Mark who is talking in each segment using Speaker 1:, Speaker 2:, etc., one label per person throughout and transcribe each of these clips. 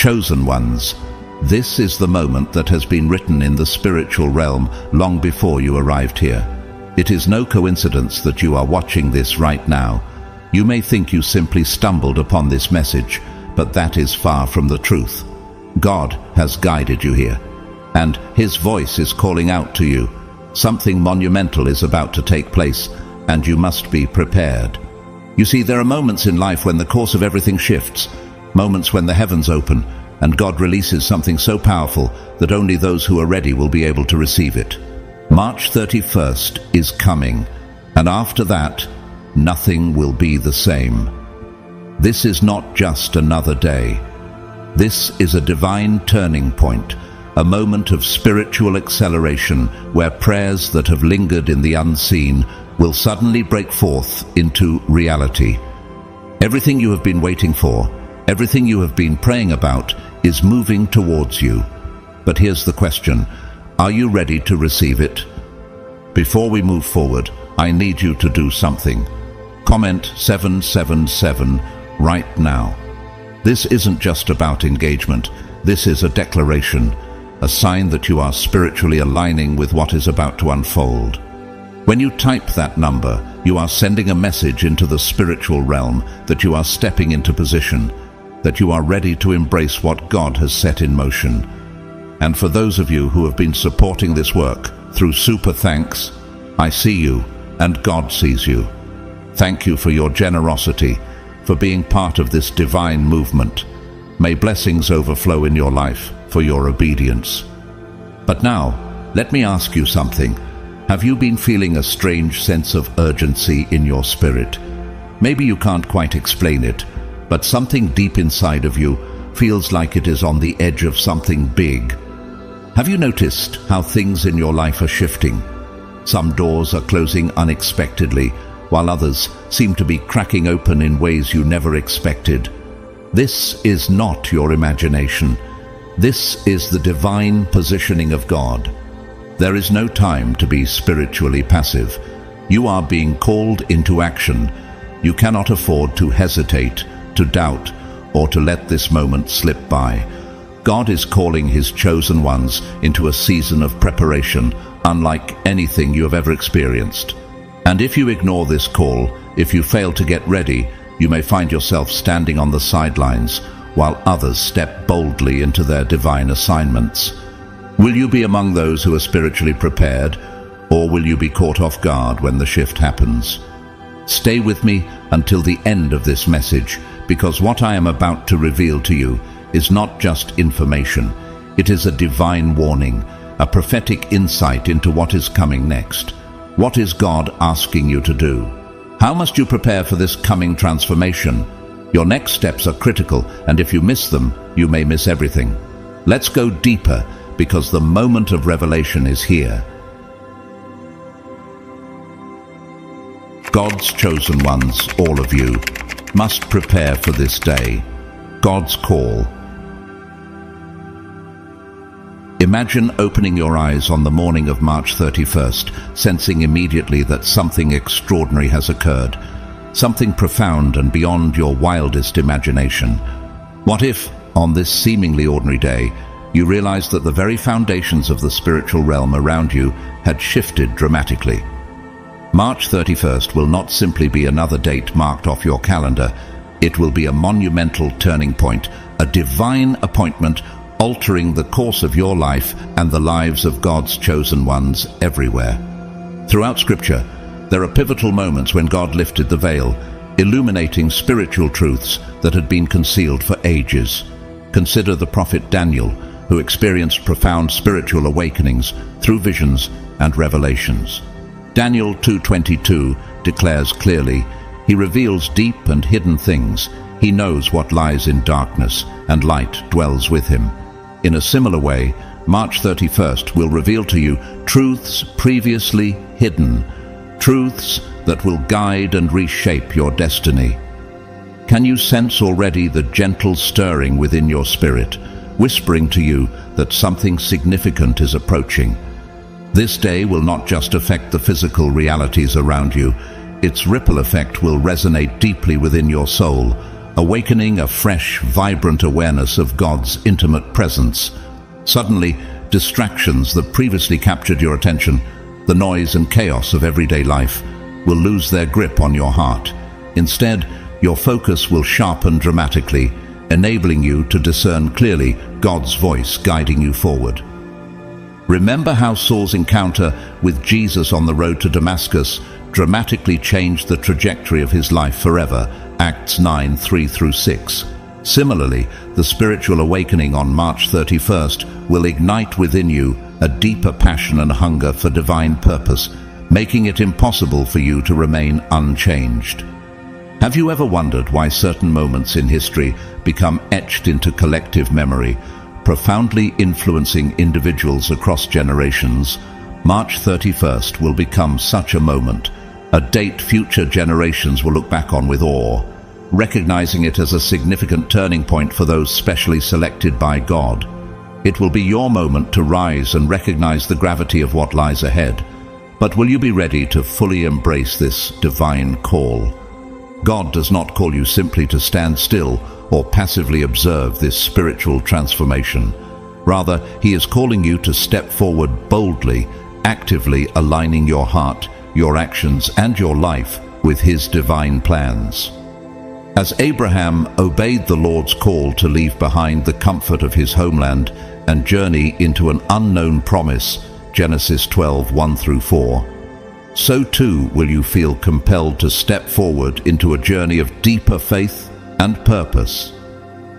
Speaker 1: chosen ones. This is the moment that has been written in the spiritual realm long before you arrived here. It is no coincidence that you are watching this right now. You may think you simply stumbled upon this message, but that is far from the truth. God has guided you here, and His voice is calling out to you. Something monumental is about to take place, and you must be prepared. You see, there are moments in life when the course of everything shifts, moments when the heavens open, and God releases something so powerful that only those who are ready will be able to receive it. March 31st is coming, and after that, nothing will be the same. This is not just another day. This is a divine turning point, a moment of spiritual acceleration where prayers that have lingered in the unseen will suddenly break forth into reality. Everything you have been waiting for, everything you have been praying about, is moving towards you. But here's the question: are you ready to receive it? Before we move forward, I need you to do something. Comment 777 right now. This isn't just about engagement. This is a declaration, a sign that you are spiritually aligning with what is about to unfold. When you type that number, you are sending a message into the spiritual realm that you are stepping into position, that you are ready to embrace what God has set in motion. And for those of you who have been supporting this work through super thanks, I see you and God sees you. Thank you for your generosity, for being part of this divine movement. May blessings overflow in your life for your obedience. But now, let me ask you something. Have you been feeling a strange sense of urgency in your spirit? Maybe you can't quite explain it, but something deep inside of you feels like it is on the edge of something big. Have you noticed how things in your life are shifting? Some doors are closing unexpectedly, while others seem to be cracking open in ways you never expected. This is not your imagination. This is the divine positioning of God. There is no time to be spiritually passive. You are being called into action. You cannot afford to hesitate, to doubt, or to let this moment slip by. God is calling His chosen ones into a season of preparation unlike anything you have ever experienced. And if you ignore this call, if you fail to get ready, you may find yourself standing on the sidelines while others step boldly into their divine assignments. Will you be among those who are spiritually prepared, or will you be caught off guard when the shift happens? Stay with me until the end of this message, because what I am about to reveal to you is not just information. It is a divine warning, a prophetic insight into what is coming next. What is God asking you to do? How must you prepare for this coming transformation? Your next steps are critical, and if you miss them, you may miss everything. Let's go deeper, because the moment of revelation is here. God's chosen ones, all of you, must prepare for this day. God's call. Imagine opening your eyes on the morning of March 31st, sensing immediately that something extraordinary has occurred, something profound and beyond your wildest imagination. What if, on this seemingly ordinary day, you realized that the very foundations of the spiritual realm around you had shifted dramatically? March 31st will not simply be another date marked off your calendar. It will be a monumental turning point, a divine appointment altering the course of your life and the lives of God's chosen ones everywhere. Throughout Scripture, there are pivotal moments when God lifted the veil, illuminating spiritual truths that had been concealed for ages. Consider the prophet Daniel, who experienced profound spiritual awakenings through visions and revelations. Daniel 2:22 declares clearly, "He reveals deep and hidden things. He knows what lies in darkness, and light dwells with him." In a similar way, March 31st will reveal to you truths previously hidden, truths that will guide and reshape your destiny. Can you sense already the gentle stirring within your spirit, whispering to you that something significant is approaching? This day will not just affect the physical realities around you. Its ripple effect will resonate deeply within your soul, awakening a fresh, vibrant awareness of God's intimate presence. Suddenly, distractions that previously captured your attention, the noise and chaos of everyday life, will lose their grip on your heart. Instead, your focus will sharpen dramatically, enabling you to discern clearly God's voice guiding you forward. Remember how Saul's encounter with Jesus on the road to Damascus dramatically changed the trajectory of his life forever, Acts 9:3-6. Similarly, the spiritual awakening on March 31st will ignite within you a deeper passion and hunger for divine purpose, making it impossible for you to remain unchanged. Have you ever wondered why certain moments in history become etched into collective memory, profoundly influencing individuals across generations? March 31st will become such a moment, a date future generations will look back on with awe, recognizing it as a significant turning point for those specially selected by God. It will be your moment to rise and recognize the gravity of what lies ahead. But will you be ready to fully embrace this divine call? God does not call you simply to stand still or passively observe this spiritual transformation. Rather, He is calling you to step forward boldly, actively aligning your heart, your actions, and your life with His divine plans. As Abraham obeyed the Lord's call to leave behind the comfort of his homeland and journey into an unknown promise, Genesis 12:1-4, so too will you feel compelled to step forward into a journey of deeper faith and purpose.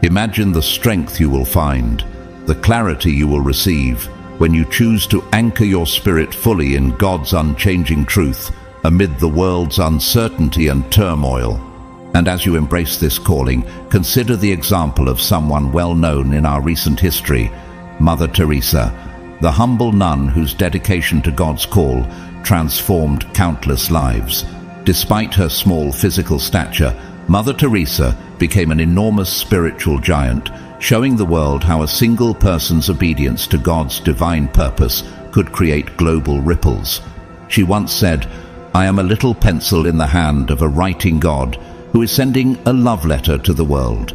Speaker 1: Imagine the strength you will find, the clarity you will receive when you choose to anchor your spirit fully in God's unchanging truth amid the world's uncertainty and turmoil. And as you embrace this calling, consider the example of someone well known in our recent history, Mother Teresa, the humble nun whose dedication to God's call transformed countless lives. Despite her small physical stature, Mother Teresa became an enormous spiritual giant, showing the world how a single person's obedience to God's divine purpose could create global ripples. She once said, "I am a little pencil in the hand of a writing God who is sending a love letter to the world."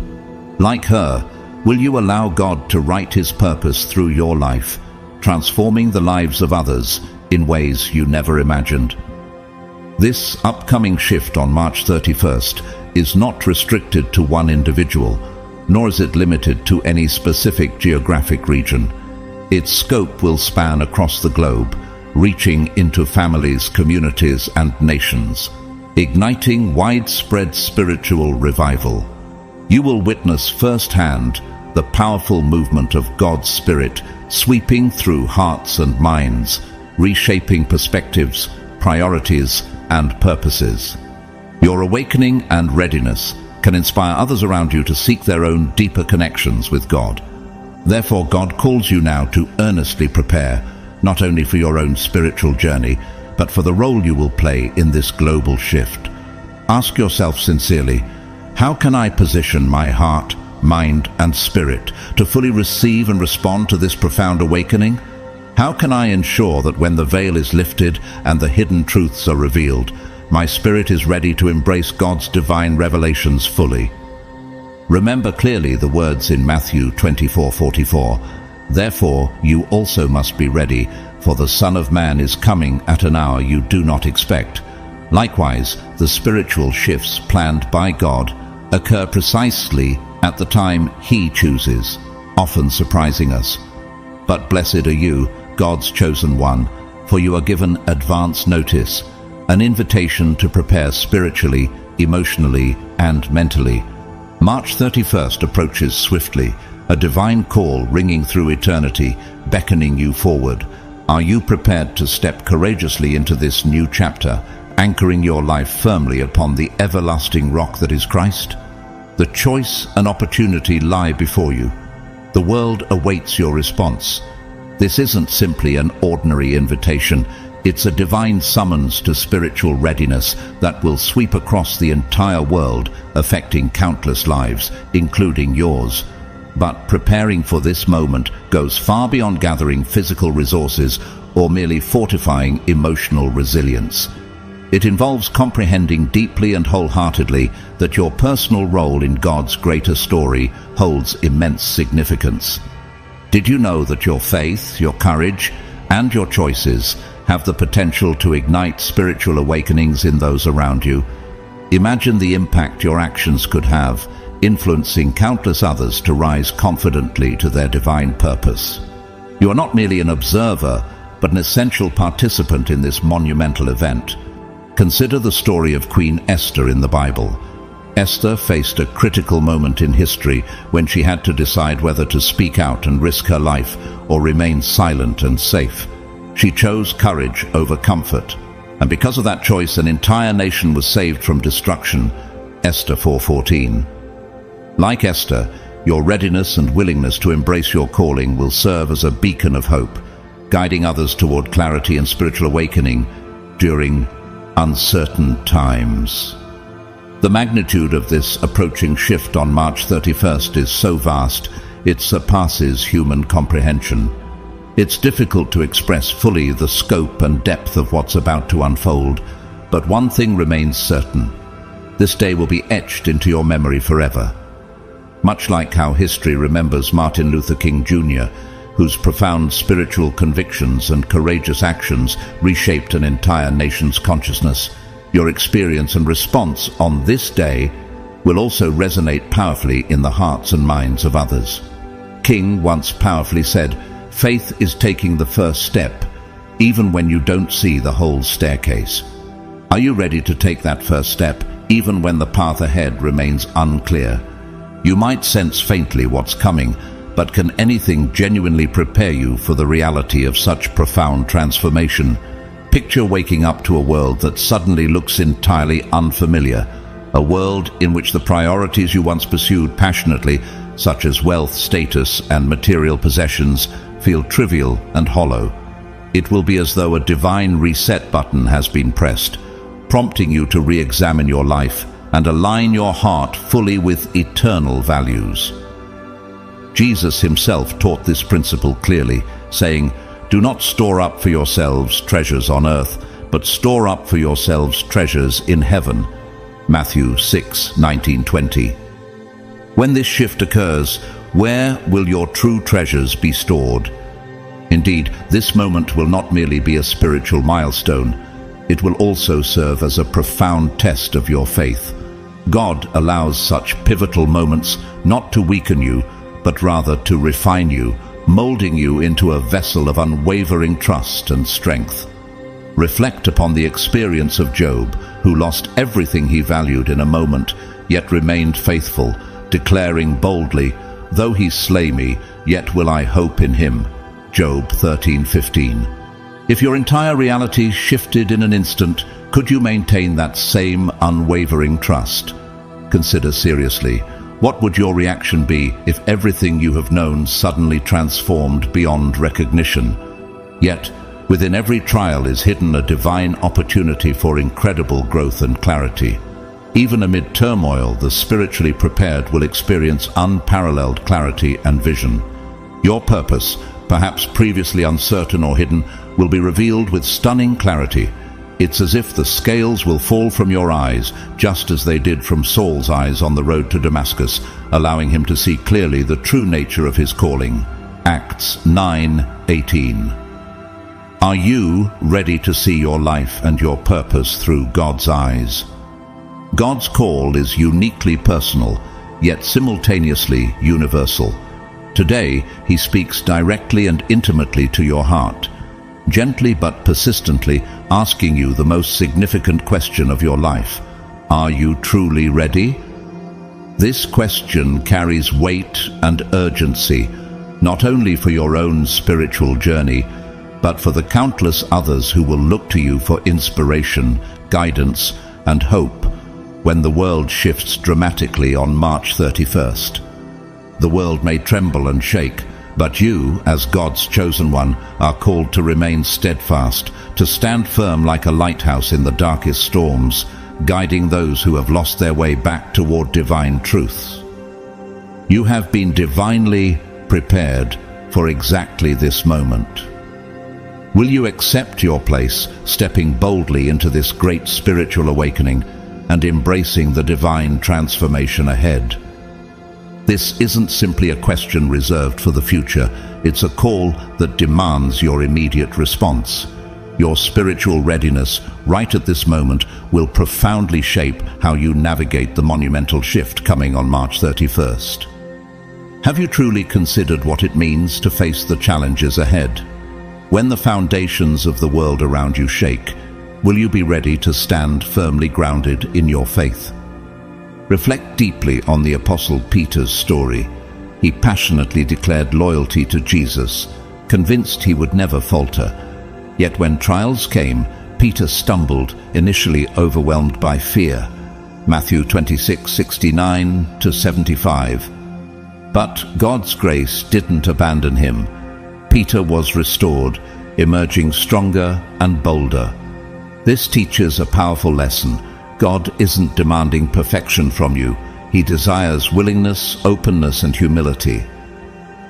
Speaker 1: Like her, will you allow God to write His purpose through your life, transforming the lives of others in ways you never imagined? This upcoming shift on March 31st is not restricted to one individual, nor is it limited to any specific geographic region. Its scope will span across the globe, reaching into families, communities, and nations, igniting widespread spiritual revival. You will witness firsthand the powerful movement of God's Spirit sweeping through hearts and minds, reshaping perspectives, priorities, and purposes. Your awakening and readiness can inspire others around you to seek their own deeper connections with God. Therefore, God calls you now to earnestly prepare, not only for your own spiritual journey, but for the role you will play in this global shift. Ask yourself sincerely, how can I position my heart, mind, and spirit to fully receive and respond to this profound awakening? How can I ensure that when the veil is lifted and the hidden truths are revealed, my spirit is ready to embrace God's divine revelations fully? Remember clearly the words in Matthew 24:44, "Therefore you also must be ready, for the Son of Man is coming at an hour you do not expect." Likewise, the spiritual shifts planned by God occur precisely at the time He chooses, often surprising us. But blessed are you, God's chosen one, for you are given advance notice, an invitation to prepare spiritually, emotionally, and mentally. March 31st approaches swiftly, a divine call ringing through eternity, beckoning you forward. Are you prepared to step courageously into this new chapter, anchoring your life firmly upon the everlasting rock that is Christ? The choice and opportunity lie before you. The world awaits your response. This isn't simply an ordinary invitation. It's a divine summons to spiritual readiness that will sweep across the entire world, affecting countless lives, including yours. But preparing for this moment goes far beyond gathering physical resources or merely fortifying emotional resilience. It involves comprehending deeply and wholeheartedly that your personal role in God's greater story holds immense significance. Did you know that your faith, your courage, and your choices have the potential to ignite spiritual awakenings in those around you? Imagine the impact your actions could have, influencing countless others to rise confidently to their divine purpose. You are not merely an observer, but an essential participant in this monumental event. Consider the story of Queen Esther in the Bible. Esther faced a critical moment in history when she had to decide whether to speak out and risk her life or remain silent and safe. She chose courage over comfort, and because of that choice, an entire nation was saved from destruction. Esther 4:14. Like Esther, your readiness and willingness to embrace your calling will serve as a beacon of hope, guiding others toward clarity and spiritual awakening during uncertain times. The magnitude of this approaching shift on March 31st is so vast, it surpasses human comprehension. It's difficult to express fully the scope and depth of what's about to unfold, but one thing remains certain. This day will be etched into your memory forever. Much like how history remembers Martin Luther King Jr., whose profound spiritual convictions and courageous actions reshaped an entire nation's consciousness, your experience and response on this day will also resonate powerfully in the hearts and minds of others. King once powerfully said, "Faith is taking the first step, even when you don't see the whole staircase." Are you ready to take that first step, even when the path ahead remains unclear? You might sense faintly what's coming, but can anything genuinely prepare you for the reality of such profound transformation? Picture waking up to a world that suddenly looks entirely unfamiliar, a world in which the priorities you once pursued passionately, such as wealth, status, and material possessions, feel trivial and hollow. It will be as though a divine reset button has been pressed, prompting you to re-examine your life and align your heart fully with eternal values. Jesus himself taught this principle clearly, saying, "Do not store up for yourselves treasures on earth, but store up for yourselves treasures in heaven." Matthew 6:19-20. When this shift occurs, where will your true treasures be stored? Indeed, this moment will not merely be a spiritual milestone, it will also serve as a profound test of your faith. God allows such pivotal moments not to weaken you, but rather to refine you, molding you into a vessel of unwavering trust and strength. Reflect upon the experience of Job, who lost everything he valued in a moment, yet remained faithful, declaring boldly, "Though he slay me, yet will I hope in him." Job 13:15. If your entire reality shifted in an instant, could you maintain that same unwavering trust? Consider seriously, what would your reaction be if everything you have known suddenly transformed beyond recognition? Yet, within every trial is hidden a divine opportunity for incredible growth and clarity. Even amid turmoil, the spiritually prepared will experience unparalleled clarity and vision. Your purpose, perhaps previously uncertain or hidden, will be revealed with stunning clarity. It's as if the scales will fall from your eyes, just as they did from Saul's eyes on the road to Damascus, allowing him to see clearly the true nature of his calling. Acts 9:18. Are you ready to see your life and your purpose through God's eyes? God's call is uniquely personal, yet simultaneously universal. Today, he speaks directly and intimately to your heart, gently but persistently asking you the most significant question of your life. Are you truly ready? This question carries weight and urgency, not only for your own spiritual journey, but for the countless others who will look to you for inspiration, guidance, and hope when the world shifts dramatically on March 31st. The world may tremble and shake, but you, as God's chosen one, are called to remain steadfast, to stand firm like a lighthouse in the darkest storms, guiding those who have lost their way back toward divine truths. You have been divinely prepared for exactly this moment. Will you accept your place, stepping boldly into this great spiritual awakening and embracing the divine transformation ahead? This isn't simply a question reserved for the future. It's a call that demands your immediate response. Your spiritual readiness right at this moment will profoundly shape how you navigate the monumental shift coming on March 31st. Have you truly considered what it means to face the challenges ahead? When the foundations of the world around you shake, will you be ready to stand firmly grounded in your faith? Reflect deeply on the Apostle Peter's story. He passionately declared loyalty to Jesus, convinced he would never falter. Yet when trials came, Peter stumbled, initially overwhelmed by fear. Matthew 26:69-75. But God's grace didn't abandon him. Peter was restored, emerging stronger and bolder. This teaches a powerful lesson. God isn't demanding perfection from you. He desires willingness, openness, and humility.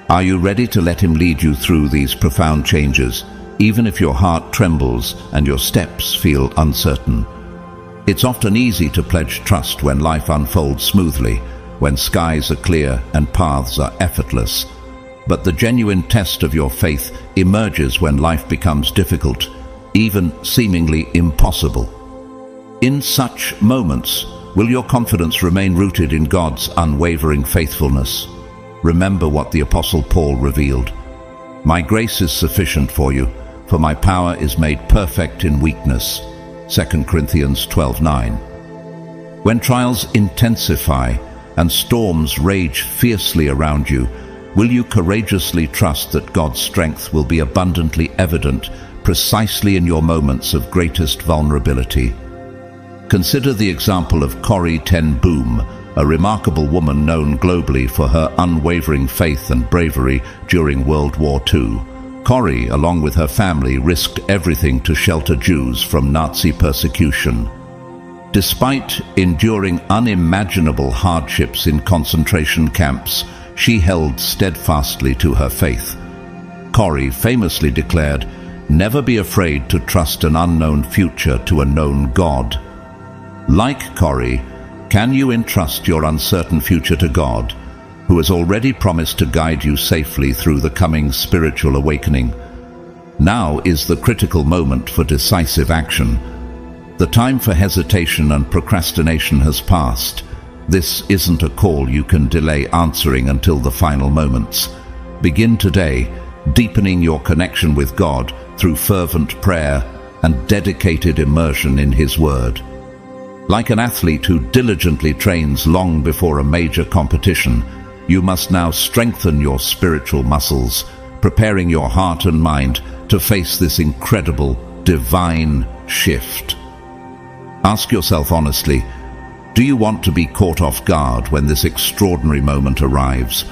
Speaker 1: Are you ready to let him lead you through these profound changes, even if your heart trembles and your steps feel uncertain? It's often easy to pledge trust when life unfolds smoothly, when skies are clear and paths are effortless. But the genuine test of your faith emerges when life becomes difficult, even seemingly impossible. In such moments, will your confidence remain rooted in God's unwavering faithfulness? Remember what the Apostle Paul revealed. "My grace is sufficient for you, for my power is made perfect in weakness." 2 Corinthians 12:9. When trials intensify and storms rage fiercely around you, will you courageously trust that God's strength will be abundantly evident precisely in your moments of greatest vulnerability? Consider the example of Corrie ten Boom, a remarkable woman known globally for her unwavering faith and bravery during World War II. Corrie, along with her family, risked everything to shelter Jews from Nazi persecution. Despite enduring unimaginable hardships in concentration camps, she held steadfastly to her faith. Corrie famously declared, "Never be afraid to trust an unknown future to a known God." Like Corrie, can you entrust your uncertain future to God, who has already promised to guide you safely through the coming spiritual awakening? Now is the critical moment for decisive action. The time for hesitation and procrastination has passed. This isn't a call you can delay answering until the final moments. Begin today, deepening your connection with God through fervent prayer and dedicated immersion in His Word. Like an athlete who diligently trains long before a major competition, you must now strengthen your spiritual muscles, preparing your heart and mind to face this incredible, divine shift. Ask yourself honestly, do you want to be caught off guard when this extraordinary moment arrives?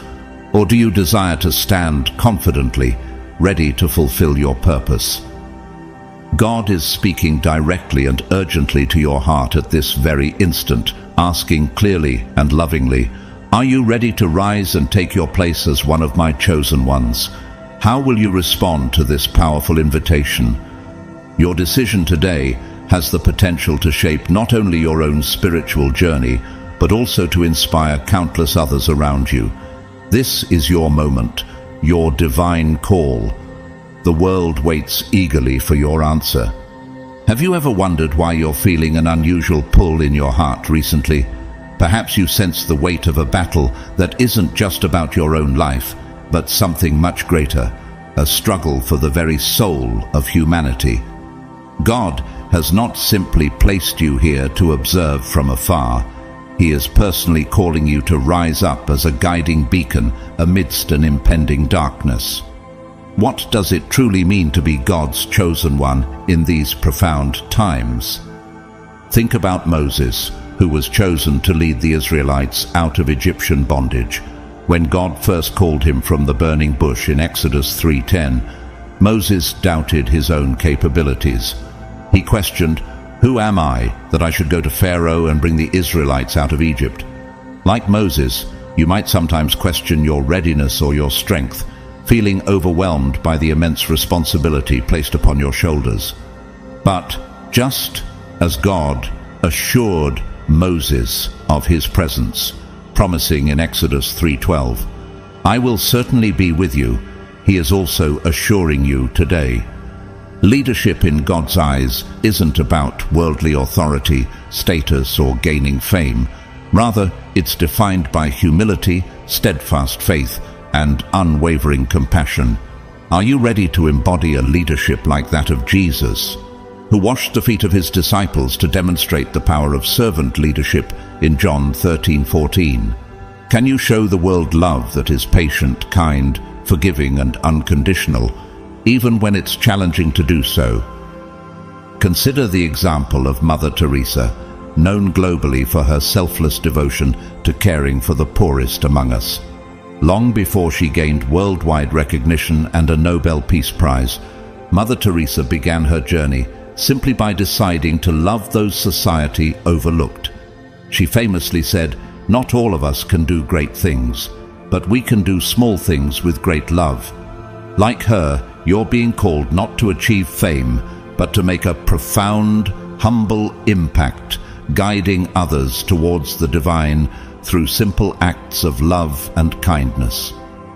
Speaker 1: Or do you desire to stand confidently, ready to fulfill your purpose? God is speaking directly and urgently to your heart at this very instant, asking clearly and lovingly, "Are you ready to rise and take your place as one of my chosen ones?" How will you respond to this powerful invitation? Your decision today has the potential to shape not only your own spiritual journey, but also to inspire countless others around you. This is your moment, your divine call. The world waits eagerly for your answer. Have you ever wondered why you're feeling an unusual pull in your heart recently? Perhaps you sense the weight of a battle that isn't just about your own life, but something much greater, a struggle for the very soul of humanity. God has not simply placed you here to observe from afar. He is personally calling you to rise up as a guiding beacon amidst an impending darkness. What does it truly mean to be God's chosen one in these profound times? Think about Moses, who was chosen to lead the Israelites out of Egyptian bondage. When God first called him from the burning bush in Exodus 3:10, Moses doubted his own capabilities. He questioned, "Who am I that I should go to Pharaoh and bring the Israelites out of Egypt?" Like Moses, you might sometimes question your readiness or your strength, feeling overwhelmed by the immense responsibility placed upon your shoulders. But just as God assured Moses of his presence, promising in Exodus 3:12, "I will certainly be with you," he is also assuring you today. Leadership in God's eyes isn't about worldly authority, status, or gaining fame. Rather, it's defined by humility, steadfast faith, and unwavering compassion. Are you ready to embody a leadership like that of Jesus, who washed the feet of his disciples to demonstrate the power of servant leadership in John 13:14? Can you show the world love that is patient, kind, forgiving, and unconditional, even when it's challenging to do so? Consider the example of Mother Teresa, known globally for her selfless devotion to caring for the poorest among us. Long before she gained worldwide recognition and a Nobel Peace Prize, Mother Teresa began her journey simply by deciding to love those society overlooked. She famously said, "Not all of us can do great things, but we can do small things with great love." Like her, you're being called not to achieve fame, but to make a profound, humble impact, guiding others towards the divine through simple acts of love and kindness.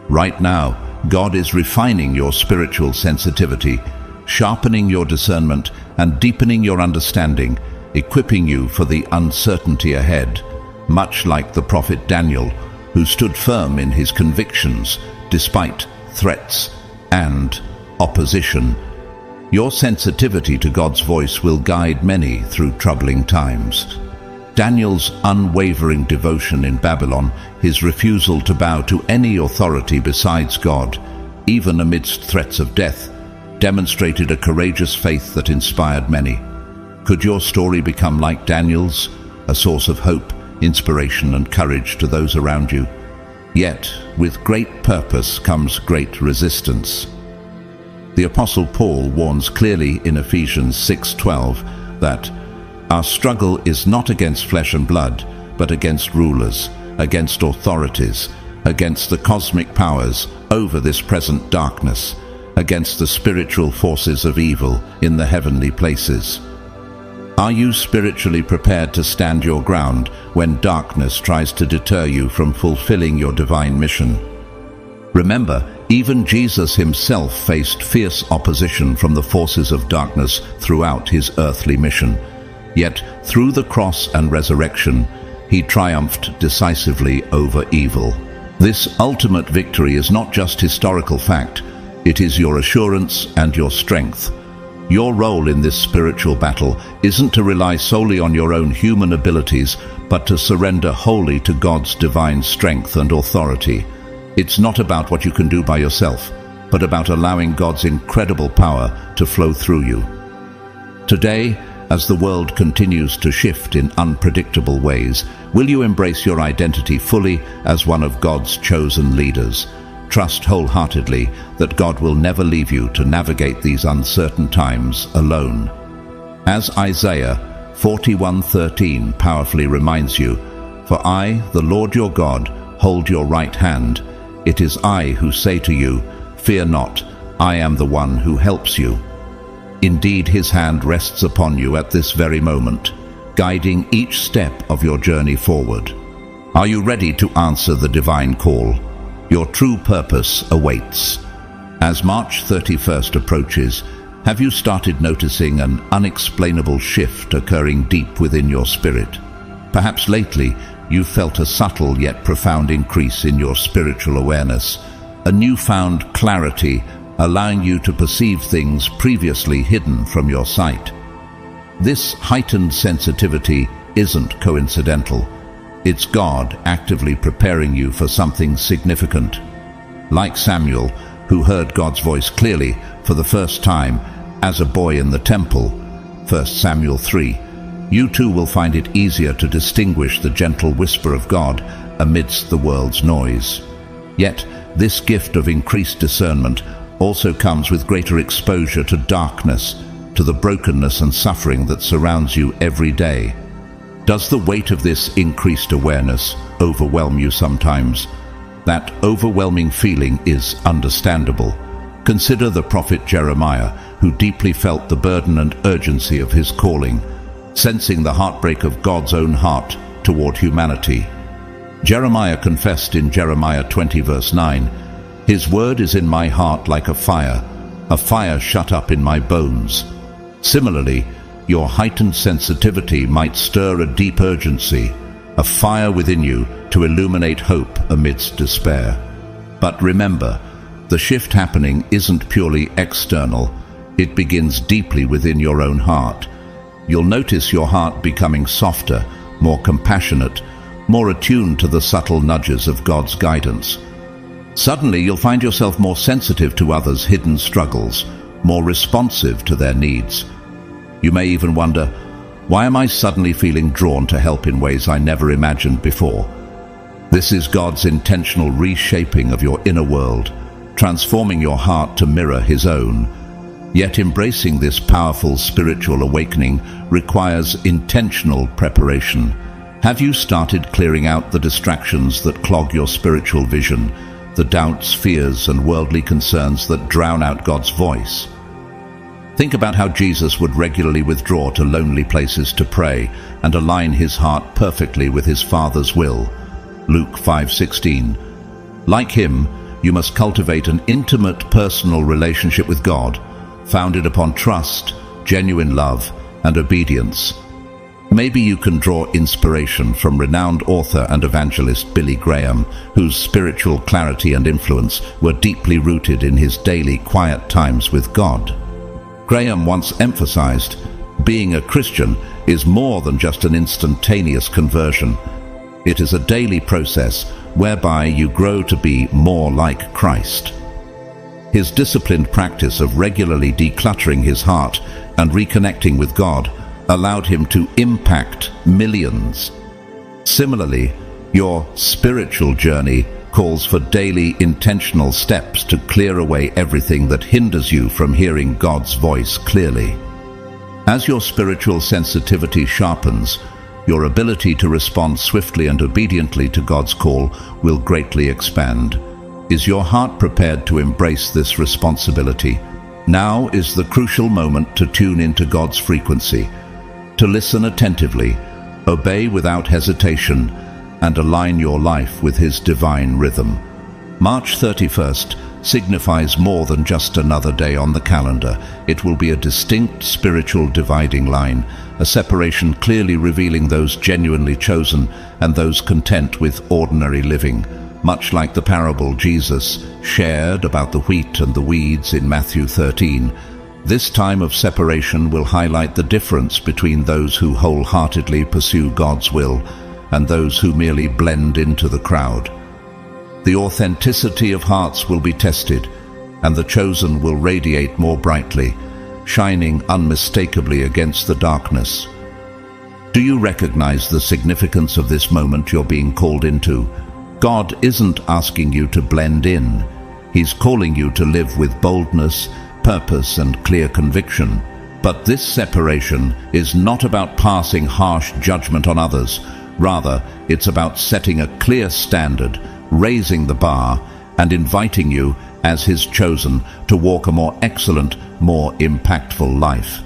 Speaker 1: Right now, God is refining your spiritual sensitivity, sharpening your discernment, and deepening your understanding, equipping you for the uncertainty ahead, much like the prophet Daniel, who stood firm in his convictions despite threats and opposition. Your sensitivity to God's voice will guide many through troubling times. Daniel's unwavering devotion in Babylon, his refusal to bow to any authority besides God, even amidst threats of death, demonstrated a courageous faith that inspired many. Could your story become like Daniel's, a source of hope, inspiration, and courage to those around you? Yet, with great purpose comes great resistance. The Apostle Paul warns clearly in Ephesians 6:12 that our struggle is not against flesh and blood, but against rulers, against authorities, against the cosmic powers over this present darkness, against the spiritual forces of evil in the heavenly places. Are you spiritually prepared to stand your ground when darkness tries to deter you from fulfilling your divine mission? Remember, even Jesus himself faced fierce opposition from the forces of darkness throughout his earthly mission. Yet, through the cross and resurrection, he triumphed decisively over evil. This ultimate victory is not just historical fact, it is your assurance and your strength. Your role in this spiritual battle isn't to rely solely on your own human abilities, but to surrender wholly to God's divine strength and authority. It's not about what you can do by yourself, but about allowing God's incredible power to flow through you. Today, as the world continues to shift in unpredictable ways, will you embrace your identity fully as one of God's chosen leaders? Trust wholeheartedly that God will never leave you to navigate these uncertain times alone. As Isaiah 41:13 powerfully reminds you, "For I, the Lord your God, hold your right hand. It is I who say to you, fear not, I am the one who helps you." Indeed, his hand rests upon you at this very moment, guiding each step of your journey forward. Are you ready to answer the divine call? Your true purpose awaits. As March 31st approaches, have you started noticing an unexplainable shift occurring deep within your spirit? Perhaps lately, you've felt a subtle yet profound increase in your spiritual awareness, a newfound clarity allowing you to perceive things previously hidden from your sight. This heightened sensitivity isn't coincidental. It's God actively preparing you for something significant. Like Samuel, who heard God's voice clearly for the first time as a boy in the temple, 1 Samuel 3, you too will find it easier to distinguish the gentle whisper of God amidst the world's noise. Yet, this gift of increased discernment also comes with greater exposure to darkness, to the brokenness and suffering that surrounds you every day. Does the weight of this increased awareness overwhelm you sometimes? That overwhelming feeling is understandable. Consider the prophet Jeremiah, who deeply felt the burden and urgency of his calling, sensing the heartbreak of God's own heart toward humanity. Jeremiah confessed in Jeremiah 20 verse 9, "His word is in my heart like a fire shut up in my bones." Similarly, your heightened sensitivity might stir a deep urgency, a fire within you to illuminate hope amidst despair. But remember, the shift happening isn't purely external. It begins deeply within your own heart. You'll notice your heart becoming softer, more compassionate, more attuned to the subtle nudges of God's guidance. Suddenly, you'll find yourself more sensitive to others' hidden struggles, more responsive to their needs. You may even wonder, why am I suddenly feeling drawn to help in ways I never imagined before? This is God's intentional reshaping of your inner world, transforming your heart to mirror His own. Yet embracing this powerful spiritual awakening requires intentional preparation. Have you started clearing out the distractions that clog your spiritual vision, the doubts, fears, and worldly concerns that drown out God's voice? Think about how Jesus would regularly withdraw to lonely places to pray and align his heart perfectly with his Father's will. Luke 5:16. Like him, you must cultivate an intimate personal relationship with God, founded upon trust, genuine love, and obedience. Maybe you can draw inspiration from renowned author and evangelist Billy Graham, whose spiritual clarity and influence were deeply rooted in his daily quiet times with God. Graham once emphasized, being a Christian is more than just an instantaneous conversion. It is a daily process whereby you grow to be more like Christ. His disciplined practice of regularly decluttering his heart and reconnecting with God allowed him to impact millions. Similarly, your spiritual journey calls for daily intentional steps to clear away everything that hinders you from hearing God's voice clearly. As your spiritual sensitivity sharpens, your ability to respond swiftly and obediently to God's call will greatly expand. Is your heart prepared to embrace this responsibility? Now is the crucial moment to tune into God's frequency, to listen attentively, obey without hesitation, and align your life with His divine rhythm. March 31st signifies more than just another day on the calendar. It will be a distinct spiritual dividing line, a separation clearly revealing those genuinely chosen and those content with ordinary living. Much like the parable Jesus shared about the wheat and the weeds in Matthew 13, this time of separation will highlight the difference between those who wholeheartedly pursue God's will and those who merely blend into the crowd. The authenticity of hearts will be tested, and the chosen will radiate more brightly, shining unmistakably against the darkness. Do you recognize the significance of this moment you're being called into? God isn't asking you to blend in. He's calling you to live with boldness, purpose, and clear conviction. But this separation is not about passing harsh judgment on others. Rather, it's about setting a clear standard, raising the bar, and inviting you, as His chosen, to walk a more excellent, more impactful life.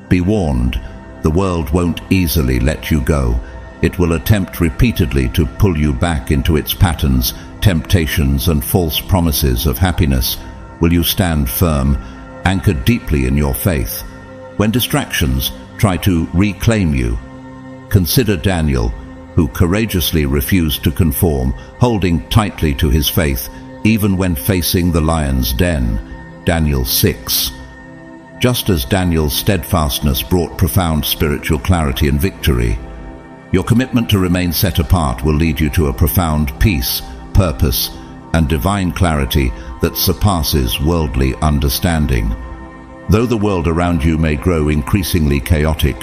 Speaker 1: Be warned, the world won't easily let you go. It will attempt repeatedly to pull you back into its patterns, temptations, and false promises of happiness. Will you stand firm, anchored deeply in your faith, when distractions try to reclaim you? Consider Daniel, who courageously refused to conform, holding tightly to his faith, even when facing the lion's den. Daniel 6. Just as Daniel's steadfastness brought profound spiritual clarity and victory, your commitment to remain set apart will lead you to a profound peace, purpose, and divine clarity that surpasses worldly understanding. Though the world around you may grow increasingly chaotic,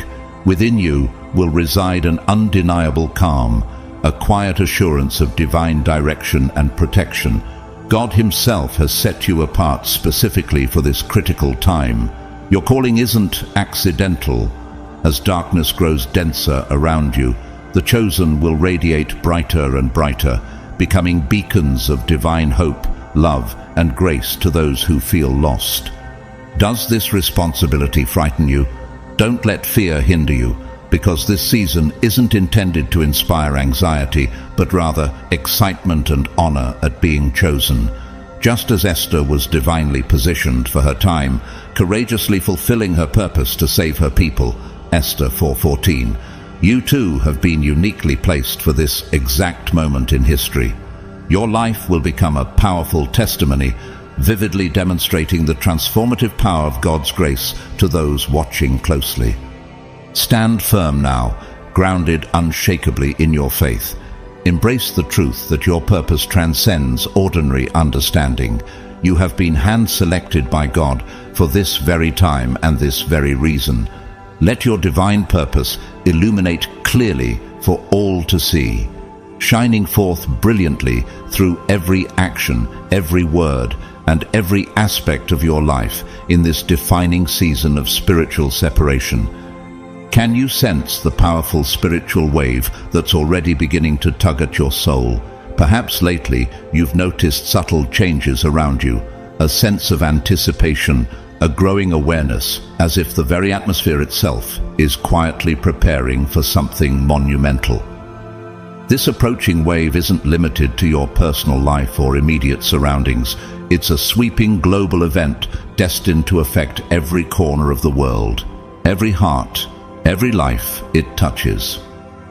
Speaker 1: within you will reside an undeniable calm, a quiet assurance of divine direction and protection. God Himself has set you apart specifically for this critical time. Your calling isn't accidental. As darkness grows denser around you, the chosen will radiate brighter and brighter, becoming beacons of divine hope, love, and grace to those who feel lost. Does this responsibility frighten you? Don't let fear hinder you, because this season isn't intended to inspire anxiety, but rather excitement and honor at being chosen. Just as Esther was divinely positioned for her time, courageously fulfilling her purpose to save her people, Esther 4:14, you too have been uniquely placed for this exact moment in history. Your life will become a powerful testimony, vividly demonstrating the transformative power of God's grace to those watching closely. Stand firm now, grounded unshakably in your faith. Embrace the truth that your purpose transcends ordinary understanding. You have been hand-selected by God for this very time and this very reason. Let your divine purpose illuminate clearly for all to see, shining forth brilliantly through every action, every word, and every aspect of your life in this defining season of spiritual separation. Can you sense the powerful spiritual wave that's already beginning to tug at your soul? Perhaps lately you've noticed subtle changes around you, a sense of anticipation, a growing awareness, as if the very atmosphere itself is quietly preparing for something monumental. This approaching wave isn't limited to your personal life or immediate surroundings. It's a sweeping global event destined to affect every corner of the world, every heart, every life it touches.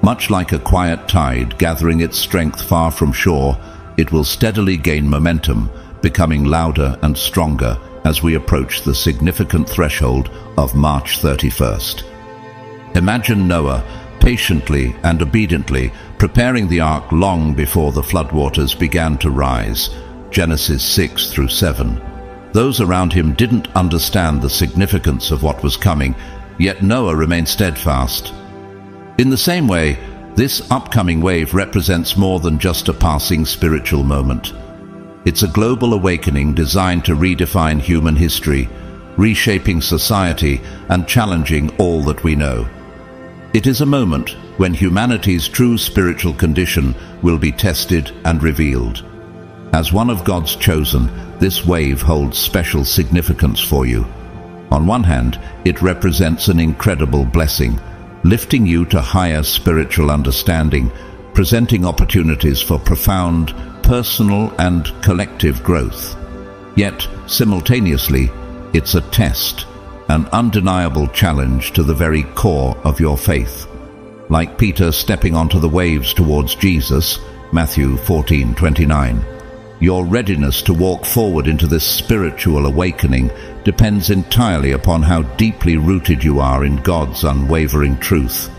Speaker 1: Much like a quiet tide gathering its strength far from shore, it will steadily gain momentum, becoming louder and stronger as we approach the significant threshold of March 31st. Imagine Noah patiently and obediently preparing the ark long before the floodwaters began to rise, Genesis 6-7. Those around him didn't understand the significance of what was coming, yet Noah remained steadfast. In the same way, this upcoming wave represents more than just a passing spiritual moment. It's a global awakening designed to redefine human history, reshaping society and challenging all that we know. It is a moment when humanity's true spiritual condition will be tested and revealed. As one of God's chosen, this wave holds special significance for you. On one hand, it represents an incredible blessing, lifting you to higher spiritual understanding, presenting opportunities for profound personal and collective growth. Yet, simultaneously, it's a test, an undeniable challenge to the very core of your faith. Like Peter stepping onto the waves towards Jesus, Matthew 14:29. Your readiness to walk forward into this spiritual awakening depends entirely upon how deeply rooted you are in God's unwavering truth.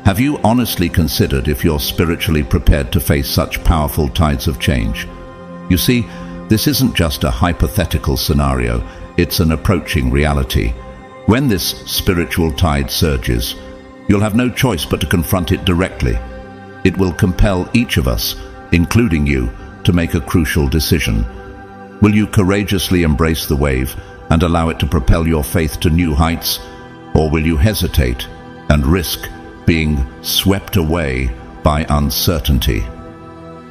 Speaker 1: Have you honestly considered if you're spiritually prepared to face such powerful tides of change? You see, this isn't just a hypothetical scenario, it's an approaching reality. When this spiritual tide surges, you'll have no choice but to confront it directly. It will compel each of us, including you, to make a crucial decision. Will you courageously embrace the wave and allow it to propel your faith to new heights, or will you hesitate and risk being swept away by uncertainty?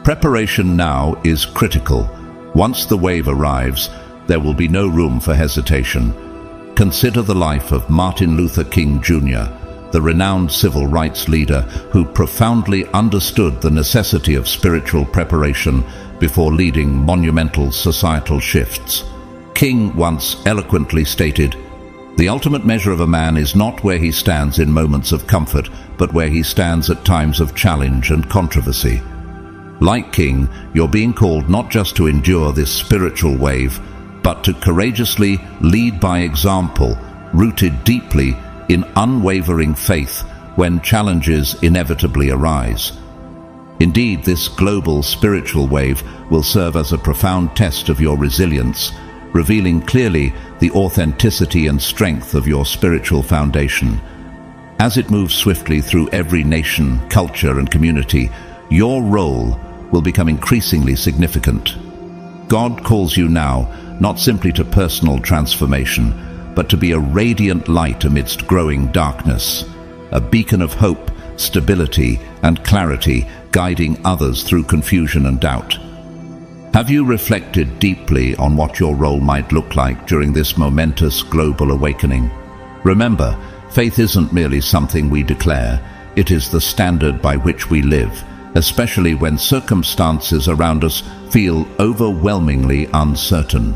Speaker 1: Preparation now is critical. Once the wave arrives, there will be no room for hesitation. Consider the life of Martin Luther King Jr., the renowned civil rights leader who profoundly understood the necessity of spiritual preparation before leading monumental societal shifts. King once eloquently stated, "The ultimate measure of a man is not where he stands in moments of comfort, but where he stands at times of challenge and controversy." Like King, you're being called not just to endure this spiritual wave, but to courageously lead by example, rooted deeply in unwavering faith when challenges inevitably arise. Indeed, this global spiritual wave will serve as a profound test of your resilience, revealing clearly the authenticity and strength of your spiritual foundation. As it moves swiftly through every nation, culture, and community, your role will become increasingly significant. God calls you now not simply to personal transformation, but to be a radiant light amidst growing darkness, a beacon of hope, stability, and clarity, guiding others through confusion and doubt. Have you reflected deeply on what your role might look like during this momentous global awakening? Remember, faith isn't merely something we declare, it is the standard by which we live, especially when circumstances around us feel overwhelmingly uncertain.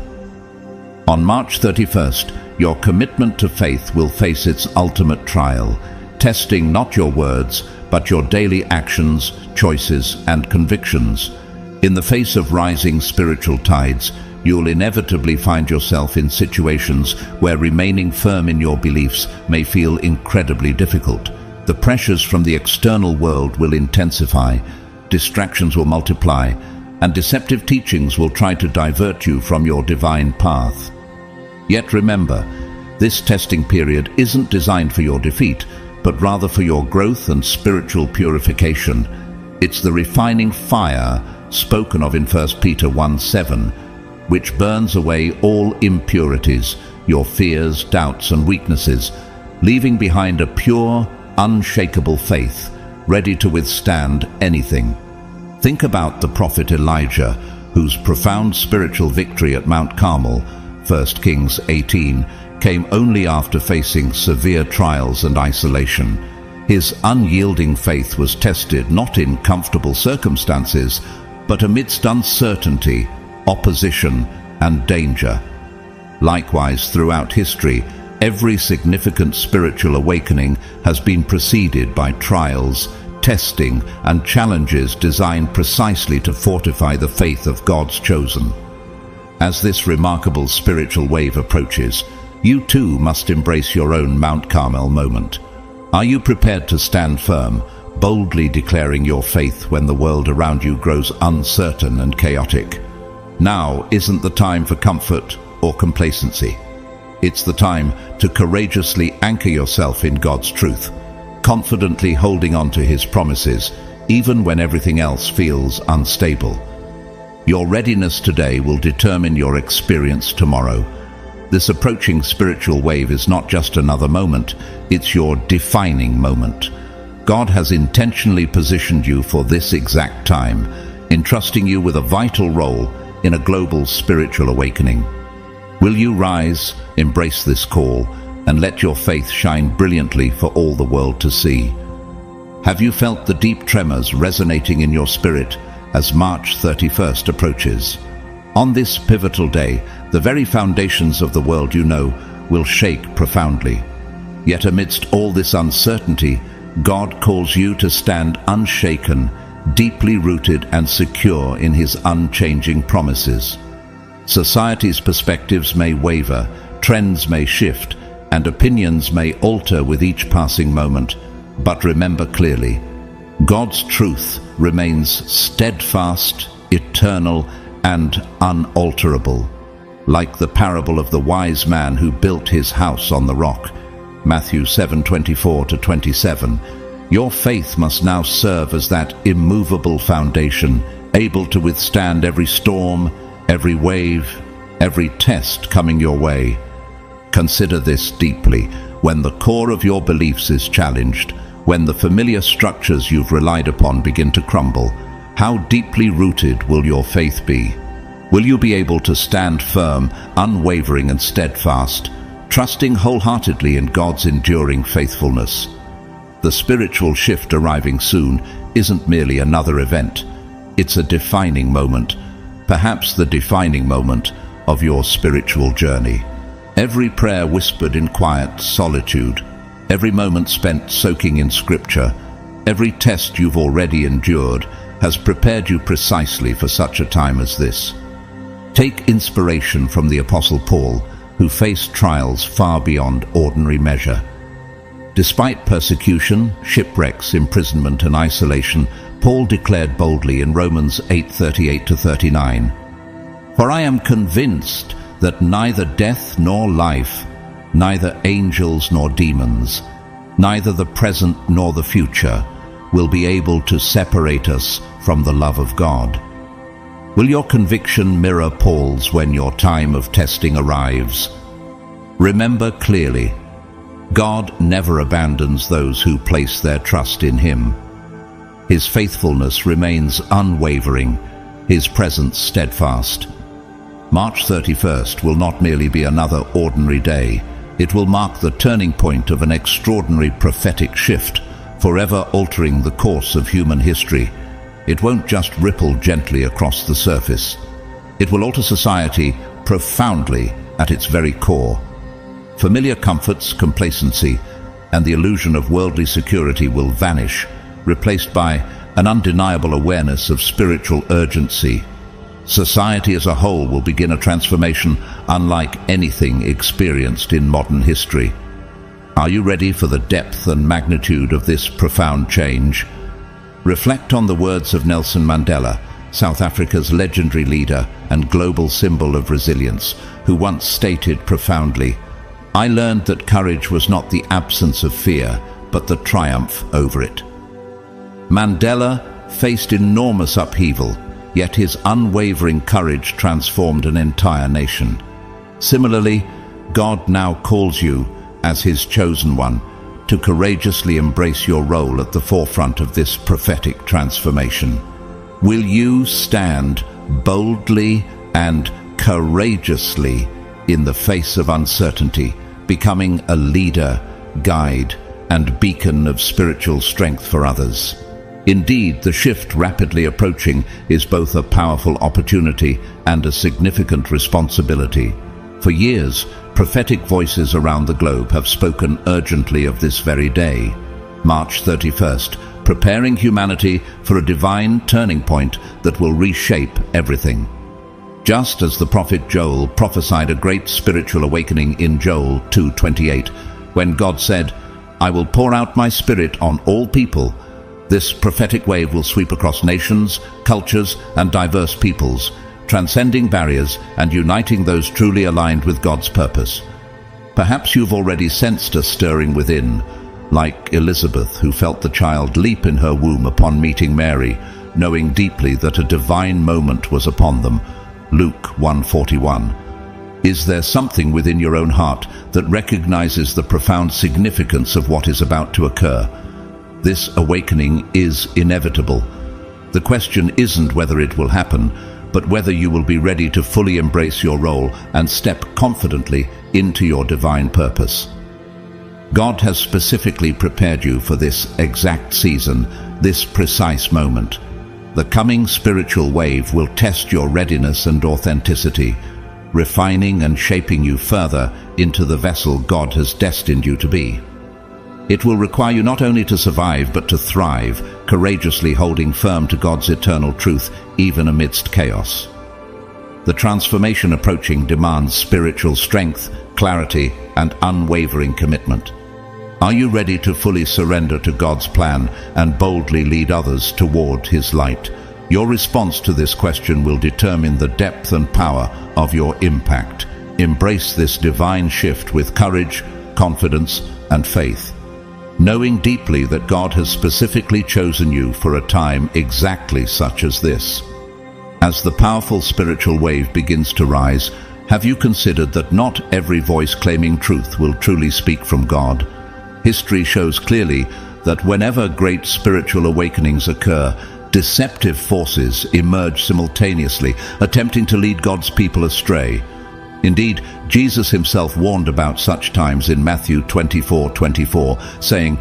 Speaker 1: On March 31st, your commitment to faith will face its ultimate trial, testing not your words, but your daily actions, choices, and convictions. In the face of rising spiritual tides, you'll inevitably find yourself in situations where remaining firm in your beliefs may feel incredibly difficult. The pressures from the external world will intensify, distractions will multiply, and deceptive teachings will try to divert you from your divine path. Yet remember, this testing period isn't designed for your defeat, but rather for your growth and spiritual purification. It's the refining fire spoken of in 1 Peter 1:7, which burns away all impurities, your fears, doubts, and weaknesses, leaving behind a pure, unshakable faith, ready to withstand anything. Think about the prophet Elijah, whose profound spiritual victory at Mount Carmel, 1 Kings 18, came only after facing severe trials and isolation. His unyielding faith was tested not in comfortable circumstances, but amidst uncertainty, opposition, and danger. Likewise, throughout history, every significant spiritual awakening has been preceded by trials, testing, and challenges designed precisely to fortify the faith of God's chosen. As this remarkable spiritual wave approaches, you too must embrace your own Mount Carmel moment. Are you prepared to stand firm, boldly declaring your faith when the world around you grows uncertain and chaotic? Now isn't the time for comfort or complacency. It's the time to courageously anchor yourself in God's truth, confidently holding on to His promises, even when everything else feels unstable. Your readiness today will determine your experience tomorrow. This approaching spiritual wave is not just another moment, it's your defining moment. God has intentionally positioned you for this exact time, entrusting you with a vital role in a global spiritual awakening. Will you rise, embrace this call, and let your faith shine brilliantly for all the world to see? Have you felt the deep tremors resonating in your spirit as March 31st approaches? On this pivotal day, the very foundations of the world you know will shake profoundly. Yet amidst all this uncertainty, God calls you to stand unshaken, deeply rooted and secure in His unchanging promises. Society's perspectives may waver, trends may shift, and opinions may alter with each passing moment, but remember clearly, God's truth remains steadfast, eternal, and unalterable. Like the parable of the wise man who built his house on the rock, Matthew 7:24-27, your faith must now serve as that immovable foundation, able to withstand every storm, every wave, every test coming your way. Consider this deeply. When the core of your beliefs is challenged, when the familiar structures you've relied upon begin to crumble, how deeply rooted will your faith be? Will you be able to stand firm, unwavering and steadfast, trusting wholeheartedly in God's enduring faithfulness? The spiritual shift arriving soon isn't merely another event. It's a defining moment, perhaps the defining moment of your spiritual journey. Every prayer whispered in quiet solitude, every moment spent soaking in Scripture, every test you've already endured has prepared you precisely for such a time as this. Take inspiration from the Apostle Paul, who faced trials far beyond ordinary measure. Despite persecution, shipwrecks, imprisonment, and isolation, Paul declared boldly in Romans 8:38-39, "For I am convinced that neither death nor life, neither angels nor demons, neither the present nor the future, will be able to separate us from the love of God." Will your conviction mirror Paul's when your time of testing arrives? Remember clearly, God never abandons those who place their trust in Him. His faithfulness remains unwavering, His presence steadfast. March 31st will not merely be another ordinary day. It will mark the turning point of an extraordinary prophetic shift, forever altering the course of human history. It won't just ripple gently across the surface. It will alter society profoundly at its very core. Familiar comforts, complacency, and the illusion of worldly security will vanish, replaced by an undeniable awareness of spiritual urgency. Society as a whole will begin a transformation unlike anything experienced in modern history. Are you ready for the depth and magnitude of this profound change? Reflect on the words of Nelson Mandela, South Africa's legendary leader and global symbol of resilience, who once stated profoundly, "I learned that courage was not the absence of fear, but the triumph over it." Mandela faced enormous upheaval, yet his unwavering courage transformed an entire nation. Similarly, God now calls you, as His chosen one, to courageously embrace your role at the forefront of this prophetic transformation. Will you stand boldly and courageously in the face of uncertainty, becoming a leader, guide, and beacon of spiritual strength for others? Indeed, the shift rapidly approaching is both a powerful opportunity and a significant responsibility. For years, prophetic voices around the globe have spoken urgently of this very day, March 31st, preparing humanity for a divine turning point that will reshape everything. Just as the prophet Joel prophesied a great spiritual awakening in Joel 2:28, when God said, "I will pour out my spirit on all people," this prophetic wave will sweep across nations, cultures, and diverse peoples, transcending barriers and uniting those truly aligned with God's purpose. Perhaps you've already sensed a stirring within, like Elizabeth, who felt the child leap in her womb upon meeting Mary, knowing deeply that a divine moment was upon them. Luke 1:41. Is there something within your own heart that recognizes the profound significance of what is about to occur? This awakening is inevitable. The question isn't whether it will happen, but whether you will be ready to fully embrace your role and step confidently into your divine purpose. God has specifically prepared you for this exact season, this precise moment. The coming spiritual wave will test your readiness and authenticity, refining and shaping you further into the vessel God has destined you to be. It will require you not only to survive but to thrive, courageously holding firm to God's eternal truth even amidst chaos. The transformation approaching demands spiritual strength, clarity, and unwavering commitment. Are you ready to fully surrender to God's plan and boldly lead others toward His light? Your response to this question will determine the depth and power of your impact. Embrace this divine shift with courage, confidence, and faith, knowing deeply that God has specifically chosen you for a time exactly such as this. As the powerful spiritual wave begins to rise, have you considered that not every voice claiming truth will truly speak from God? History shows clearly that whenever great spiritual awakenings occur, deceptive forces emerge simultaneously, attempting to lead God's people astray. Indeed, Jesus Himself warned about such times in Matthew 24:24, saying,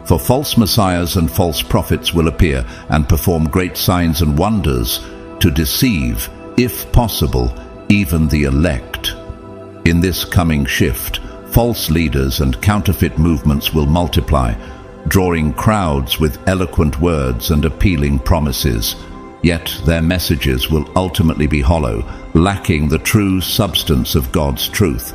Speaker 1: "For false messiahs and false prophets will appear and perform great signs and wonders to deceive, if possible, even the elect." In this coming shift, false leaders and counterfeit movements will multiply, drawing crowds with eloquent words and appealing promises. Yet their messages will ultimately be hollow, lacking the true substance of God's truth.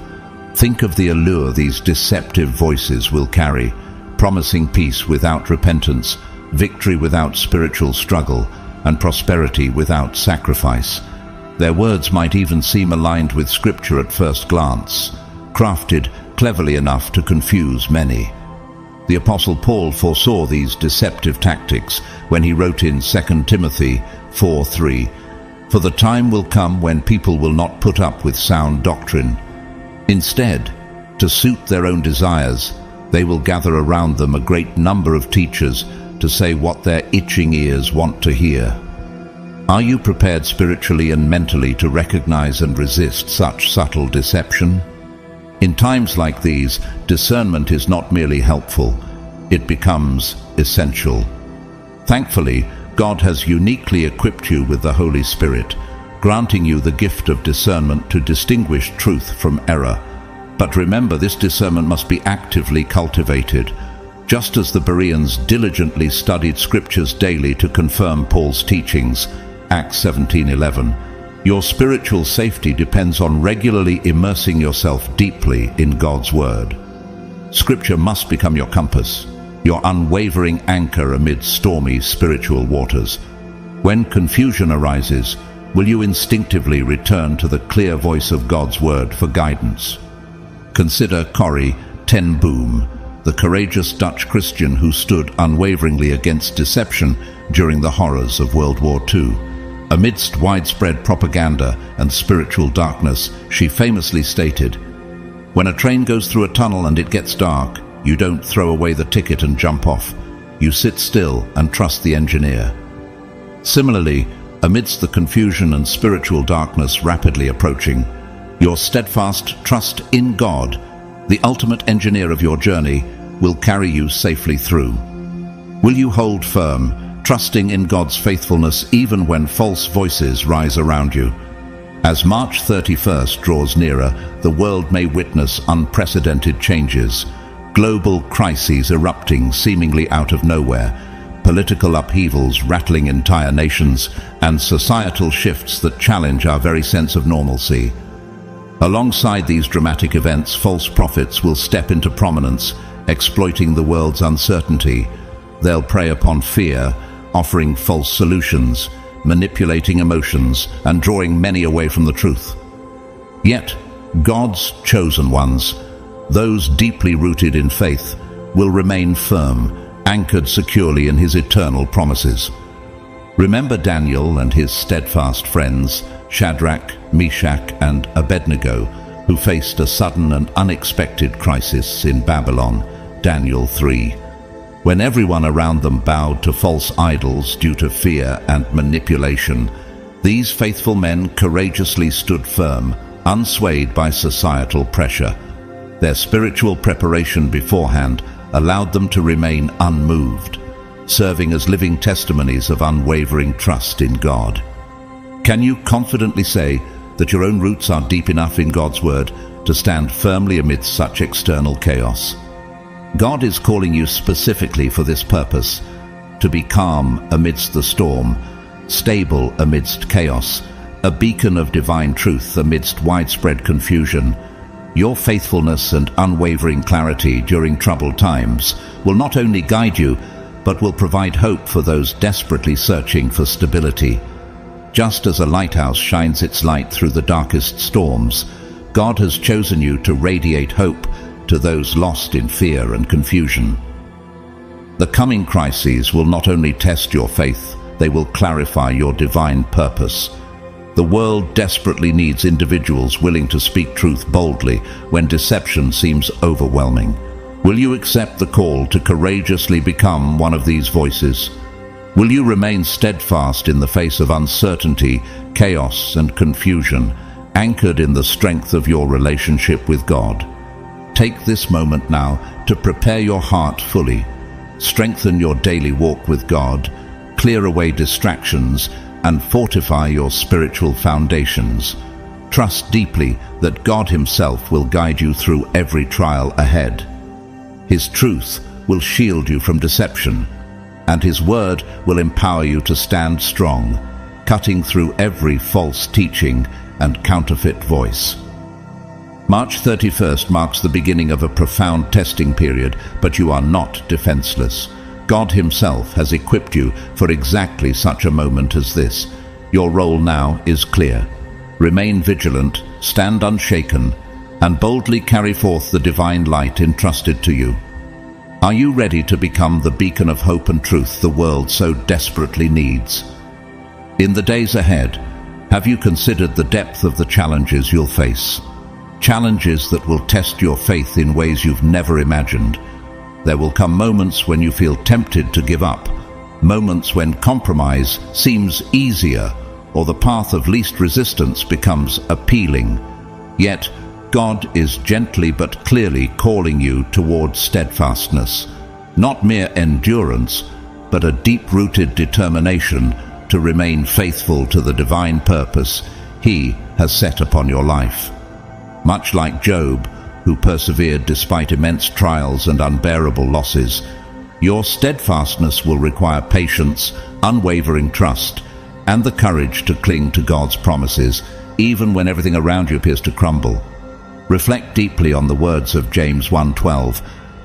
Speaker 1: Think of the allure these deceptive voices will carry, promising peace without repentance, victory without spiritual struggle, and prosperity without sacrifice. Their words might even seem aligned with Scripture at first glance, crafted cleverly enough to confuse many. The Apostle Paul foresaw these deceptive tactics when he wrote in 2 Timothy 4:3, "For the time will come when people will not put up with sound doctrine. Instead, to suit their own desires, they will gather around them a great number of teachers, to say what their itching ears want to hear. Are you prepared spiritually and mentally to recognize and resist such subtle deception? In times like these, discernment is not merely helpful, it becomes essential. Thankfully, God has uniquely equipped you with the Holy Spirit, granting you the gift of discernment to distinguish truth from error. But remember, this discernment must be actively cultivated. Just as the Bereans diligently studied scriptures daily to confirm Paul's teachings, Acts 17:11, your spiritual safety depends on regularly immersing yourself deeply in God's Word. Scripture must become your compass, your unwavering anchor amid stormy spiritual waters. When confusion arises, will you instinctively return to the clear voice of God's Word for guidance? Consider Corrie ten Boom, the courageous Dutch Christian who stood unwaveringly against deception during the horrors of World War II. Amidst widespread propaganda and spiritual darkness, she famously stated, "When a train goes through a tunnel and it gets dark, you don't throw away the ticket and jump off. You sit still and trust the engineer." Similarly, amidst the confusion and spiritual darkness rapidly approaching, your steadfast trust in God, the ultimate engineer of your journey, will carry you safely through. Will you hold firm, trusting in God's faithfulness even when false voices rise around you? As March 31st draws nearer, the world may witness unprecedented changes. Global crises erupting seemingly out of nowhere, political upheavals rattling entire nations, and societal shifts that challenge our very sense of normalcy. Alongside these dramatic events, false prophets will step into prominence, exploiting the world's uncertainty. They'll prey upon fear, offering false solutions, manipulating emotions, and drawing many away from the truth. Yet, God's chosen ones, those deeply rooted in faith, will remain firm, anchored securely in His eternal promises. Remember Daniel and his steadfast friends, Shadrach, Meshach, and Abednego, who faced a sudden and unexpected crisis in Babylon, Daniel 3. When everyone around them bowed to false idols due to fear and manipulation, these faithful men courageously stood firm, unswayed by societal pressure. Their spiritual preparation beforehand allowed them to remain unmoved, serving as living testimonies of unwavering trust in God. Can you confidently say that your own roots are deep enough in God's Word to stand firmly amidst such external chaos? God is calling you specifically for this purpose, to be calm amidst the storm, stable amidst chaos, a beacon of divine truth amidst widespread confusion. Your faithfulness and unwavering clarity during troubled times will not only guide you, but will provide hope for those desperately searching for stability. Just as a lighthouse shines its light through the darkest storms, God has chosen you to radiate hope to those lost in fear and confusion. The coming crises will not only test your faith, they will clarify your divine purpose. The world desperately needs individuals willing to speak truth boldly when deception seems overwhelming. Will you accept the call to courageously become one of these voices? Will you remain steadfast in the face of uncertainty, chaos, and confusion, anchored in the strength of your relationship with God? Take this moment now to prepare your heart fully, strengthen your daily walk with God, clear away distractions, and fortify your spiritual foundations. Trust deeply that God Himself will guide you through every trial ahead. His truth will shield you from deception, and His Word will empower you to stand strong, cutting through every false teaching and counterfeit voice. March 31st marks the beginning of a profound testing period, but you are not defenseless. God Himself has equipped you for exactly such a moment as this. Your role now is clear. Remain vigilant, stand unshaken, and boldly carry forth the divine light entrusted to you. Are you ready to become the beacon of hope and truth the world so desperately needs? In the days ahead, have you considered the depth of the challenges you'll face? Challenges that will test your faith in ways you've never imagined. There will come moments when you feel tempted to give up, moments when compromise seems easier or the path of least resistance becomes appealing. Yet, God is gently but clearly calling you towards steadfastness, not mere endurance, but a deep-rooted determination to remain faithful to the divine purpose He has set upon your life. Much like Job, who persevered despite immense trials and unbearable losses, your steadfastness will require patience, unwavering trust, and the courage to cling to God's promises, even when everything around you appears to crumble. Reflect deeply on the words of James 1:12.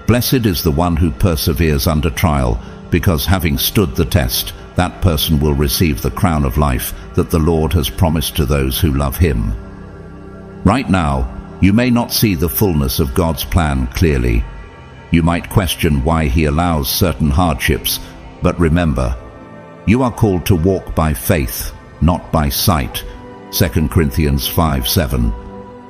Speaker 1: Blessed is the one who perseveres under trial, because having stood the test, that person will receive the crown of life that the Lord has promised to those who love Him. Right now, you may not see the fullness of God's plan clearly. You might question why He allows certain hardships, but remember, you are called to walk by faith, not by sight. 2 Corinthians 5:7.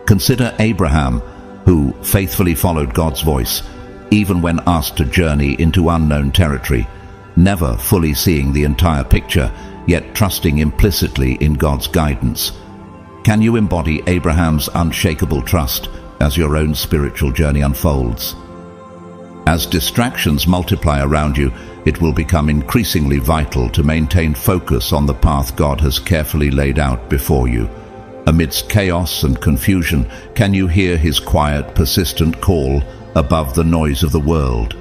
Speaker 1: Consider Abraham, who faithfully followed God's voice, even when asked to journey into unknown territory, never fully seeing the entire picture, yet trusting implicitly in God's guidance. Can you embody Abraham's unshakable trust as your own spiritual journey unfolds? As distractions multiply around you, it will become increasingly vital to maintain focus on the path God has carefully laid out before you. Amidst chaos and confusion, can you hear His quiet, persistent call above the noise of the world?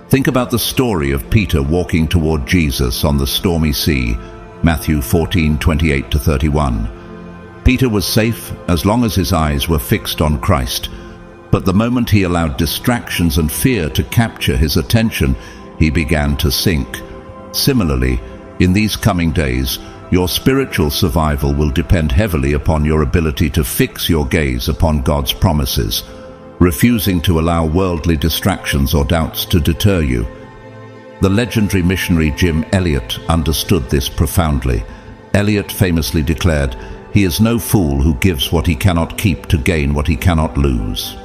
Speaker 1: Think about the story of Peter walking toward Jesus on the stormy sea, Matthew 14:28-31. Peter was safe as long as his eyes were fixed on Christ, but the moment he allowed distractions and fear to capture his attention, he began to sink. Similarly, in these coming days, your spiritual survival will depend heavily upon your ability to fix your gaze upon God's promises, refusing to allow worldly distractions or doubts to deter you. The legendary missionary Jim Elliot understood this profoundly. Elliot famously declared, "He is no fool who gives what he cannot keep to gain what he cannot lose."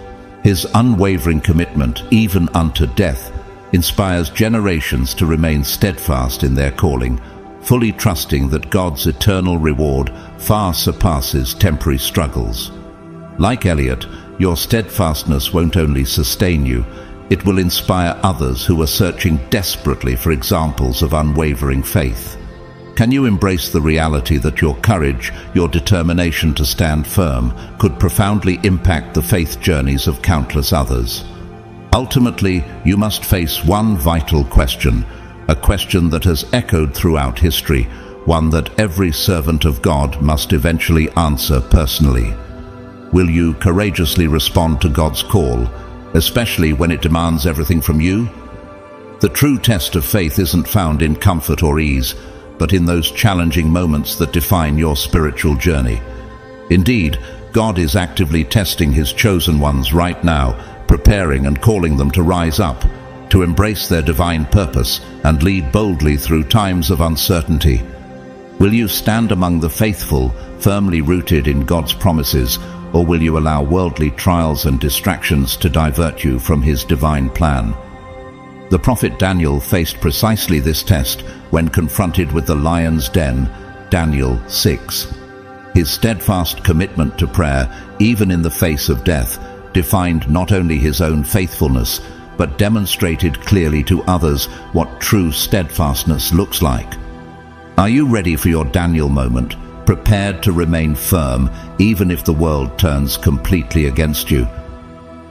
Speaker 1: His unwavering commitment, even unto death, inspires generations to remain steadfast in their calling, fully trusting that God's eternal reward far surpasses temporary struggles. Like Elliot, your steadfastness won't only sustain you, it will inspire others who are searching desperately for examples of unwavering faith. Can you embrace the reality that your courage, your determination to stand firm, could profoundly impact the faith journeys of countless others? Ultimately, you must face one vital question, a question that has echoed throughout history, one that every servant of God must eventually answer personally. Will you courageously respond to God's call, especially when it demands everything from you? The true test of faith isn't found in comfort or ease, but in those challenging moments that define your spiritual journey. Indeed, God is actively testing His chosen ones right now, preparing and calling them to rise up, to embrace their divine purpose and lead boldly through times of uncertainty. Will you stand among the faithful, firmly rooted in God's promises, or will you allow worldly trials and distractions to divert you from His divine plan? The prophet Daniel faced precisely this test when confronted with the lion's den, Daniel 6. His steadfast commitment to prayer, even in the face of death, defined not only his own faithfulness, but demonstrated clearly to others what true steadfastness looks like. Are you ready for your Daniel moment, prepared to remain firm even if the world turns completely against you?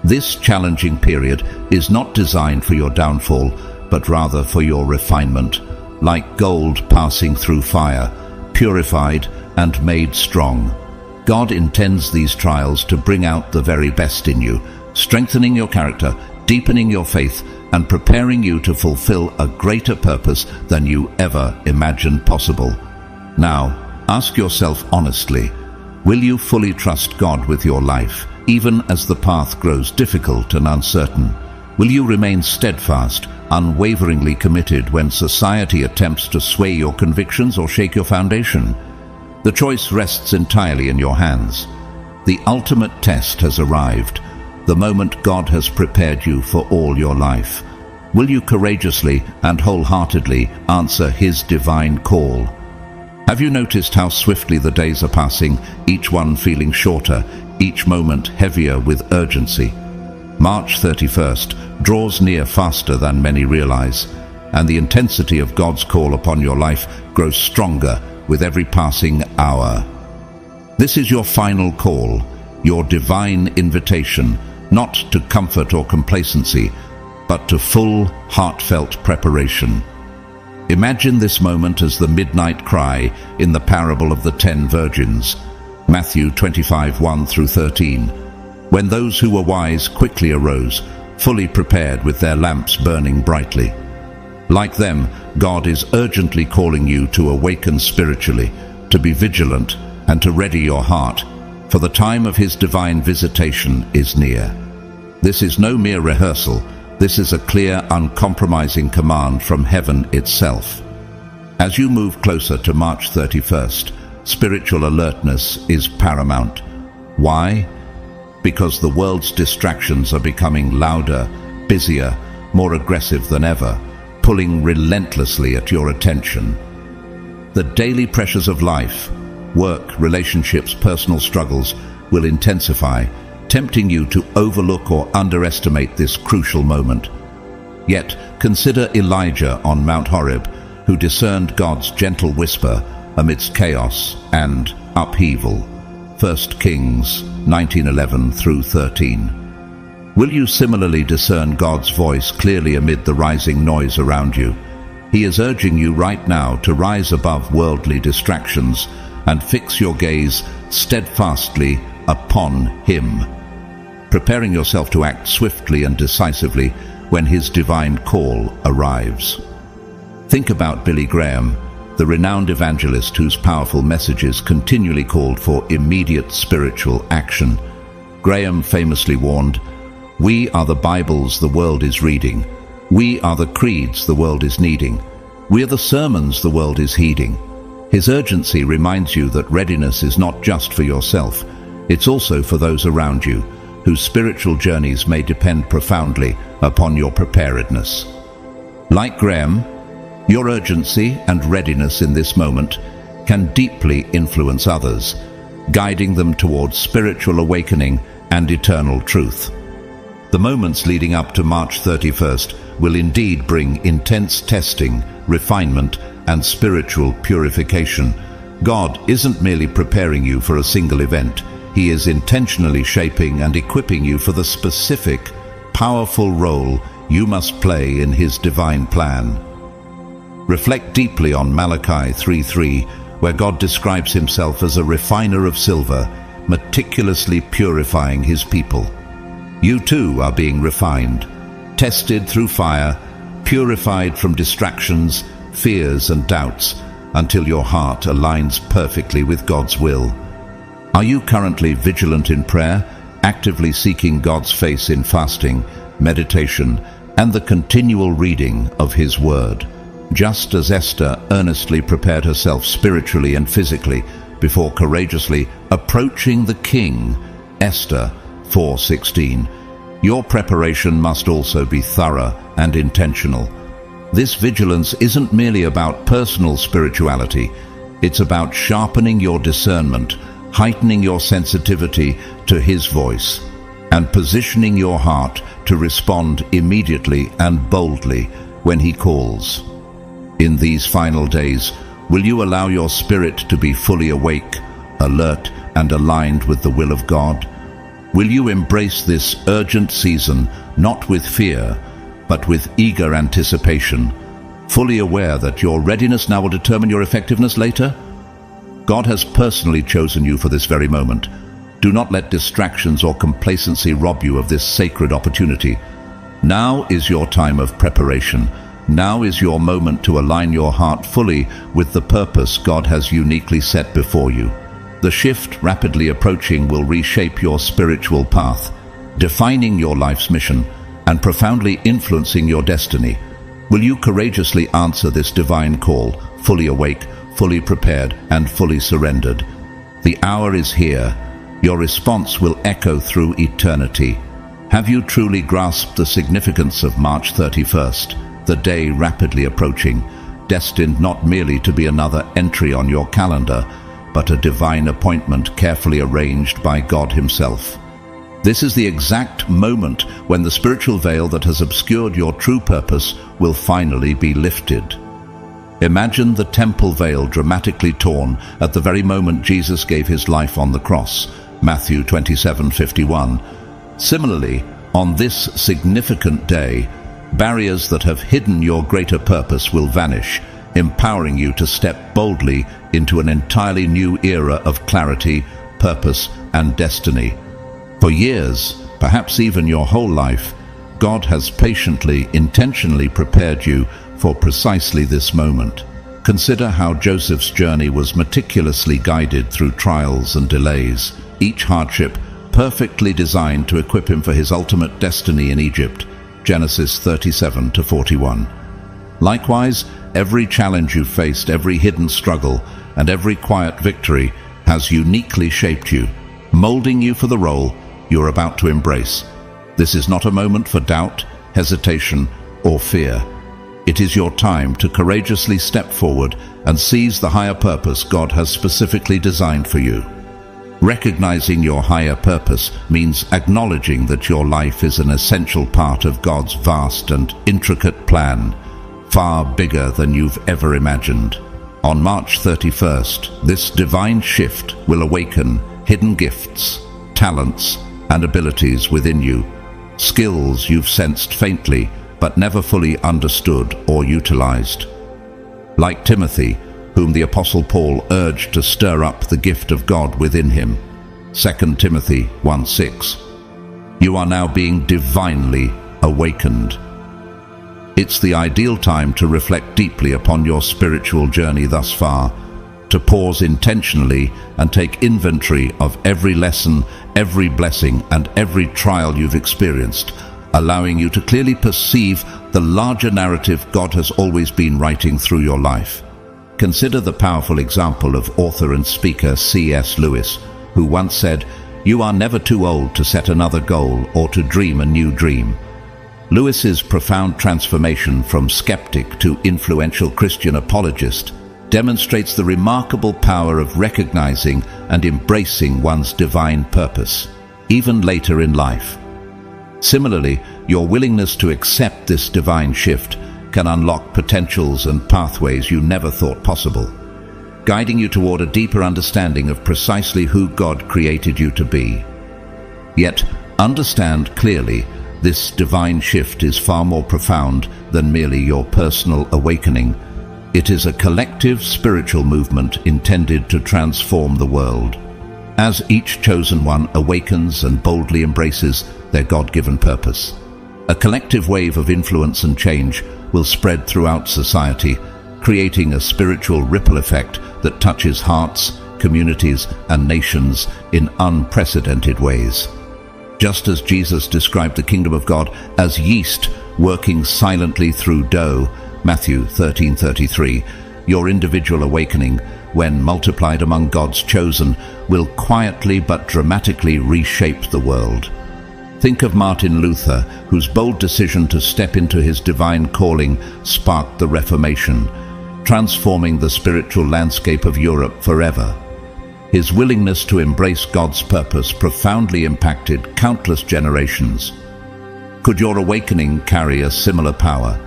Speaker 1: This challenging period is not designed for your downfall, but rather for your refinement, like gold passing through fire, purified and made strong. God intends these trials to bring out the very best in you, strengthening your character, deepening your faith, and preparing you to fulfill a greater purpose than you ever imagined possible. Now, ask yourself honestly, will you fully trust God with your life, even as the path grows difficult and uncertain? Will you remain steadfast, unwaveringly committed when society attempts to sway your convictions or shake your foundation? The choice rests entirely in your hands. The ultimate test has arrived. the moment God has prepared you for all your life. Will you courageously and wholeheartedly answer His divine call? Have you noticed how swiftly the days are passing, each one feeling shorter, each moment heavier with urgency? March 31st draws near faster than many realize, and the intensity of God's call upon your life grows stronger with every passing hour. This is your final call, your divine invitation, not to comfort or complacency, but to full, heartfelt preparation. Imagine this moment as the midnight cry in the parable of the 10 virgins, Matthew 25:1-13, when those who were wise quickly arose, fully prepared with their lamps burning brightly. Like them, God is urgently calling you to awaken spiritually, to be vigilant, and to ready your heart, for the time of His divine visitation is near. This is no mere rehearsal. This is a clear, uncompromising command from heaven itself. As you move closer to March 31st, spiritual alertness is paramount. Why? Because the world's distractions are becoming louder, busier, more aggressive than ever, pulling relentlessly at your attention. The daily pressures of life, work, relationships, personal struggles will intensify, tempting you to overlook or underestimate this crucial moment. Yet, consider Elijah on Mount Horeb, who discerned God's gentle whisper amidst chaos and upheaval. 1 Kings 19:11-13. Will you similarly discern God's voice clearly amid the rising noise around you? He is urging you right now to rise above worldly distractions and fix your gaze steadfastly upon Him, preparing yourself to act swiftly and decisively when His divine call arrives. Think about Billy Graham, the renowned evangelist whose powerful messages continually called for immediate spiritual action. Graham famously warned, "We are the Bibles the world is reading. We are the creeds the world is needing. We are the sermons the world is heeding." His urgency reminds you that readiness is not just for yourself, it's also for those around you, whose spiritual journeys may depend profoundly upon your preparedness. Like Graham, your urgency and readiness in this moment can deeply influence others, guiding them towards spiritual awakening and eternal truth. The moments leading up to March 31st will indeed bring intense testing, refinement, and spiritual purification. God isn't merely preparing you for a single event. He is intentionally shaping and equipping you for the specific, powerful role you must play in His divine plan. Reflect deeply on Malachi 3:3, where God describes Himself as a refiner of silver, meticulously purifying His people. You too are being refined, tested through fire, purified from distractions, fears and doubts, until your heart aligns perfectly with God's will. Are you currently vigilant in prayer, actively seeking God's face in fasting, meditation, and the continual reading of His Word? Just as Esther earnestly prepared herself spiritually and physically before courageously approaching the king, Esther 4:16, your preparation must also be thorough and intentional. This vigilance isn't merely about personal spirituality, it's about sharpening your discernment, heightening your sensitivity to His voice, and positioning your heart to respond immediately and boldly when He calls. In these final days, will you allow your spirit to be fully awake, alert, and aligned with the will of God? Will you embrace this urgent season not with fear, but with eager anticipation, fully aware that your readiness now will determine your effectiveness later? God has personally chosen you for this very moment. Do not let distractions or complacency rob you of this sacred opportunity. Now is your time of preparation. Now is your moment to align your heart fully with the purpose God has uniquely set before you. The shift rapidly approaching will reshape your spiritual path, defining your life's mission and profoundly influencing your destiny. Will you courageously answer this divine call, fully awake, fully prepared, and fully surrendered? The hour is here. Your response will echo through eternity. Have you truly grasped the significance of March 31st, the day rapidly approaching, destined not merely to be another entry on your calendar, but a divine appointment carefully arranged by God Himself? This is the exact moment when the spiritual veil that has obscured your true purpose will finally be lifted. Imagine the temple veil dramatically torn at the very moment Jesus gave His life on the cross, Matthew 27:51. Similarly, on this significant day, barriers that have hidden your greater purpose will vanish, empowering you to step boldly into an entirely new era of clarity, purpose, and destiny. For years, perhaps even your whole life, God has patiently, intentionally prepared you for precisely this moment. Consider how Joseph's journey was meticulously guided through trials and delays, each hardship perfectly designed to equip him for his ultimate destiny in Egypt, Genesis 37-41. Likewise, every challenge you've faced, every hidden struggle, and every quiet victory has uniquely shaped you, molding you for the role you're about to embrace. This is not a moment for doubt, hesitation, or fear. It is your time to courageously step forward and seize the higher purpose God has specifically designed for you. Recognizing your higher purpose means acknowledging that your life is an essential part of God's vast and intricate plan, far bigger than you've ever imagined. On March 31st, this divine shift will awaken hidden gifts, talents, and abilities within you, skills you've sensed faintly but never fully understood or utilized. Like Timothy, whom the Apostle Paul urged to stir up the gift of God within him, 2 Timothy 1:6, you are now being divinely awakened. It's the ideal time to reflect deeply upon your spiritual journey thus far, to pause intentionally and take inventory of every lesson, every blessing, and every trial you've experienced, allowing you to clearly perceive the larger narrative God has always been writing through your life. Consider the powerful example of author and speaker C.S. Lewis, who once said, "You are never too old to set another goal or to dream a new dream." Lewis's profound transformation from skeptic to influential Christian apologist demonstrates the remarkable power of recognizing and embracing one's divine purpose, even later in life. Similarly, your willingness to accept this divine shift can unlock potentials and pathways you never thought possible, guiding you toward a deeper understanding of precisely who God created you to be. Yet, understand clearly, this divine shift is far more profound than merely your personal awakening. It is a collective spiritual movement intended to transform the world. As each chosen one awakens and boldly embraces their God-given purpose, a collective wave of influence and change will spread throughout society, creating a spiritual ripple effect that touches hearts, communities, and nations in unprecedented ways. Just as Jesus described the kingdom of God as yeast working silently through dough, Matthew 13:33, your individual awakening, when multiplied among God's chosen, will quietly but dramatically reshape the world. Think of Martin Luther, whose bold decision to step into his divine calling sparked the Reformation, transforming the spiritual landscape of Europe forever. His willingness to embrace God's purpose profoundly impacted countless generations. Could your awakening carry a similar power?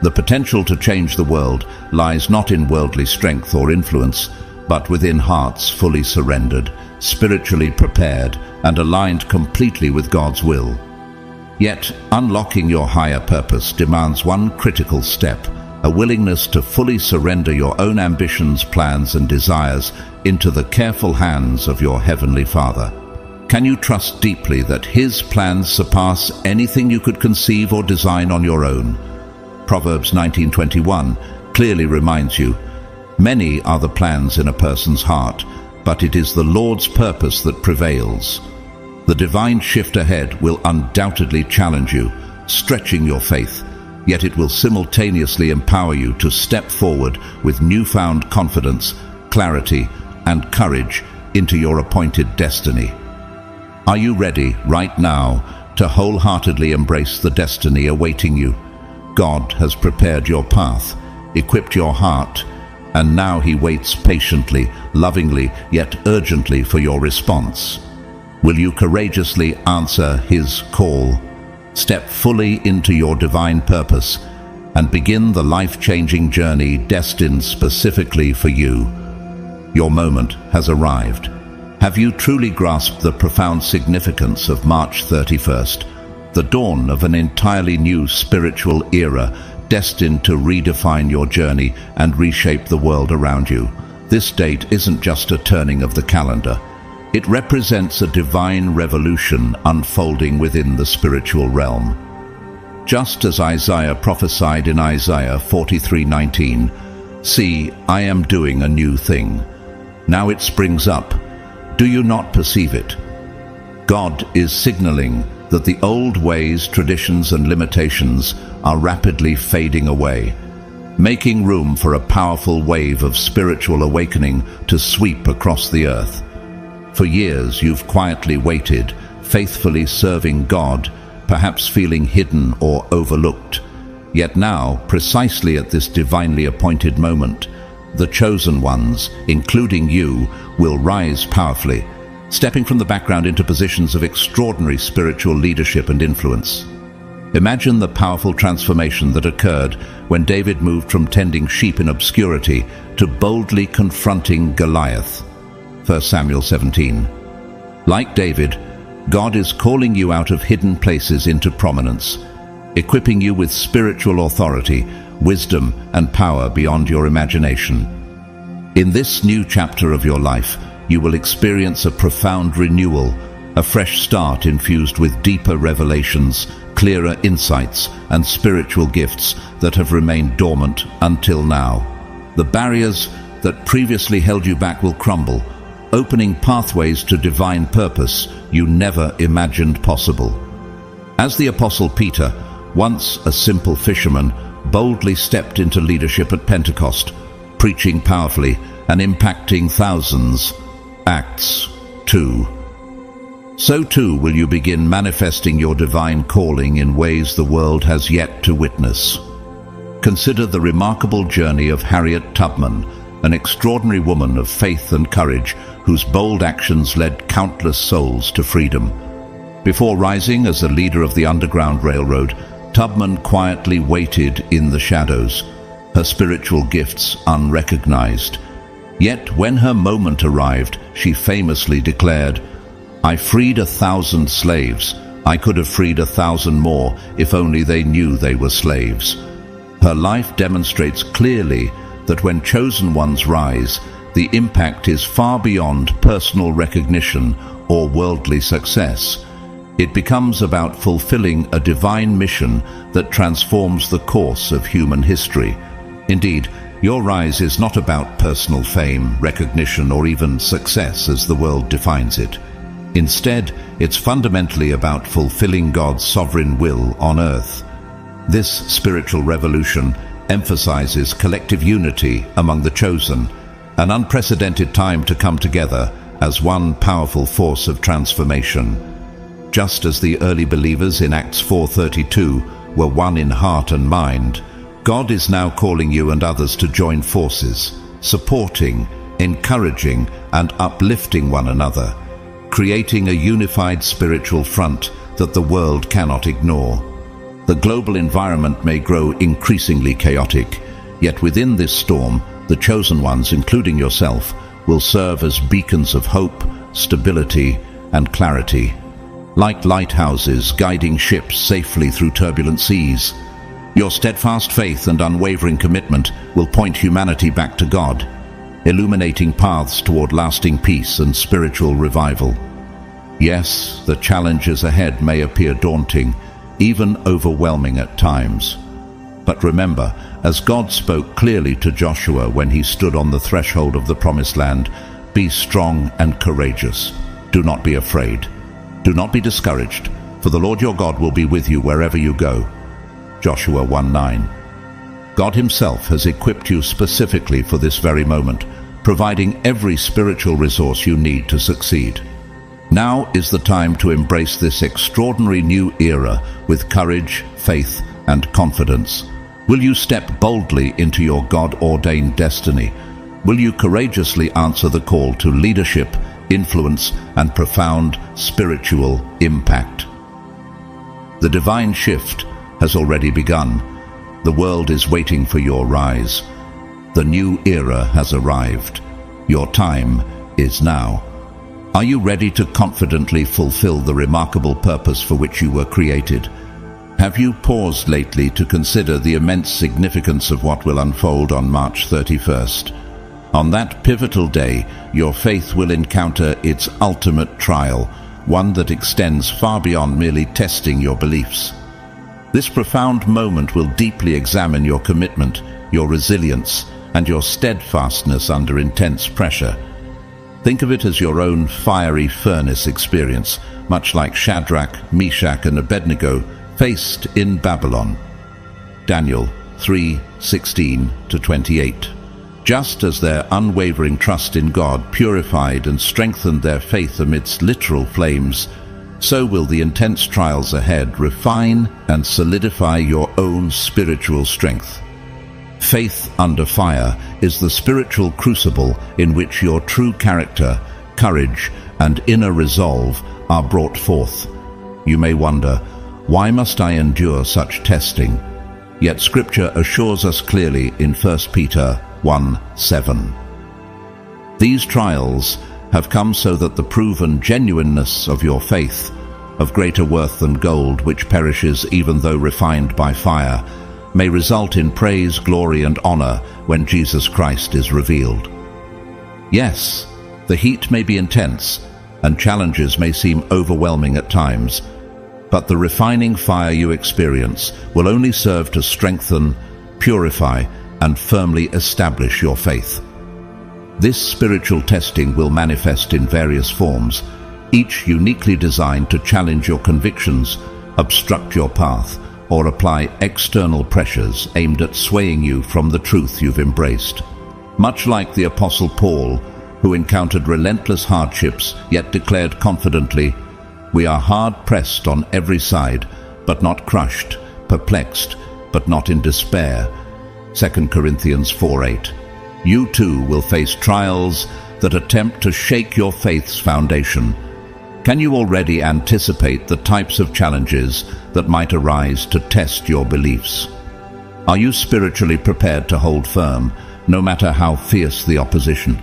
Speaker 1: The potential to change the world lies not in worldly strength or influence, but within hearts fully surrendered, spiritually prepared, and aligned completely with God's will. Yet, unlocking your higher purpose demands one critical step, a willingness to fully surrender your own ambitions, plans, and desires into the careful hands of your Heavenly Father. Can you trust deeply that His plans surpass anything you could conceive or design on your own? Proverbs 19:21 clearly reminds you, "Many are the plans in a person's heart, but it is the Lord's purpose that prevails." The divine shift ahead will undoubtedly challenge you, stretching your faith, yet it will simultaneously empower you to step forward with newfound confidence, clarity, and courage into your appointed destiny. Are you ready right now to wholeheartedly embrace the destiny awaiting you. God has prepared your path, equipped your heart, and now He waits patiently, lovingly, yet urgently for your response. Will you courageously answer His call, step fully into your divine purpose, and begin the life-changing journey destined specifically for you? Your moment has arrived. Have you truly grasped the profound significance of March 31st, the dawn of an entirely new spiritual era destined to redefine your journey and reshape the world around you? This date isn't just a turning of the calendar. It represents a divine revolution unfolding within the spiritual realm. Just as Isaiah prophesied in Isaiah 43:19, "See, I am doing a new thing. Now it springs up. Do you not perceive it?" God is signaling that the old ways, traditions, and limitations are rapidly fading away, making room for a powerful wave of spiritual awakening to sweep across the earth. For years you've quietly waited, faithfully serving God, perhaps feeling hidden or overlooked. Yet now, precisely at this divinely appointed moment, the chosen ones, including you, will rise powerfully, stepping from the background into positions of extraordinary spiritual leadership and influence. Imagine the powerful transformation that occurred when David moved from tending sheep in obscurity to boldly confronting Goliath. 1 Samuel 17. Like David, God is calling you out of hidden places into prominence, equipping you with spiritual authority, wisdom, and power beyond your imagination. In this new chapter of your life, you will experience a profound renewal, a fresh start infused with deeper revelations, clearer insights, and spiritual gifts that have remained dormant until now. The barriers that previously held you back will crumble, opening pathways to divine purpose you never imagined possible. As the Apostle Peter, once a simple fisherman, boldly stepped into leadership at Pentecost, preaching powerfully and impacting thousands. Acts 2. So too will you begin manifesting your divine calling in ways the world has yet to witness. Consider the remarkable journey of Harriet Tubman, an extraordinary woman of faith and courage whose bold actions led countless souls to freedom. Before rising as a leader of the Underground Railroad, Tubman quietly waited in the shadows, her spiritual gifts unrecognized. Yet when her moment arrived, she famously declared, "I freed 1,000 slaves. I could have freed 1,000 more if only they knew they were slaves." Her life demonstrates clearly that when chosen ones rise, the impact is far beyond personal recognition or worldly success. It becomes about fulfilling a divine mission that transforms the course of human history. Indeed, your rise is not about personal fame, recognition, or even success as the world defines it. Instead, it's fundamentally about fulfilling God's sovereign will on earth. This spiritual revolution emphasizes collective unity among the chosen, an unprecedented time to come together as one powerful force of transformation. Just as the early believers in Acts 4:32 were one in heart and mind, God is now calling you and others to join forces, supporting, encouraging, and uplifting one another, creating a unified spiritual front that the world cannot ignore. The global environment may grow increasingly chaotic, yet within this storm, the chosen ones, including yourself, will serve as beacons of hope, stability, and clarity. Like lighthouses guiding ships safely through turbulent seas, your steadfast faith and unwavering commitment will point humanity back to God, illuminating paths toward lasting peace and spiritual revival. Yes, the challenges ahead may appear daunting, even overwhelming at times. But remember, as God spoke clearly to Joshua when he stood on the threshold of the Promised Land, be strong and courageous. Do not be afraid. Do not be discouraged, for the Lord your God will be with you wherever you go. Joshua 1:9. God himself has equipped you specifically for this very moment, providing every spiritual resource you need to succeed. Now is the time to embrace this extraordinary new era with courage, faith, and confidence. Will you step boldly into your God-ordained destiny? Will you courageously answer the call to leadership, influence, and profound spiritual impact? The divine shift has already begun. The world is waiting for your rise. The new era has arrived. Your time is now. Are you ready to confidently fulfill the remarkable purpose for which you were created? Have you paused lately to consider the immense significance of what will unfold on March 31st? On that pivotal day, your faith will encounter its ultimate trial, one that extends far beyond merely testing your beliefs. This profound moment will deeply examine your commitment, your resilience, and your steadfastness under intense pressure. Think of it as your own fiery furnace experience, much like Shadrach, Meshach, and Abednego faced in Babylon. Daniel 3:16-28. Just as their unwavering trust in God purified and strengthened their faith amidst literal flames, so will the intense trials ahead refine and solidify your own spiritual strength. Faith under fire is the spiritual crucible in which your true character, courage, and inner resolve are brought forth. You may wonder, why must I endure such testing? Yet Scripture assures us clearly in 1 Peter 1:7. These trials have come so that the proven genuineness of your faith, of greater worth than gold which perishes even though refined by fire, may result in praise, glory, and honor when Jesus Christ is revealed. Yes, the heat may be intense, and challenges may seem overwhelming at times, but the refining fire you experience will only serve to strengthen, purify, and firmly establish your faith. This spiritual testing will manifest in various forms, each uniquely designed to challenge your convictions, obstruct your path, or apply external pressures aimed at swaying you from the truth you've embraced. Much like the Apostle Paul, who encountered relentless hardships yet declared confidently, "We are hard-pressed on every side, but not crushed, perplexed, but not in despair." 2 Corinthians 4:8. You too will face trials that attempt to shake your faith's foundation. Can you already anticipate the types of challenges that might arise to test your beliefs? Are you spiritually prepared to hold firm, no matter how fierce the opposition?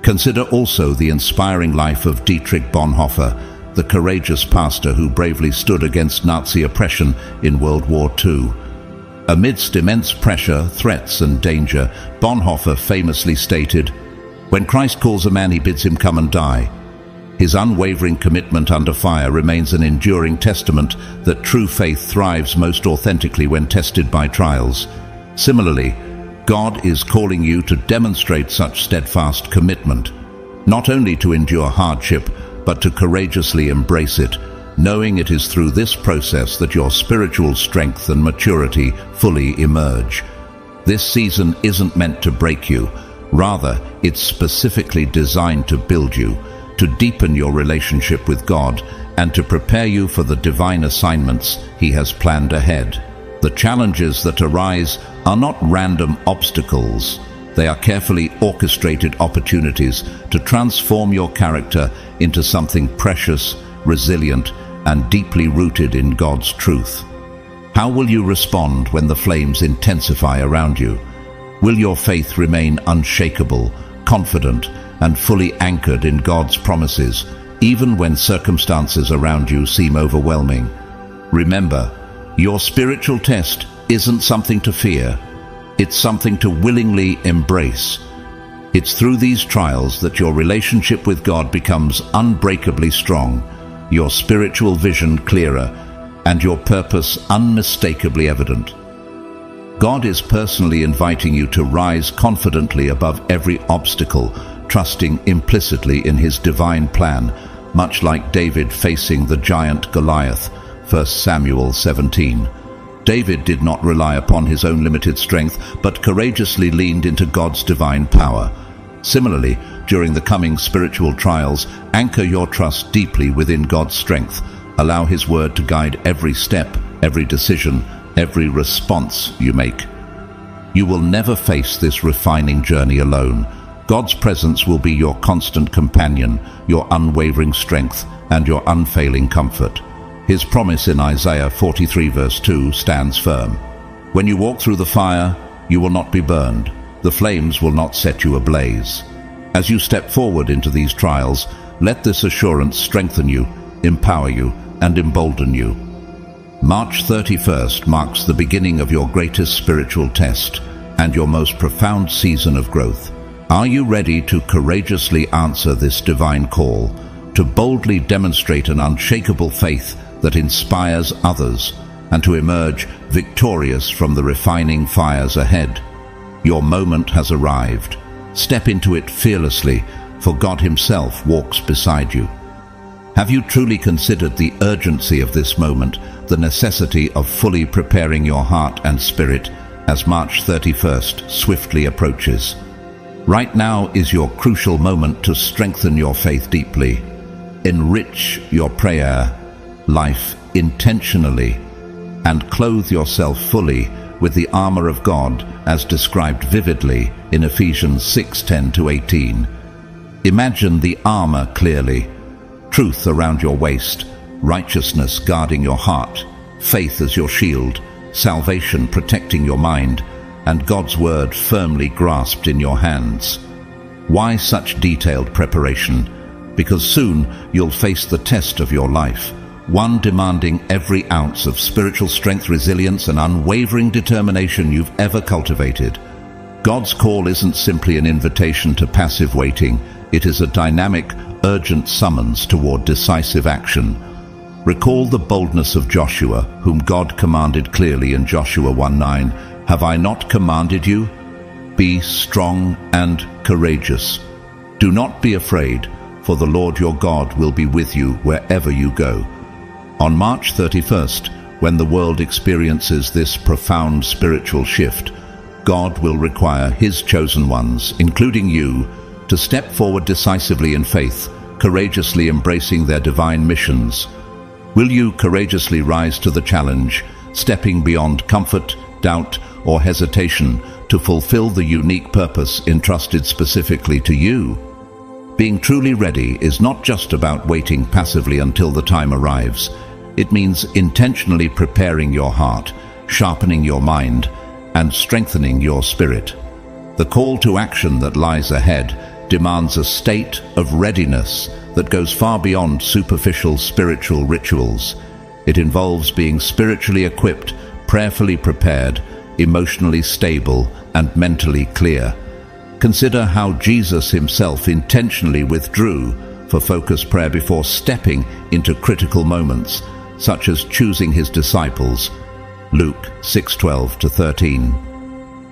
Speaker 1: Consider also the inspiring life of Dietrich Bonhoeffer, the courageous pastor who bravely stood against Nazi oppression in World War II. Amidst immense pressure, threats, and danger, Bonhoeffer famously stated, "When Christ calls a man, he bids him come and die." His unwavering commitment under fire remains an enduring testament that true faith thrives most authentically when tested by trials. Similarly, God is calling you to demonstrate such steadfast commitment, not only to endure hardship, but to courageously embrace it, knowing it is through this process that your spiritual strength and maturity fully emerge. This season isn't meant to break you. Rather, it's specifically designed to build you, to deepen your relationship with God, and to prepare you for the divine assignments He has planned ahead. The challenges that arise are not random obstacles. They are carefully orchestrated opportunities to transform your character into something precious, resilient, and deeply rooted in God's truth. How will you respond when the flames intensify around you? Will your faith remain unshakable, confident, and fully anchored in God's promises, even when circumstances around you seem overwhelming? Remember, your spiritual test isn't something to fear. It's something to willingly embrace. It's through these trials that your relationship with God becomes unbreakably strong, your spiritual vision clearer, and your purpose unmistakably evident. God is personally inviting you to rise confidently above every obstacle, trusting implicitly in His divine plan, much like David facing the giant Goliath, 1 Samuel 17. David did not rely upon his own limited strength, but courageously leaned into God's divine power. Similarly, during the coming spiritual trials, anchor your trust deeply within God's strength. Allow His word to guide every step, every decision, every response you make. You will never face this refining journey alone. God's presence will be your constant companion, your unwavering strength, and your unfailing comfort. His promise in Isaiah 43 verse 2 stands firm. When you walk through the fire, you will not be burned. The flames will not set you ablaze. As you step forward into these trials, let this assurance strengthen you, empower you, and embolden you. March 31st marks the beginning of your greatest spiritual test and your most profound season of growth. Are you ready to courageously answer this divine call, to boldly demonstrate an unshakable faith that inspires others, and to emerge victorious from the refining fires ahead? Your moment has arrived. Step into it fearlessly, for God Himself walks beside you. Have you truly considered the urgency of this moment, the necessity of fully preparing your heart and spirit as March 31st swiftly approaches? Right now is your crucial moment to strengthen your faith deeply. Enrich your prayer life intentionally, and clothe yourself fully with the armor of God as described vividly in Ephesians 6:10-18. Imagine the armor clearly: truth around your waist, righteousness guarding your heart, faith as your shield, salvation protecting your mind, and God's word firmly grasped in your hands. Why such detailed preparation? Because soon you'll face the test of your life, one demanding every ounce of spiritual strength, resilience, and unwavering determination you've ever cultivated. God's call isn't simply an invitation to passive waiting. It is a dynamic, urgent summons toward decisive action. Recall the boldness of Joshua, whom God commanded clearly in Joshua 1:9, "Have I not commanded you? Be strong and courageous. Do not be afraid, for the Lord your God will be with you wherever you go." On March 31st, when the world experiences this profound spiritual shift, God will require His chosen ones, including you, to step forward decisively in faith, courageously embracing their divine missions. Will you courageously rise to the challenge, stepping beyond comfort, doubt, or hesitation to fulfill the unique purpose entrusted specifically to you? Being truly ready is not just about waiting passively until the time arrives. It means intentionally preparing your heart, sharpening your mind, and strengthening your spirit. The call to action that lies ahead demands a state of readiness that goes far beyond superficial spiritual rituals. It involves being spiritually equipped, prayerfully prepared, emotionally stable, and mentally clear. Consider how Jesus Himself intentionally withdrew for focused prayer before stepping into critical moments, such as choosing His disciples, Luke 6:12-13.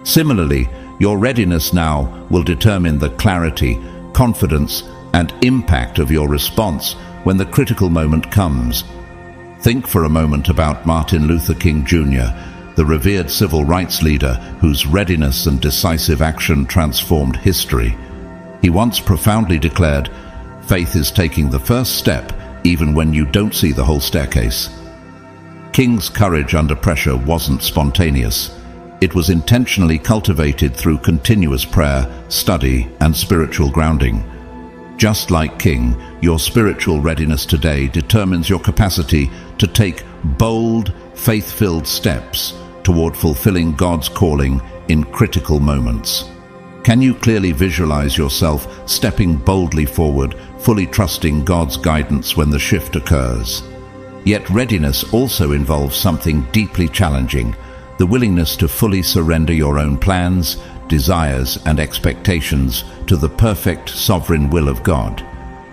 Speaker 1: Similarly, your readiness now will determine the clarity, confidence, and impact of your response when the critical moment comes. Think for a moment about Martin Luther King Jr., the revered civil rights leader whose readiness and decisive action transformed history. He once profoundly declared, "Faith is taking the first step even when you don't see the whole staircase." King's courage under pressure wasn't spontaneous. It was intentionally cultivated through continuous prayer, study, and spiritual grounding. Just like King, your spiritual readiness today determines your capacity to take bold, faith-filled steps toward fulfilling God's calling in critical moments. Can you clearly visualize yourself stepping boldly forward, fully trusting God's guidance when the shift occurs? Yet readiness also involves something deeply challenging: the willingness to fully surrender your own plans, desires, and expectations to the perfect sovereign will of God.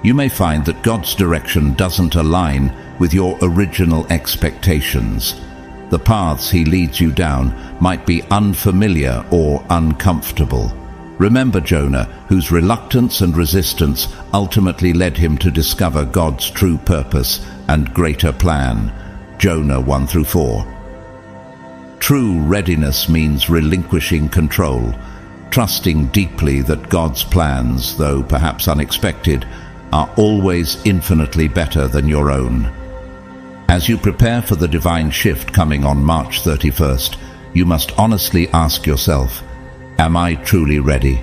Speaker 1: You may find that God's direction doesn't align with your original expectations. The paths He leads you down might be unfamiliar or uncomfortable. Remember Jonah, whose reluctance and resistance ultimately led him to discover God's true purpose and greater plan. Jonah 1-4. True readiness means relinquishing control. trusting deeply that God's plans, though perhaps unexpected, are always infinitely better than your own. As you prepare for the divine shift coming on March 31st, you must honestly ask yourself, am I truly ready?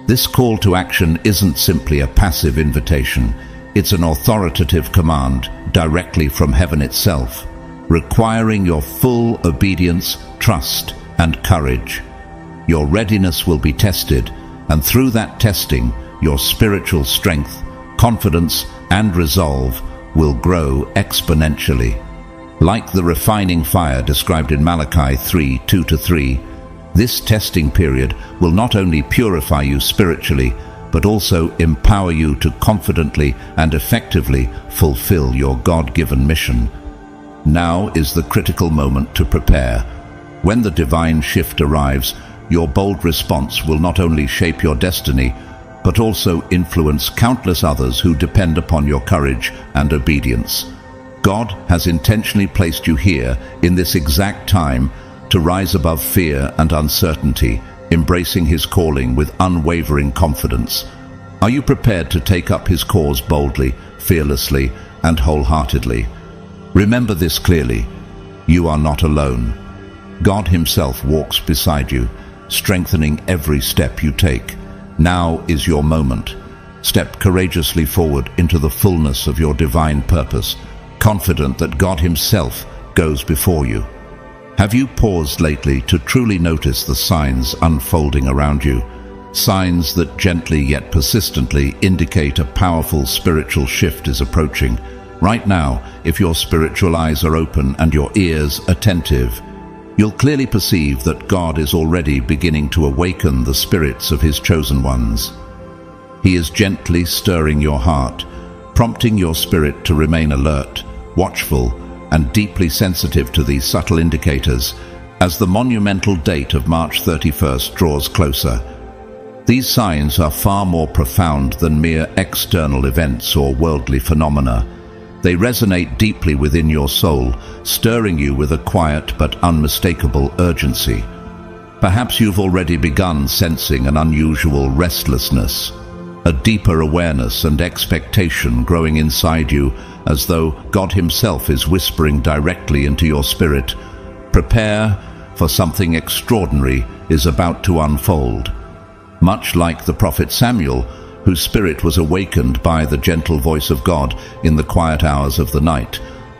Speaker 1: This call to action isn't simply a passive invitation, it's an authoritative command directly from heaven itself, requiring your full obedience, trust, and courage. Your readiness will be tested, and through that testing, your spiritual strength, confidence, and resolve will grow exponentially. Like the refining fire described in Malachi 3:2-3, this testing period will not only purify you spiritually, but also empower you to confidently and effectively fulfill your God-given mission. Now is the critical moment to prepare. When the divine shift arrives, your bold response will not only shape your destiny, but also influence countless others who depend upon your courage and obedience. God has intentionally placed you here in this exact time to rise above fear and uncertainty, embracing His calling with unwavering confidence. Are you prepared to take up His cause boldly, fearlessly, and wholeheartedly? Remember this clearly: you are not alone. God Himself walks beside you, strengthening every step you take. Now is your moment. Step courageously forward into the fullness of your divine purpose, confident that God Himself goes before you. Have you paused lately to truly notice the signs unfolding around you? Signs that gently yet persistently indicate a powerful spiritual shift is approaching. Right now, if your spiritual eyes are open and your ears attentive, you'll clearly perceive that God is already beginning to awaken the spirits of His chosen ones. He is gently stirring your heart, prompting your spirit to remain alert, watchful, and deeply sensitive to these subtle indicators as the monumental date of March 31st draws closer. These signs are far more profound than mere external events or worldly phenomena. They resonate deeply within your soul, stirring you with a quiet but unmistakable urgency. Perhaps you've already begun sensing an unusual restlessness, a deeper awareness and expectation growing inside you, as though God Himself is whispering directly into your spirit. Prepare, for something extraordinary is about to unfold. Much like the prophet Samuel, whose spirit was awakened by the gentle voice of God in the quiet hours of the night,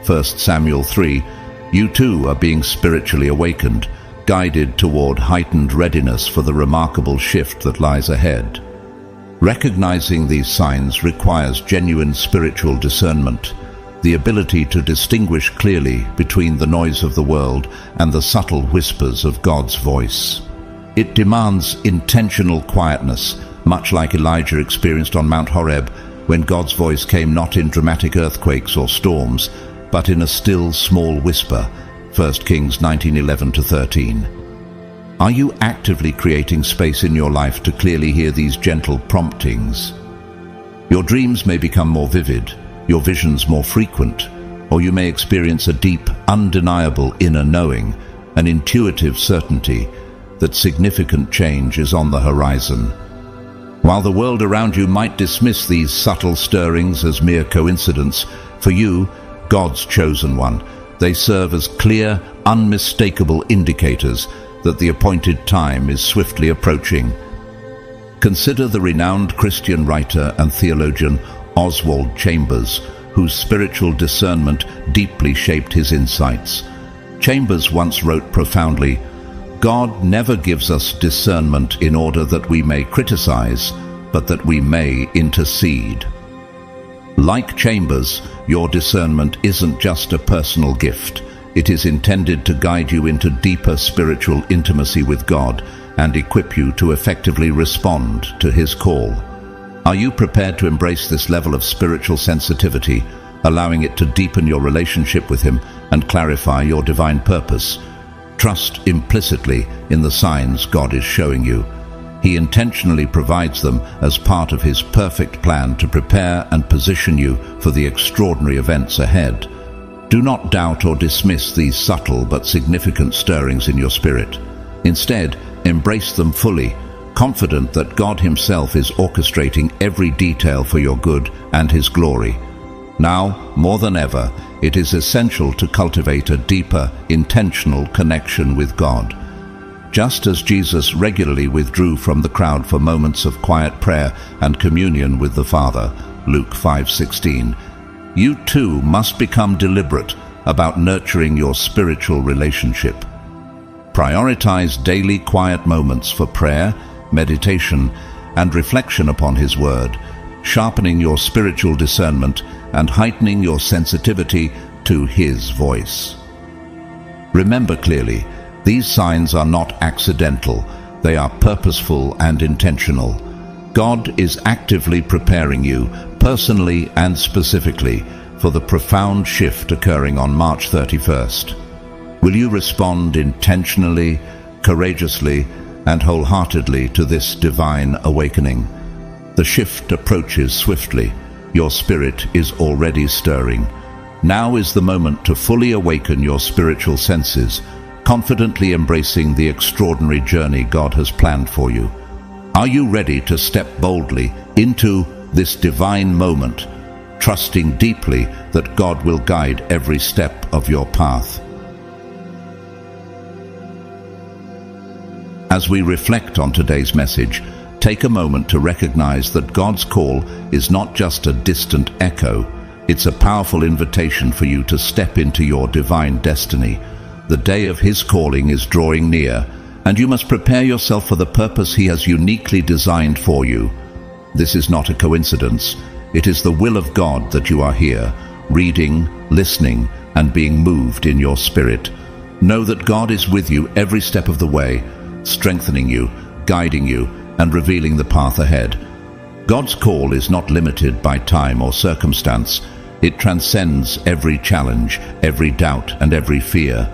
Speaker 1: 1 Samuel 3, you too are being spiritually awakened, guided toward heightened readiness for the remarkable shift that lies ahead. Recognizing these signs requires genuine spiritual discernment, the ability to distinguish clearly between the noise of the world and the subtle whispers of God's voice. It demands intentional quietness, much like Elijah experienced on Mount Horeb, when God's voice came not in dramatic earthquakes or storms, but in a still small whisper, 1 Kings 19:11-13. Are you actively creating space in your life to clearly hear these gentle promptings? Your dreams may become more vivid, your visions more frequent, or you may experience a deep, undeniable inner knowing, an intuitive certainty that significant change is on the horizon. While the world around you might dismiss these subtle stirrings as mere coincidence, for you, God's chosen one, they serve as clear, unmistakable indicators that the appointed time is swiftly approaching. Consider the renowned Christian writer and theologian Oswald Chambers, whose spiritual discernment deeply shaped his insights. Chambers once wrote profoundly, "God never gives us discernment in order that we may criticize, but that we may intercede." Like Chambers, your discernment isn't just a personal gift. It is intended to guide you into deeper spiritual intimacy with God and equip you to effectively respond to His call. Are you prepared to embrace this level of spiritual sensitivity, allowing it to deepen your relationship with Him and clarify your divine purpose? Trust implicitly in the signs God is showing you. He intentionally provides them as part of His perfect plan to prepare and position you for the extraordinary events ahead. Do not doubt or dismiss these subtle but significant stirrings in your spirit. Instead, embrace them fully, confident that God Himself is orchestrating every detail for your good and His glory. Now, more than ever, it is essential to cultivate a deeper, intentional connection with God. Just as Jesus regularly withdrew from the crowd for moments of quiet prayer and communion with the Father, Luke 5:16, you too must become deliberate about nurturing your spiritual relationship. Prioritize daily quiet moments for prayer, meditation, and reflection upon His Word, sharpening your spiritual discernment and heightening your sensitivity to His voice. Remember clearly, these signs are not accidental, they are purposeful and intentional. God is actively preparing you, personally and specifically, for the profound shift occurring on March 31st. Will you respond intentionally, courageously, and wholeheartedly to this divine awakening? The shift approaches swiftly. Your spirit is already stirring. Now is the moment to fully awaken your spiritual senses, confidently embracing the extraordinary journey God has planned for you. Are you ready to step boldly into this divine moment, trusting deeply that God will guide every step of your path? As we reflect on today's message, take a moment to recognize that God's call is not just a distant echo, it's a powerful invitation for you to step into your divine destiny. The day of His calling is drawing near, and you must prepare yourself for the purpose He has uniquely designed for you. This is not a coincidence. It is the will of God that you are here, reading, listening, and being moved in your spirit. Know that God is with you every step of the way, strengthening you, guiding you, and revealing the path ahead. God's call is not limited by time or circumstance. It transcends every challenge, every doubt, and every fear.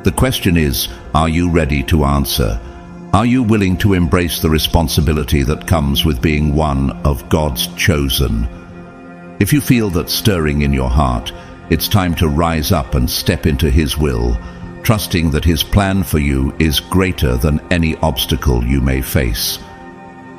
Speaker 1: The question is, are you ready to answer? Are you willing to embrace the responsibility that comes with being one of God's chosen? If you feel that stirring in your heart, it's time to rise up and step into His will, trusting that His plan for you is greater than any obstacle you may face.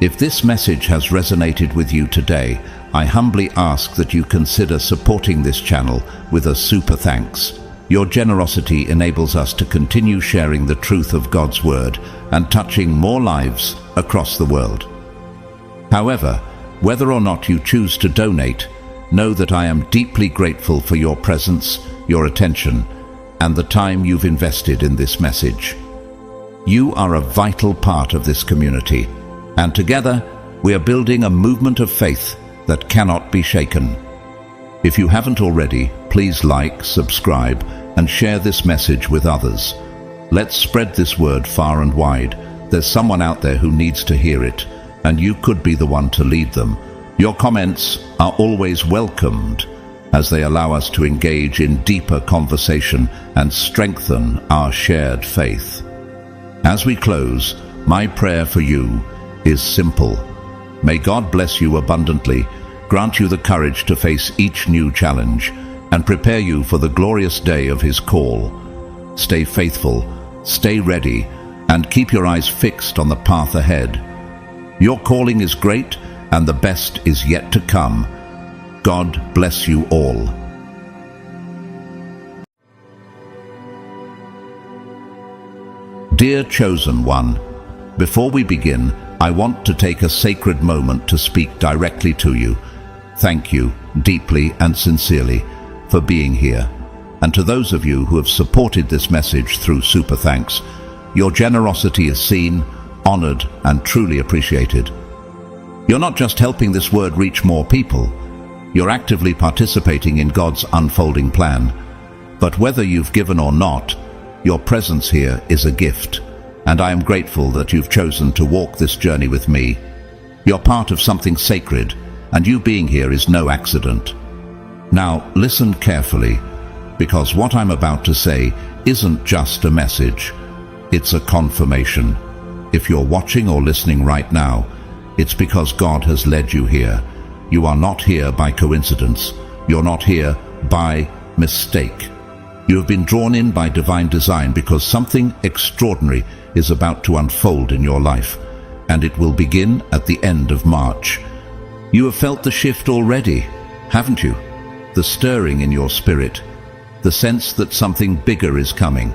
Speaker 1: If this message has resonated with you today, I humbly ask that you consider supporting this channel with a super thanks. Your generosity enables us to continue sharing the truth of God's Word and touching more lives across the world. However, whether or not you choose to donate, know that I am deeply grateful for your presence, your attention, and the time you've invested in this message. You are a vital part of this community, and together we are building a movement of faith that cannot be shaken. If you haven't already, please like, subscribe, and share this message with others. Let's spread this word far and wide. There's someone out there who needs to hear it, and you could be the one to lead them. Your comments are always welcomed, as they allow us to engage in deeper conversation and strengthen our shared faith. As we close, my prayer for you is simple. May God bless you abundantly, grant you the courage to face each new challenge, and prepare you for the glorious day of His call. Stay faithful, stay ready, and keep your eyes fixed on the path ahead. Your calling is great, and the best is yet to come. God bless you all. Dear Chosen One, before we begin, I want to take a sacred moment to speak directly to you. Thank you, deeply and sincerely, for being here. And to those of you who have supported this message through Super Thanks, your generosity is seen, honored, and truly appreciated. You're not just helping this word reach more people, you're actively participating in God's unfolding plan. But whether you've given or not, your presence here is a gift, and I am grateful that you've chosen to walk this journey with me. You're part of something sacred, and you being here is no accident. Now, listen carefully, because what I'm about to say isn't just a message, it's a confirmation. If you're watching or listening right now, it's because God has led you here. You are not here by coincidence. You're not here by mistake. You have been drawn in by divine design because something extraordinary is about to unfold in your life. and it will begin at the end of March. You have felt the shift already, haven't you? The stirring in your spirit, the sense that something bigger is coming.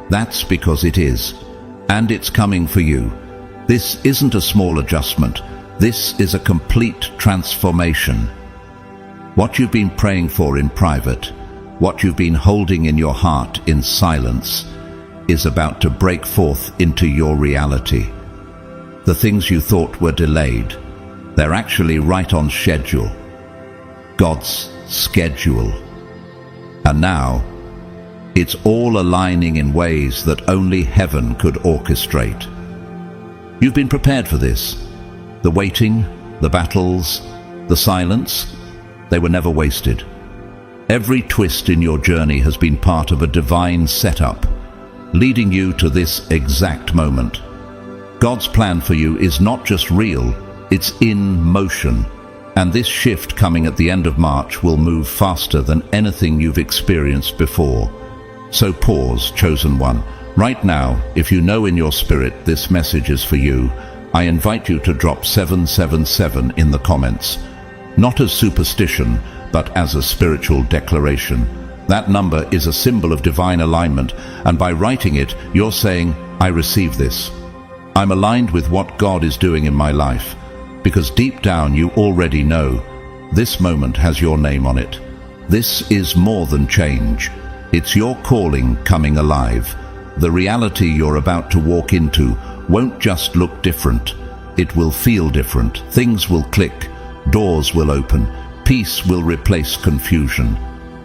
Speaker 1: That's because it is, and it's coming for you. This isn't a small adjustment. This is a complete transformation. What you've been praying for in private, what you've been holding in your heart in silence, is about to break forth into your reality. The things you thought were delayed, they're actually right on schedule. God's schedule. And now, it's all aligning in ways that only heaven could orchestrate. You've been prepared for this. The waiting, the battles, the silence, they were never wasted. Every twist in your journey has been part of a divine setup, leading you to this exact moment. God's plan for you is not just real, it's in motion. And this shift coming at the end of March will move faster than anything you've experienced before. So pause, chosen one. Right now, if you know in your spirit this message is for you, I invite you to drop 777 in the comments. Not as superstition, but as a spiritual declaration. That number is a symbol of divine alignment, and by writing it, you're saying, I receive this. I'm aligned with what God is doing in my life, because deep down you already know this moment has your name on it. This is more than change. It's your calling coming alive. The reality you're about to walk into won't just look different. It will feel different. Things will click. Doors will open. Peace will replace confusion.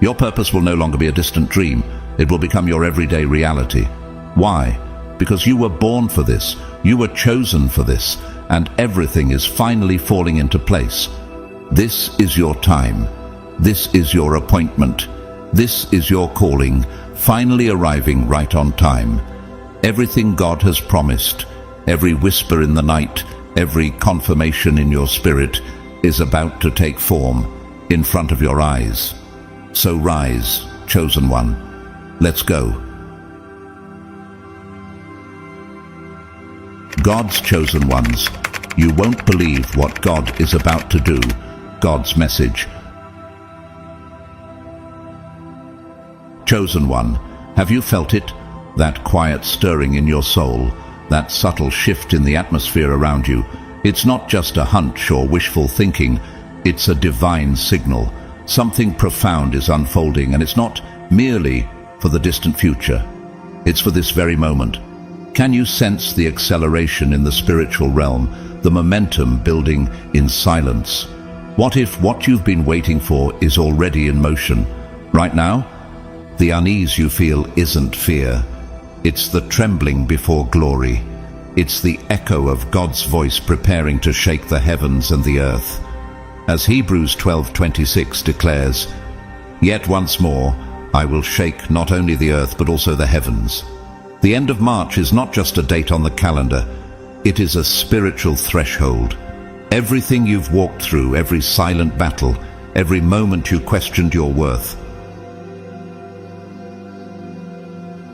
Speaker 1: Your purpose will no longer be a distant dream. It will become your everyday reality. Why? Because you were born for this. You were chosen for this. And everything is finally falling into place. This is your time. This is your appointment. This is your calling, finally arriving right on time. Everything God has promised, every whisper in the night, every confirmation in your spirit is about to take form in front of your eyes. So rise, chosen one. Let's go. God's chosen ones, you won't believe what God is about to do. God's message. Chosen one, have you felt it? That quiet stirring in your soul, that subtle shift in the atmosphere around you. It's not just a hunch or wishful thinking, it's a divine signal. Something profound is unfolding, and it's not merely for the distant future. It's for this very moment. Can you sense the acceleration in the spiritual realm, the momentum building in silence? What if what you've been waiting for is already in motion? Right now, the unease you feel isn't fear. It's the trembling before glory. It's the echo of God's voice preparing to shake the heavens and the earth. As Hebrews 12:26 declares, "Yet once more I will shake not only the earth but also the heavens." The end of March is not just a date on the calendar. It is a spiritual threshold. Everything you've walked through, every silent battle, every moment you questioned your worth,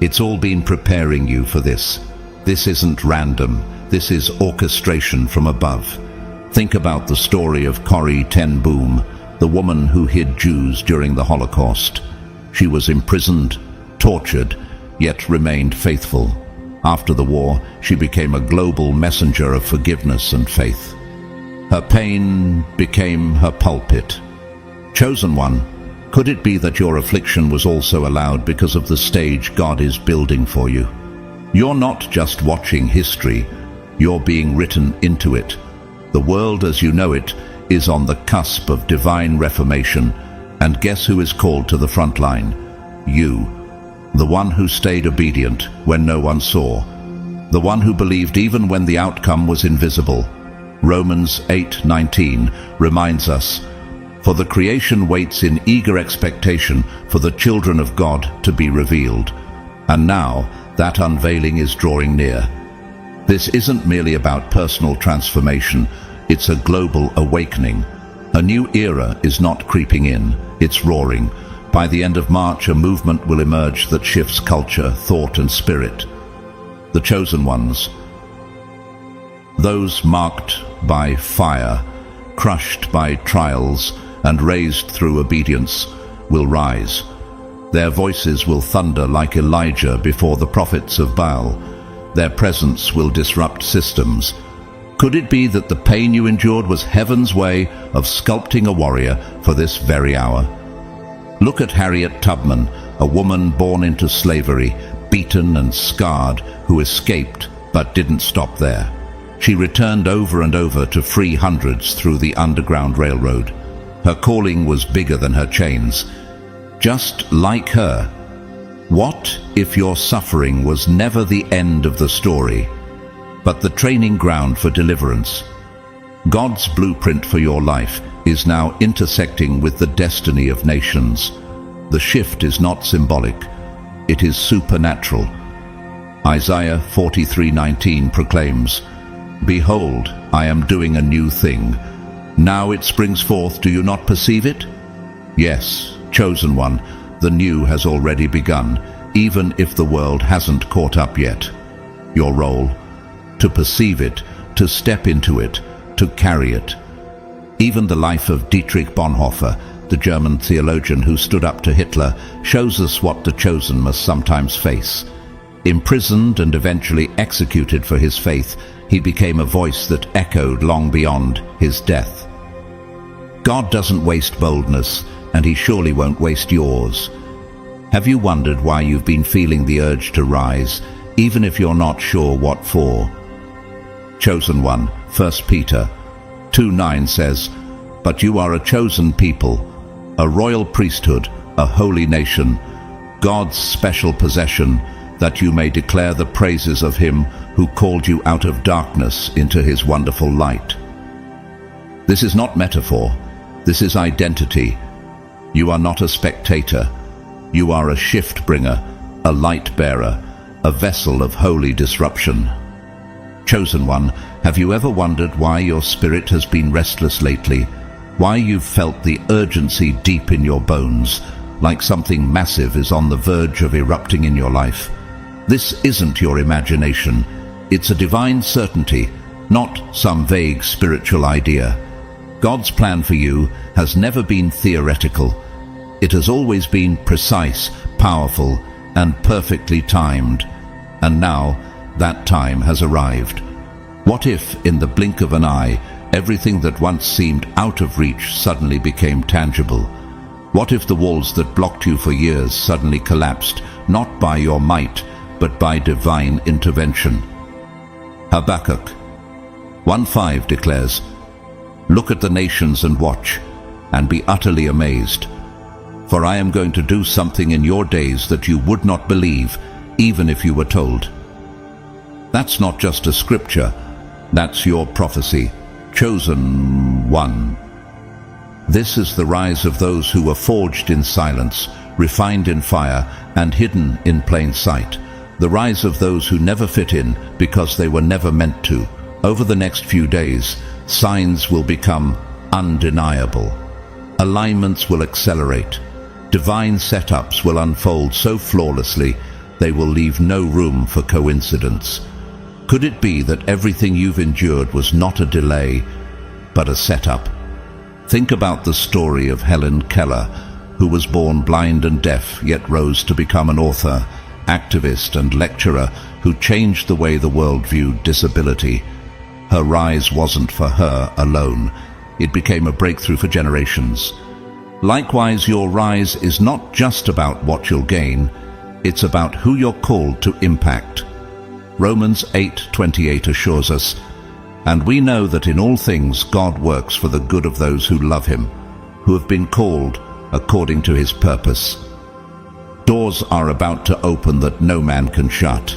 Speaker 1: it's all been preparing you for this. This isn't random. This is orchestration from above. Think about the story of Corrie ten Boom, the woman who hid Jews during the Holocaust. She was imprisoned, tortured, yet remained faithful. After the war, she became a global messenger of forgiveness and faith. Her pain became her pulpit. Chosen one, could it be that your affliction was also allowed because of the stage God is building for you? You're not just watching history, you're being written into it. The world as you know it is on the cusp of divine reformation, and guess who is called to the front line? You, the one who stayed obedient when no one saw, the one who believed even when the outcome was invisible. Romans 8:19 reminds us, "For the creation waits in eager expectation for the children of God to be revealed." And now, that unveiling is drawing near. This isn't merely about personal transformation, it's a global awakening. A new era is not creeping in, it's roaring. By the end of March, a movement will emerge that shifts culture, thought, and spirit. The chosen ones. Those marked by fire, crushed by trials, and raised through obedience will rise. Their voices will thunder like Elijah before the prophets of Baal. Their presence will disrupt systems. Could it be that the pain you endured was heaven's way of sculpting a warrior for this very hour? Look at Harriet Tubman, a woman born into slavery, beaten and scarred, who escaped but didn't stop there. She returned over and over to free hundreds through the Underground Railroad. Her calling was bigger than her chains. Just like her, what if your suffering was never the end of the story, but the training ground for deliverance? God's blueprint for your life is now intersecting with the destiny of nations. The shift is not symbolic, it is supernatural. Isaiah 43:19 proclaims, "Behold, I am doing a new thing. Now it springs forth, do you not perceive it?" Yes, chosen one, the new has already begun, even if the world hasn't caught up yet. Your role? To perceive it, to step into it, to carry it. Even the life of Dietrich Bonhoeffer, the German theologian who stood up to Hitler, shows us what the chosen must sometimes face. Imprisoned and eventually executed for his faith, he became a voice that echoed long beyond his death. God doesn't waste boldness, and he surely won't waste yours. Have you wondered why you've been feeling the urge to rise, even if you're not sure what for? Chosen one, 1 Peter 2:9 says, "But you are a chosen people, a royal priesthood, a holy nation, God's special possession, that you may declare the praises of him who called you out of darkness into his wonderful light." This is not metaphor, this is identity. You are not a spectator. You are a shift bringer, a light bearer, a vessel of holy disruption. Chosen one, have you ever wondered why your spirit has been restless lately? Why you've felt the urgency deep in your bones, like something massive is on the verge of erupting in your life? This isn't your imagination. It's a divine certainty, not some vague spiritual idea. God's plan for you has never been theoretical. It has always been precise, powerful, and perfectly timed. And now, that time has arrived. What if, in the blink of an eye, everything that once seemed out of reach suddenly became tangible? What if the walls that blocked you for years suddenly collapsed, not by your might, but by divine intervention? Habakkuk 1:5 declares, "Look at the nations and watch, and be utterly amazed. For I am going to do something in your days that you would not believe, even if you were told." That's not just a scripture, that's your prophecy. Chosen one. This is the rise of those who were forged in silence, refined in fire, and hidden in plain sight. The rise of those who never fit in because they were never meant to. Over the next few days, signs will become undeniable. Alignments will accelerate. Divine setups will unfold so flawlessly, they will leave no room for coincidence. Could it be that everything you've endured was not a delay, but a setup? Think about the story of Helen Keller, who was born blind and deaf, yet rose to become an author, activist and lecturer who changed the way the world viewed disability. Her rise wasn't for her alone. It became a breakthrough for generations. Likewise, your rise is not just about what you'll gain, it's about who you're called to impact. Romans 8:28 assures us, "And we know that in all things God works for the good of those who love him, who have been called according to his purpose." Doors are about to open that no man can shut.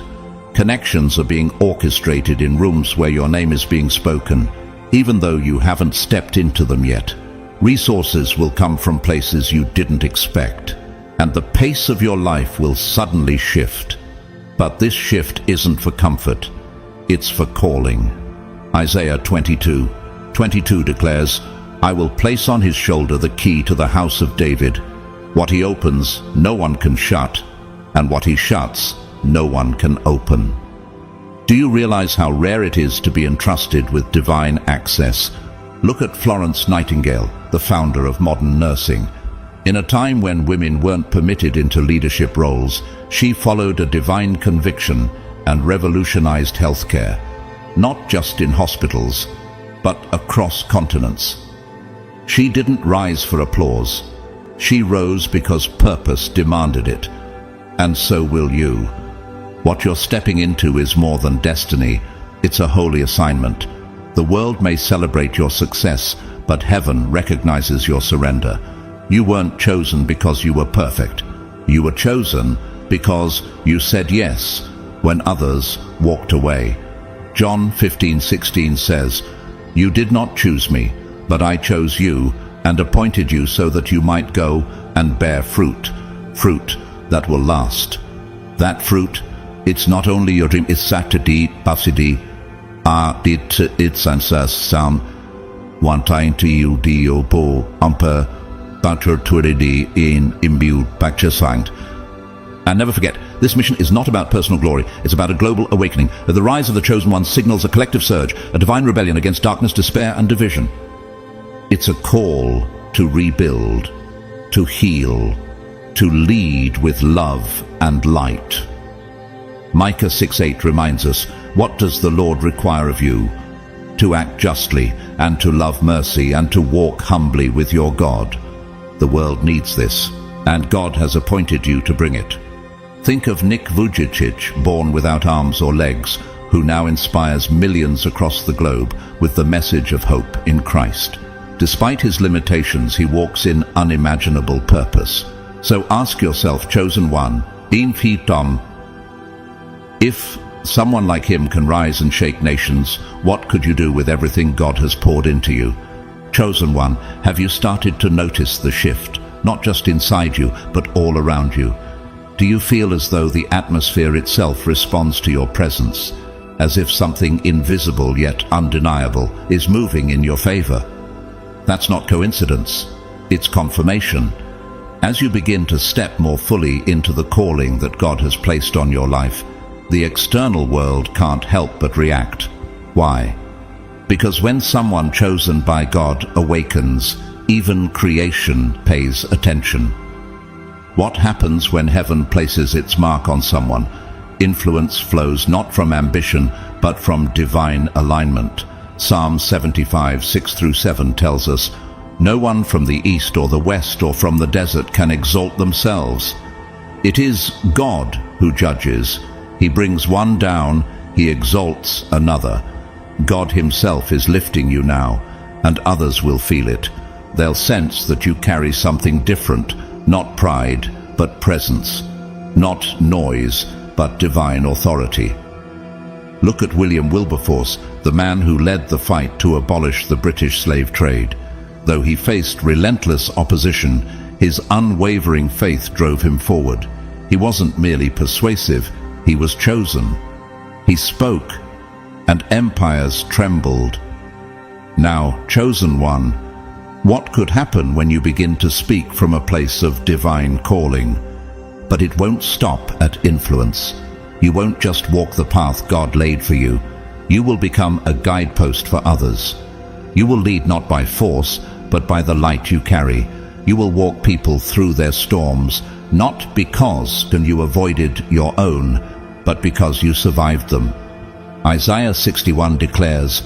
Speaker 1: Connections are being orchestrated in rooms where your name is being spoken, even though you haven't stepped into them yet. Resources will come from places you didn't expect, and the pace of your life will suddenly shift. But this shift isn't for comfort, it's for calling. Isaiah 22:22 declares, "I will place on his shoulder the key to the house of David. What he opens, no one can shut, and what he shuts, no one can open." Do you realize how rare it is to be entrusted with divine access? Look at Florence Nightingale, the founder of modern nursing. In a time when women weren't permitted into leadership roles, she followed a divine conviction and revolutionized healthcare, not just in hospitals, but across continents. She didn't rise for applause. She rose because purpose demanded it. And so will you. What you're stepping into is more than destiny. It's a holy assignment. The world may celebrate your success, but heaven recognizes your surrender. You weren't chosen because you were perfect. You were chosen because you said yes when others walked away. John 15:16 says, "You did not choose me, but I chose you and appointed you so that you might go and bear fruit, fruit that will last." That fruit, it's not only your dream, it's Saturday, Pasidi, it's answers some one time to you, Dio po amper butter turidi in imbued picture signed. And never forget, this mission is not about personal glory, it's about a global awakening. The rise of the chosen one signals a collective surge, a divine rebellion against darkness, despair, and division. It's a call to rebuild, to heal, to lead with love and light. Micah 6:8 reminds us, what does the Lord require of you? To act justly, and to love mercy, and to walk humbly with your God. The world needs this, and God has appointed you to bring it. Think of Nick Vujicic, born without arms or legs, who now inspires millions across the globe with the message of hope in Christ. Despite his limitations, he walks in unimaginable purpose. So ask yourself, chosen one, if someone like him can rise and shake nations, what could you do with everything God has poured into you? Chosen one, have you started to notice the shift, not just inside you, but all around you? Do you feel as though the atmosphere itself responds to your presence, as if something invisible yet undeniable is moving in your favor? That's not coincidence, it's confirmation. As you begin to step more fully into the calling that God has placed on your life, the external world can't help but react. Why? Because when someone chosen by God awakens, even creation pays attention. What happens when heaven places its mark on someone? Influence flows not from ambition, but from divine alignment. Psalm 75:6-7 tells us, "No one from the east or the west or from the desert can exalt themselves. It is God who judges. He brings one down, he exalts another." God himself is lifting you now, and others will feel it. They'll sense that you carry something different, not pride, but presence, not noise, but divine authority. Look at William Wilberforce, the man who led the fight to abolish the British slave trade. Though he faced relentless opposition, his unwavering faith drove him forward. He wasn't merely persuasive, he was chosen. He spoke, and empires trembled. Now, chosen one, what could happen when you begin to speak from a place of divine calling? But it won't stop at influence. You won't just walk the path God laid for you. You will become a guidepost for others. You will lead not by force, but by the light you carry. You will walk people through their storms, not because you avoided your own, but because you survived them. Isaiah 61 declares,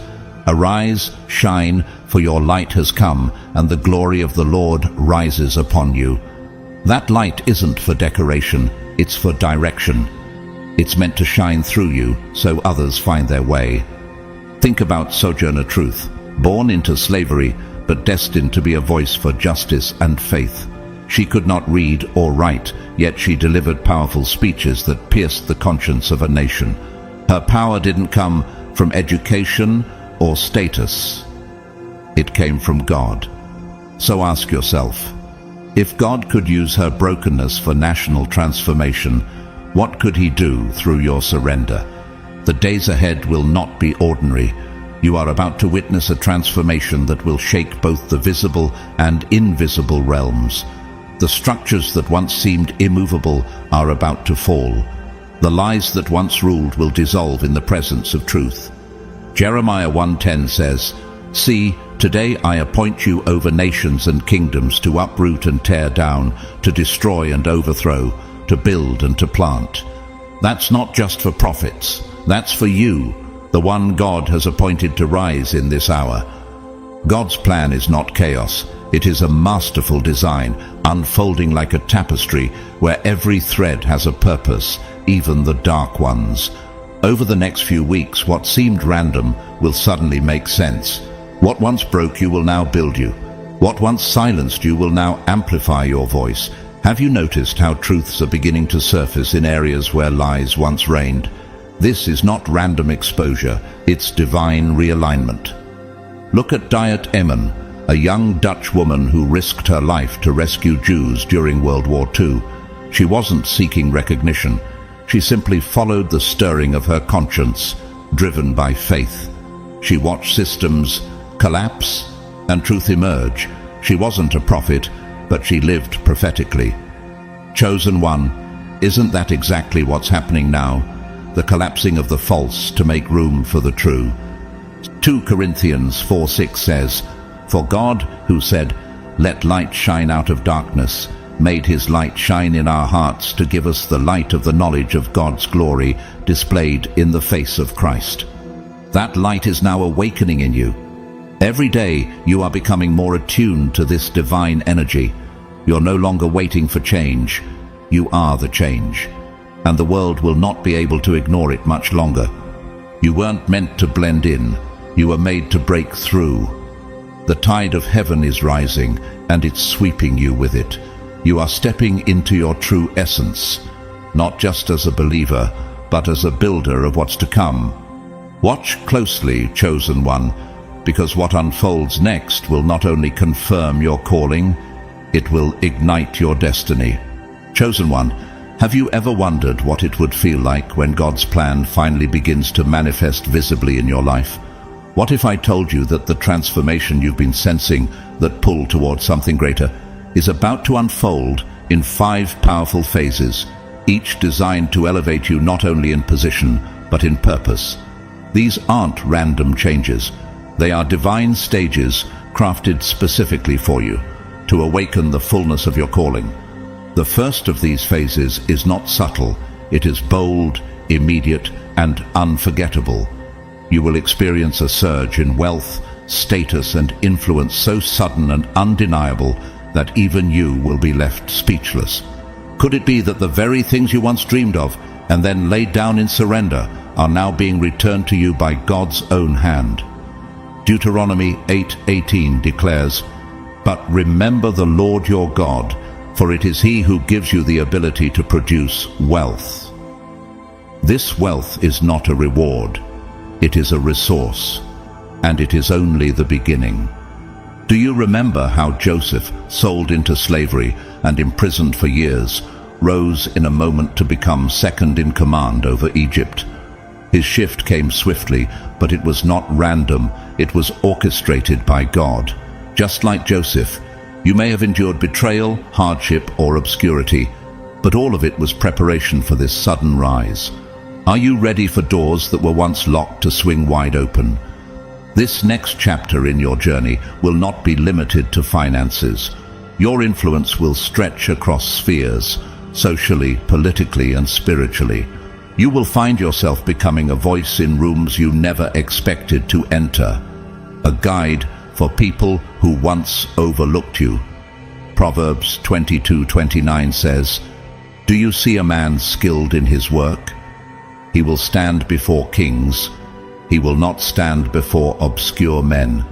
Speaker 1: "Arise, shine, for your light has come, and the glory of the Lord rises upon you." That light isn't for decoration, it's for direction. It's meant to shine through you so others find their way. Think about Sojourner Truth, born into slavery, but destined to be a voice for justice and faith. She could not read or write, yet she delivered powerful speeches that pierced the conscience of a nation. Her power didn't come from education or status. It came from God. So ask yourself, if God could use her brokenness for national transformation, what could he do through your surrender? The days ahead will not be ordinary. You are about to witness a transformation that will shake both the visible and invisible realms. The structures that once seemed immovable are about to fall. The lies that once ruled will dissolve in the presence of truth. Jeremiah 1:10 says, "See, today I appoint you over nations and kingdoms to uproot and tear down, to destroy and overthrow, to build and to plant." That's not just for prophets. That's for you, the one God has appointed to rise in this hour. God's plan is not chaos. It is a masterful design, unfolding like a tapestry where every thread has a purpose, even the dark ones. Over the next few weeks, what seemed random will suddenly make sense. What once broke you will now build you. What once silenced you will now amplify your voice. Have you noticed how truths are beginning to surface in areas where lies once reigned? This is not random exposure, it's divine realignment. Look at Diet Eman, a young Dutch woman who risked her life to rescue Jews during World War II. She wasn't seeking recognition. She simply followed the stirring of her conscience, driven by faith. She watched systems collapse and truth emerge. She wasn't a prophet, but she lived prophetically. Chosen one, isn't that exactly what's happening now? The collapsing of the false to make room for the true. 2 Corinthians 4:6 says, "For God, who said, 'Let light shine out of darkness,' made his light shine in our hearts to give us the light of the knowledge of God's glory displayed in the face of Christ." That light is now awakening in you. Every day you are becoming more attuned to this divine energy. You're no longer waiting for change. You are the change. And the world will not be able to ignore it much longer. You weren't meant to blend in. You were made to break through. The tide of heaven is rising, and it's sweeping you with it. You are stepping into your true essence, not just as a believer, but as a builder of what's to come. Watch closely, chosen one, because what unfolds next will not only confirm your calling, it will ignite your destiny. Chosen one, have you ever wondered what it would feel like when God's plan finally begins to manifest visibly in your life? What if I told you that the transformation you've been sensing, that pull towards something greater, is about to unfold in 5 powerful phases, each designed to elevate you not only in position, but in purpose? These aren't random changes. They are divine stages crafted specifically for you, to awaken the fullness of your calling. The first of these phases is not subtle. It is bold, immediate, and unforgettable. You will experience a surge in wealth, status, and influence so sudden and undeniable that even you will be left speechless. Could it be that the very things you once dreamed of and then laid down in surrender are now being returned to you by God's own hand? Deuteronomy 8:18 declares, "But remember the Lord your God, for it is He who gives you the ability to produce wealth." This wealth is not a reward. It is a resource, and it is only the beginning. Do you remember how Joseph, sold into slavery and imprisoned for years, rose in a moment to become second in command over Egypt? His shift came swiftly, but it was not random. It was orchestrated by God. Just like Joseph, you may have endured betrayal, hardship, or obscurity, but all of it was preparation for this sudden rise. Are you ready for doors that were once locked to swing wide open? This next chapter in your journey will not be limited to finances. Your influence will stretch across spheres, socially, politically, and spiritually. You will find yourself becoming a voice in rooms you never expected to enter, a guide for people who once overlooked you. Proverbs 22:29 says, "Do you see a man skilled in his work? He will stand before kings. He will not stand before obscure men."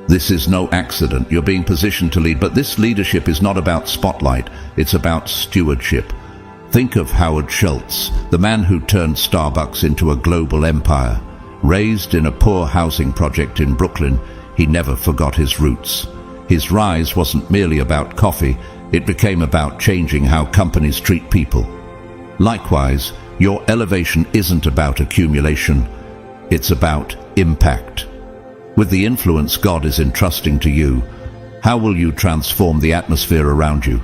Speaker 1: This is no accident. You're being positioned to lead, but this leadership is not about spotlight. It's about stewardship. Think of Howard Schultz, the man who turned Starbucks into a global empire. Raised in a poor housing project in Brooklyn, he never forgot his roots. His rise wasn't merely about coffee. It became about changing how companies treat people. Likewise, your elevation isn't about accumulation. It's about impact. With the influence God is entrusting to you, how will you transform the atmosphere around you?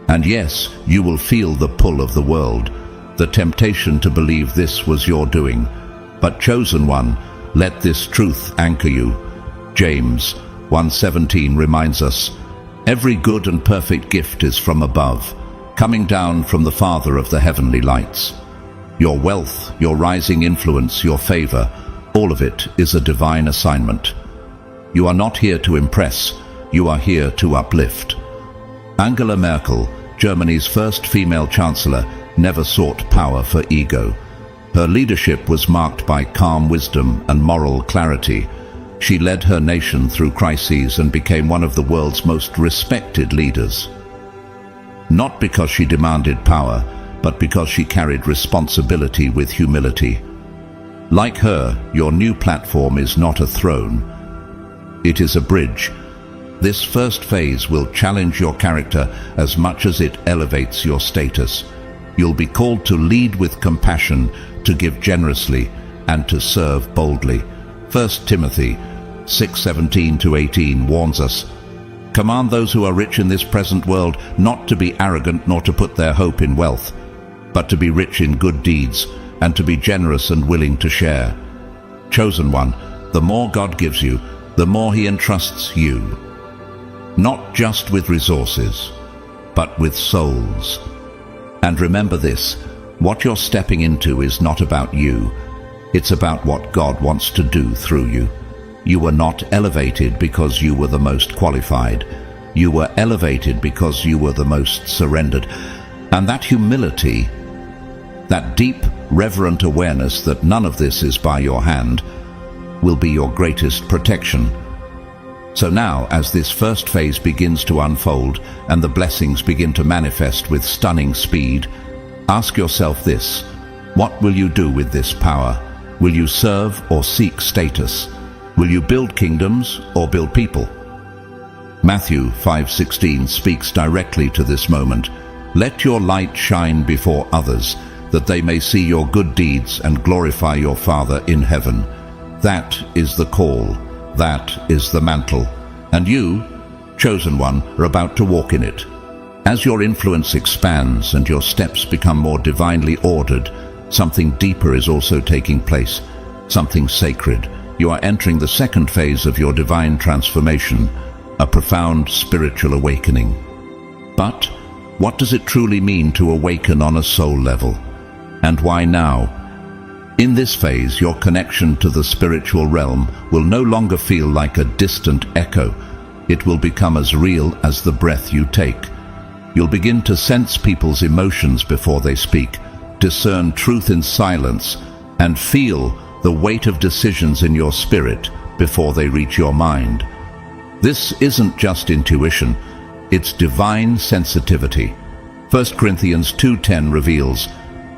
Speaker 1: And yes, you will feel the pull of the world, the temptation to believe this was your doing. But chosen one, let this truth anchor you. James 1:17 reminds us, every good and perfect gift is from above, coming down from the Father of the heavenly lights. Your wealth, your rising influence, your favor, all of it is a divine assignment. You are not here to impress, you are here to uplift. Angela Merkel, Germany's first female chancellor, never sought power for ego. Her leadership was marked by calm wisdom and moral clarity. She led her nation through crises and became one of the world's most respected leaders. Not because she demanded power, but because she carried responsibility with humility. Like her, your new platform is not a throne. It is a bridge. This first phase will challenge your character as much as it elevates your status. You'll be called to lead with compassion, to give generously, and to serve boldly. 1 Timothy 6:17-18 warns us, command those who are rich in this present world not to be arrogant nor to put their hope in wealth, but to be rich in good deeds, and to be generous and willing to share. Chosen one, the more God gives you, the more He entrusts you. Not just with resources, but with souls. And remember this, what you're stepping into is not about you. It's about what God wants to do through you. You were not elevated because you were the most qualified. You were elevated because you were the most surrendered. And that humility, that deep, reverent awareness that none of this is by your hand, will be your greatest protection. So now, as this first phase begins to unfold and the blessings begin to manifest with stunning speed, ask yourself this: what will you do with this power? Will you serve or seek status? Will you build kingdoms or build people? Matthew 5:16 speaks directly to this moment. Let your light shine before others, that they may see your good deeds and glorify your Father in heaven. That is the call. That is the mantle. And you, chosen one, are about to walk in it. As your influence expands and your steps become more divinely ordered, something deeper is also taking place, something sacred. You are entering the second phase of your divine transformation, a profound spiritual awakening. But what does it truly mean to awaken on a soul level? And why now? In this phase, your connection to the spiritual realm will no longer feel like a distant echo. It will become as real as the breath you take. You'll begin to sense people's emotions before they speak, discern truth in silence, and feel the weight of decisions in your spirit before they reach your mind. This isn't just intuition, it's divine sensitivity. 1 Corinthians 2:10 reveals,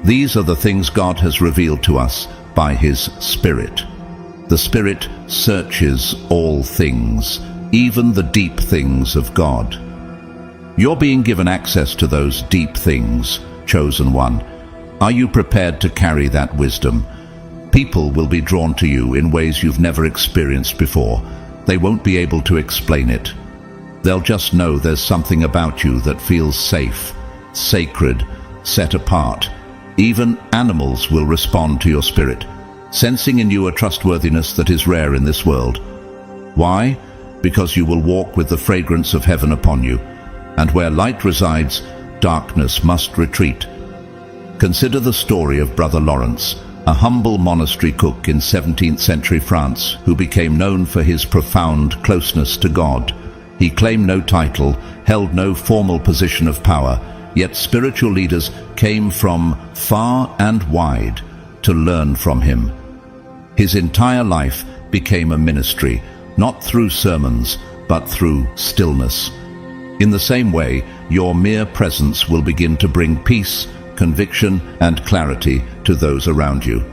Speaker 1: these are the things God has revealed to us by His Spirit. The Spirit searches all things, even the deep things of God. You're being given access to those deep things, chosen one. Are you prepared to carry that wisdom? People will be drawn to you in ways you've never experienced before. They won't be able to explain it. They'll just know there's something about you that feels safe, sacred, set apart. Even animals will respond to your spirit, sensing in you a trustworthiness that is rare in this world. Why? Because you will walk with the fragrance of heaven upon you, and where light resides, darkness must retreat. Consider the story of Brother Lawrence, a humble monastery cook in 17th century France who became known for his profound closeness to God. He claimed no title, held no formal position of power, yet spiritual leaders came from far and wide to learn from him. His entire life became a ministry, not through sermons, but through stillness. In the same way, your mere presence will begin to bring peace, conviction, and clarity to those around you.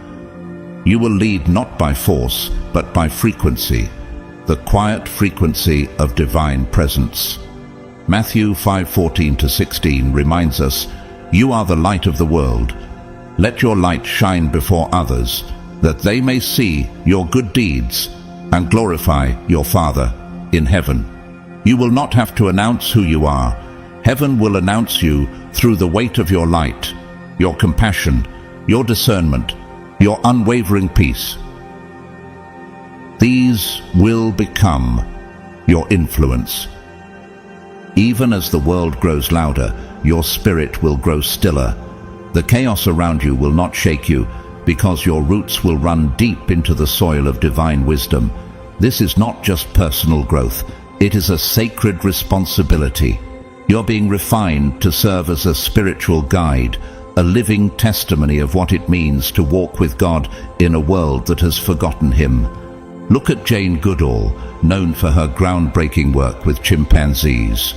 Speaker 1: You will lead not by force, but by frequency, the quiet frequency of divine presence. Matthew 5:14-16 reminds us, you are the light of the world. Let your light shine before others, that they may see your good deeds and glorify your Father in heaven. You will not have to announce who you are. Heaven will announce you through the weight of your light. your compassion, your discernment, your unwavering peace. These will become your influence. Even as the world grows louder, your spirit will grow stiller. The chaos around you will not shake you, because your roots will run deep into the soil of divine wisdom. This is not just personal growth, it is a sacred responsibility. You're being refined to serve as a spiritual guide, a living testimony of what it means to walk with God in a world that has forgotten Him. Look at Jane Goodall, known for her groundbreaking work with chimpanzees.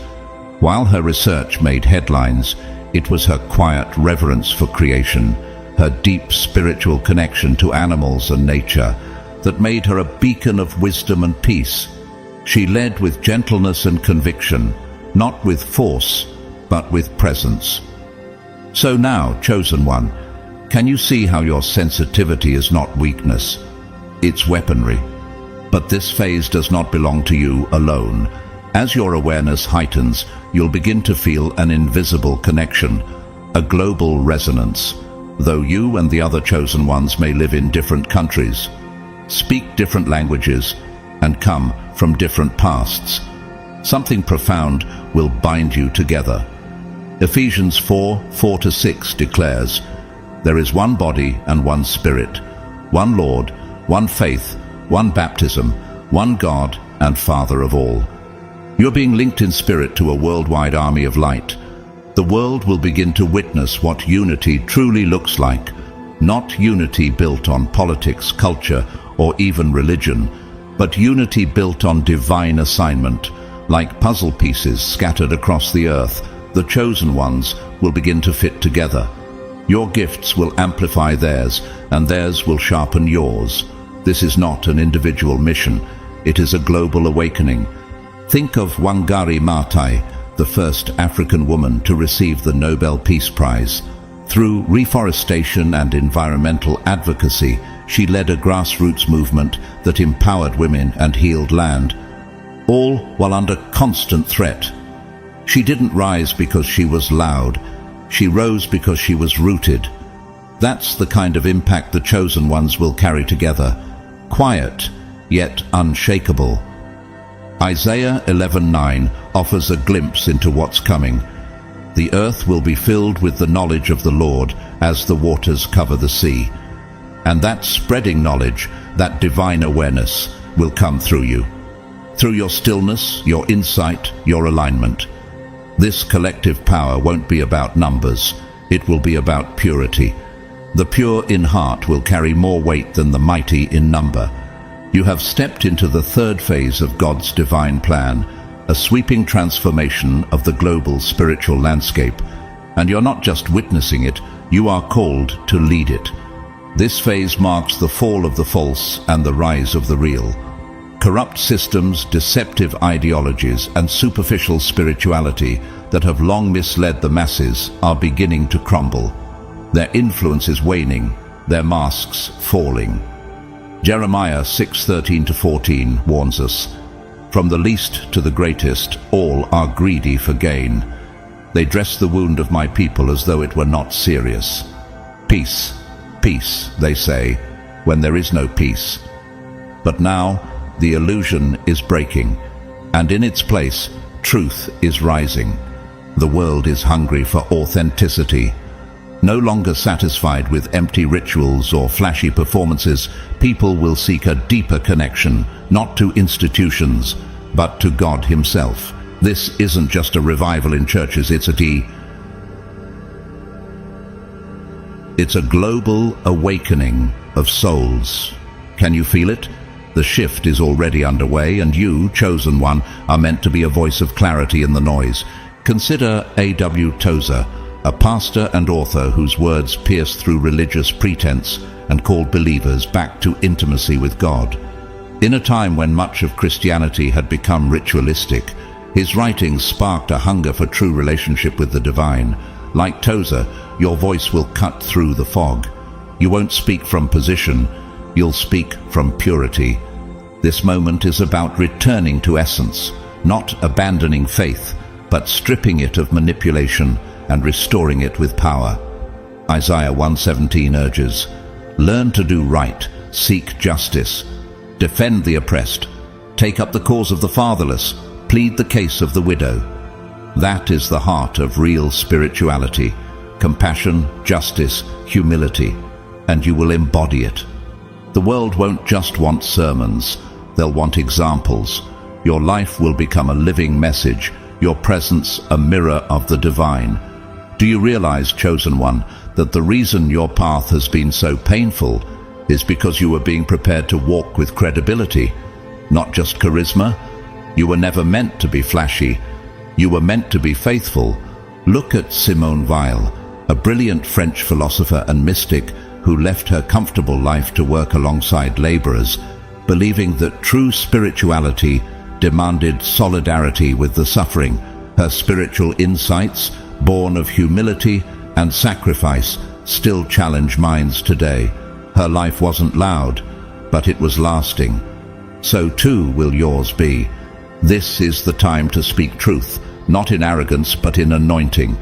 Speaker 1: While her research made headlines, it was her quiet reverence for creation, her deep spiritual connection to animals and nature, that made her a beacon of wisdom and peace. She led with gentleness and conviction, not with force, but with presence. So now, chosen one, can you see how your sensitivity is not weakness? It's weaponry. But this phase does not belong to you alone. As your awareness heightens, you'll begin to feel an invisible connection, a global resonance, though you and the other chosen ones may live in different countries, speak different languages, and come from different pasts. Something profound will bind you together. Ephesians 4:4-6 declares, "There is one body and one Spirit, one Lord, one faith, one baptism, one God and Father of all." You're being linked in spirit to a worldwide army of light. The world will begin to witness what unity truly looks like, not unity built on politics, culture, or even religion, but unity built on divine assignment. Like puzzle pieces scattered across the earth, the chosen ones will begin to fit together. Your gifts will amplify theirs, and theirs will sharpen yours. This is not an individual mission, it is a global awakening. Think of Wangari Maathai, the first African woman to receive the Nobel Peace Prize. Through reforestation and environmental advocacy, she led a grassroots movement that empowered women and healed land, all while under constant threat. She didn't rise because she was loud, she rose because she was rooted. That's the kind of impact the chosen ones will carry together, quiet yet unshakable. Isaiah 11:9 offers a glimpse into what's coming. The earth will be filled with the knowledge of the Lord as the waters cover the sea. And that spreading knowledge, that divine awareness, will come through you. Through your stillness, your insight, your alignment. This collective power won't be about numbers, it will be about purity. The pure in heart will carry more weight than the mighty in number. You have stepped into the third phase of God's divine plan, a sweeping transformation of the global spiritual landscape. And you're not just witnessing it, you are called to lead it. This phase marks the fall of the false and the rise of the real. Corrupt systems, deceptive ideologies, and superficial spirituality that have long misled the masses are beginning to crumble. Their influence is waning, their masks falling. Jeremiah 6:13-14 warns us, "From the least to the greatest, all are greedy for gain. They dress the wound of my people as though it were not serious. Peace, peace, they say, when there is no peace." But now the illusion is breaking, and in its place, truth is rising. The world is hungry for authenticity. No longer satisfied with empty rituals or flashy performances, people will seek a deeper connection, not to institutions, but to God Himself. This isn't just a revival in churches, it's a global awakening of souls. Can you feel it? The shift is already underway, and you, chosen one, are meant to be a voice of clarity in the noise. Consider A.W. Tozer, a pastor and author whose words pierce through religious pretense and called believers back to intimacy with God. In a time when much of Christianity had become ritualistic, his writings sparked a hunger for true relationship with the divine. Like Tozer, your voice will cut through the fog. You won't speak from position, you'll speak from purity. This moment is about returning to essence, not abandoning faith, but stripping it of manipulation and restoring it with power. Isaiah 1:17 urges, learn to do right, seek justice, defend the oppressed, take up the cause of the fatherless, plead the case of the widow. That is the heart of real spirituality, compassion, justice, humility, and you will embody it. The world won't just want sermons, they'll want examples. Your life will become a living message, your presence a mirror of the divine. Do you realize, chosen one, that the reason your path has been so painful is because you were being prepared to walk with credibility, not just charisma? You were never meant to be flashy. You were meant to be faithful. Look at Simone Weil, a brilliant French philosopher and mystic who left her comfortable life to work alongside laborers, believing that true spirituality demanded solidarity with the suffering. Her spiritual insights, born of humility and sacrifice, still challenge minds today. Her life wasn't loud, but it was lasting. So too will yours be. This is the time to speak truth, not in arrogance but in anointing.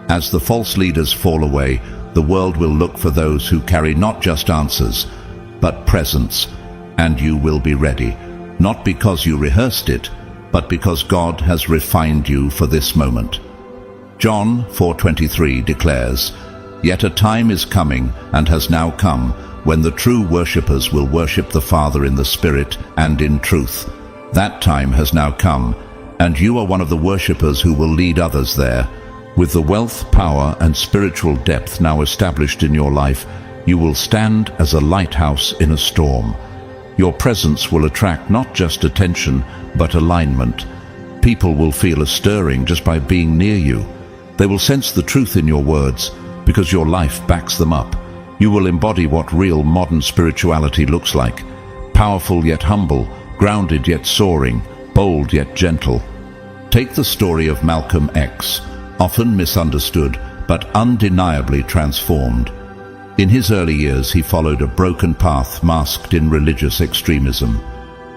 Speaker 1: As the false leaders fall away, the world will look for those who carry not just answers, but presence, and you will be ready. Not because you rehearsed it, but because God has refined you for this moment. John 4:23 declares, "Yet a time is coming, and has now come, when the true worshippers will worship the Father in the Spirit and in truth." That time has now come, and you are one of the worshippers who will lead others there. With the wealth, power, and spiritual depth now established in your life, you will stand as a lighthouse in a storm. Your presence will attract not just attention, but alignment. People will feel a stirring just by being near you. They will sense the truth in your words, because your life backs them up. You will embody what real modern spirituality looks like. Powerful yet humble, grounded yet soaring, bold yet gentle. Take the story of Malcolm X, often misunderstood, but undeniably transformed. In his early years, he followed a broken path masked in religious extremism.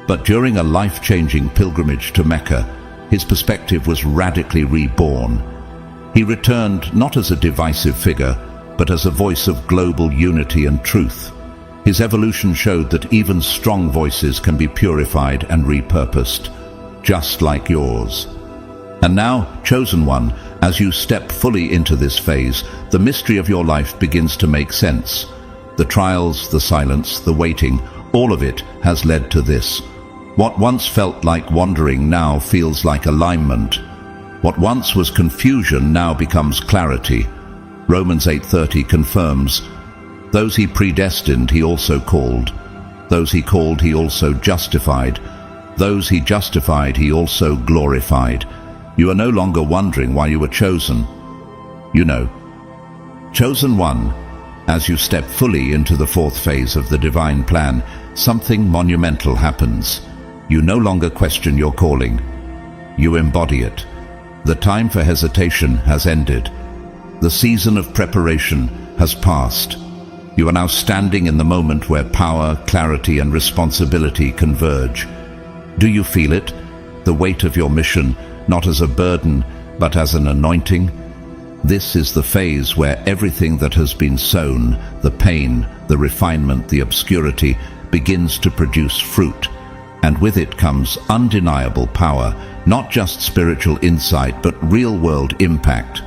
Speaker 1: But during a life-changing pilgrimage to Mecca, his perspective was radically reborn. He returned not as a divisive figure, but as a voice of global unity and truth. His evolution showed that even strong voices can be purified and repurposed, just like yours. And now, chosen one, as you step fully into this phase, the mystery of your life begins to make sense. The trials, the silence, the waiting, all of it has led to this. What once felt like wandering now feels like alignment. What once was confusion now becomes clarity. Romans 8:30 confirms, "Those he predestined he also called. Those he called he also justified. Those he justified he also glorified." You are no longer wondering why you were chosen. You know. Chosen one, as you step fully into the fourth phase of the divine plan, something monumental happens. You no longer question your calling. You embody it. The time for hesitation has ended. The season of preparation has passed. You are now standing in the moment where power, clarity, and responsibility converge. Do you feel it? The weight of your mission, not as a burden, but as an anointing? This is the phase where everything that has been sown, the pain, the refinement, the obscurity, begins to produce fruit. And with it comes undeniable power, not just spiritual insight, but real-world impact.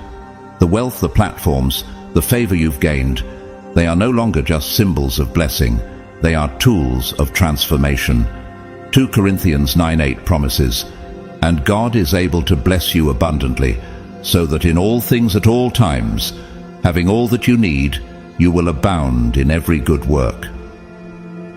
Speaker 1: The wealth, the platforms, the favor you've gained, they are no longer just symbols of blessing. They are tools of transformation. 2 Corinthians 9:8 promises, "And God is able to bless you abundantly, so that in all things at all times, having all that you need, you will abound in every good work."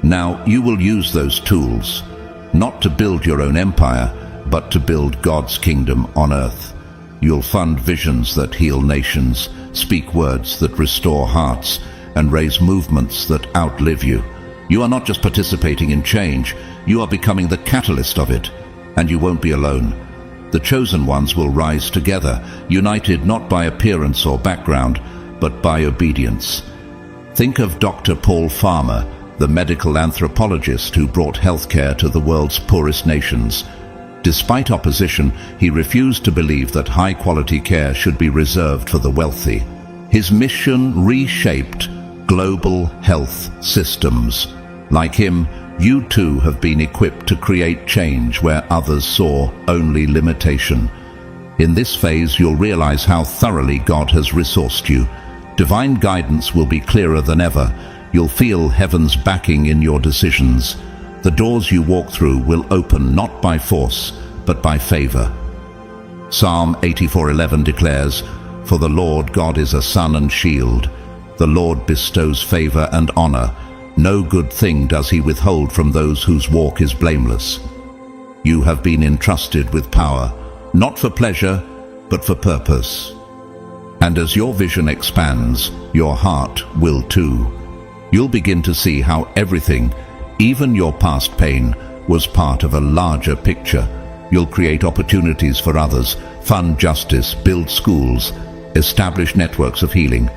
Speaker 1: Now you will use those tools, not to build your own empire, but to build God's kingdom on earth. You'll fund visions that heal nations, speak words that restore hearts, and raise movements that outlive you. You are not just participating in change, you are becoming the catalyst of it. And you won't be alone. The chosen ones will rise together, united not by appearance or background, but by obedience. Think of Dr. Paul Farmer, the medical anthropologist who brought healthcare to the world's poorest nations. Despite opposition, he refused to believe that high-quality care should be reserved for the wealthy. His mission reshaped global health systems. Like him, you too have been equipped to create change where others saw only limitation. In this phase, you'll realize how thoroughly God has resourced you. Divine guidance will be clearer than ever. You'll feel heaven's backing in your decisions. The doors you walk through will open not by force, but by favor. Psalm 84:11 declares, "For the Lord God is a sun and shield. The Lord bestows favor and honor. No good thing does he withhold from those whose walk is blameless." You have been entrusted with power, not for pleasure, but for purpose. And as your vision expands, your heart will too. You'll begin to see how everything, even your past pain, was part of a larger picture. You'll create opportunities for others, fund justice, build schools, establish networks of healing.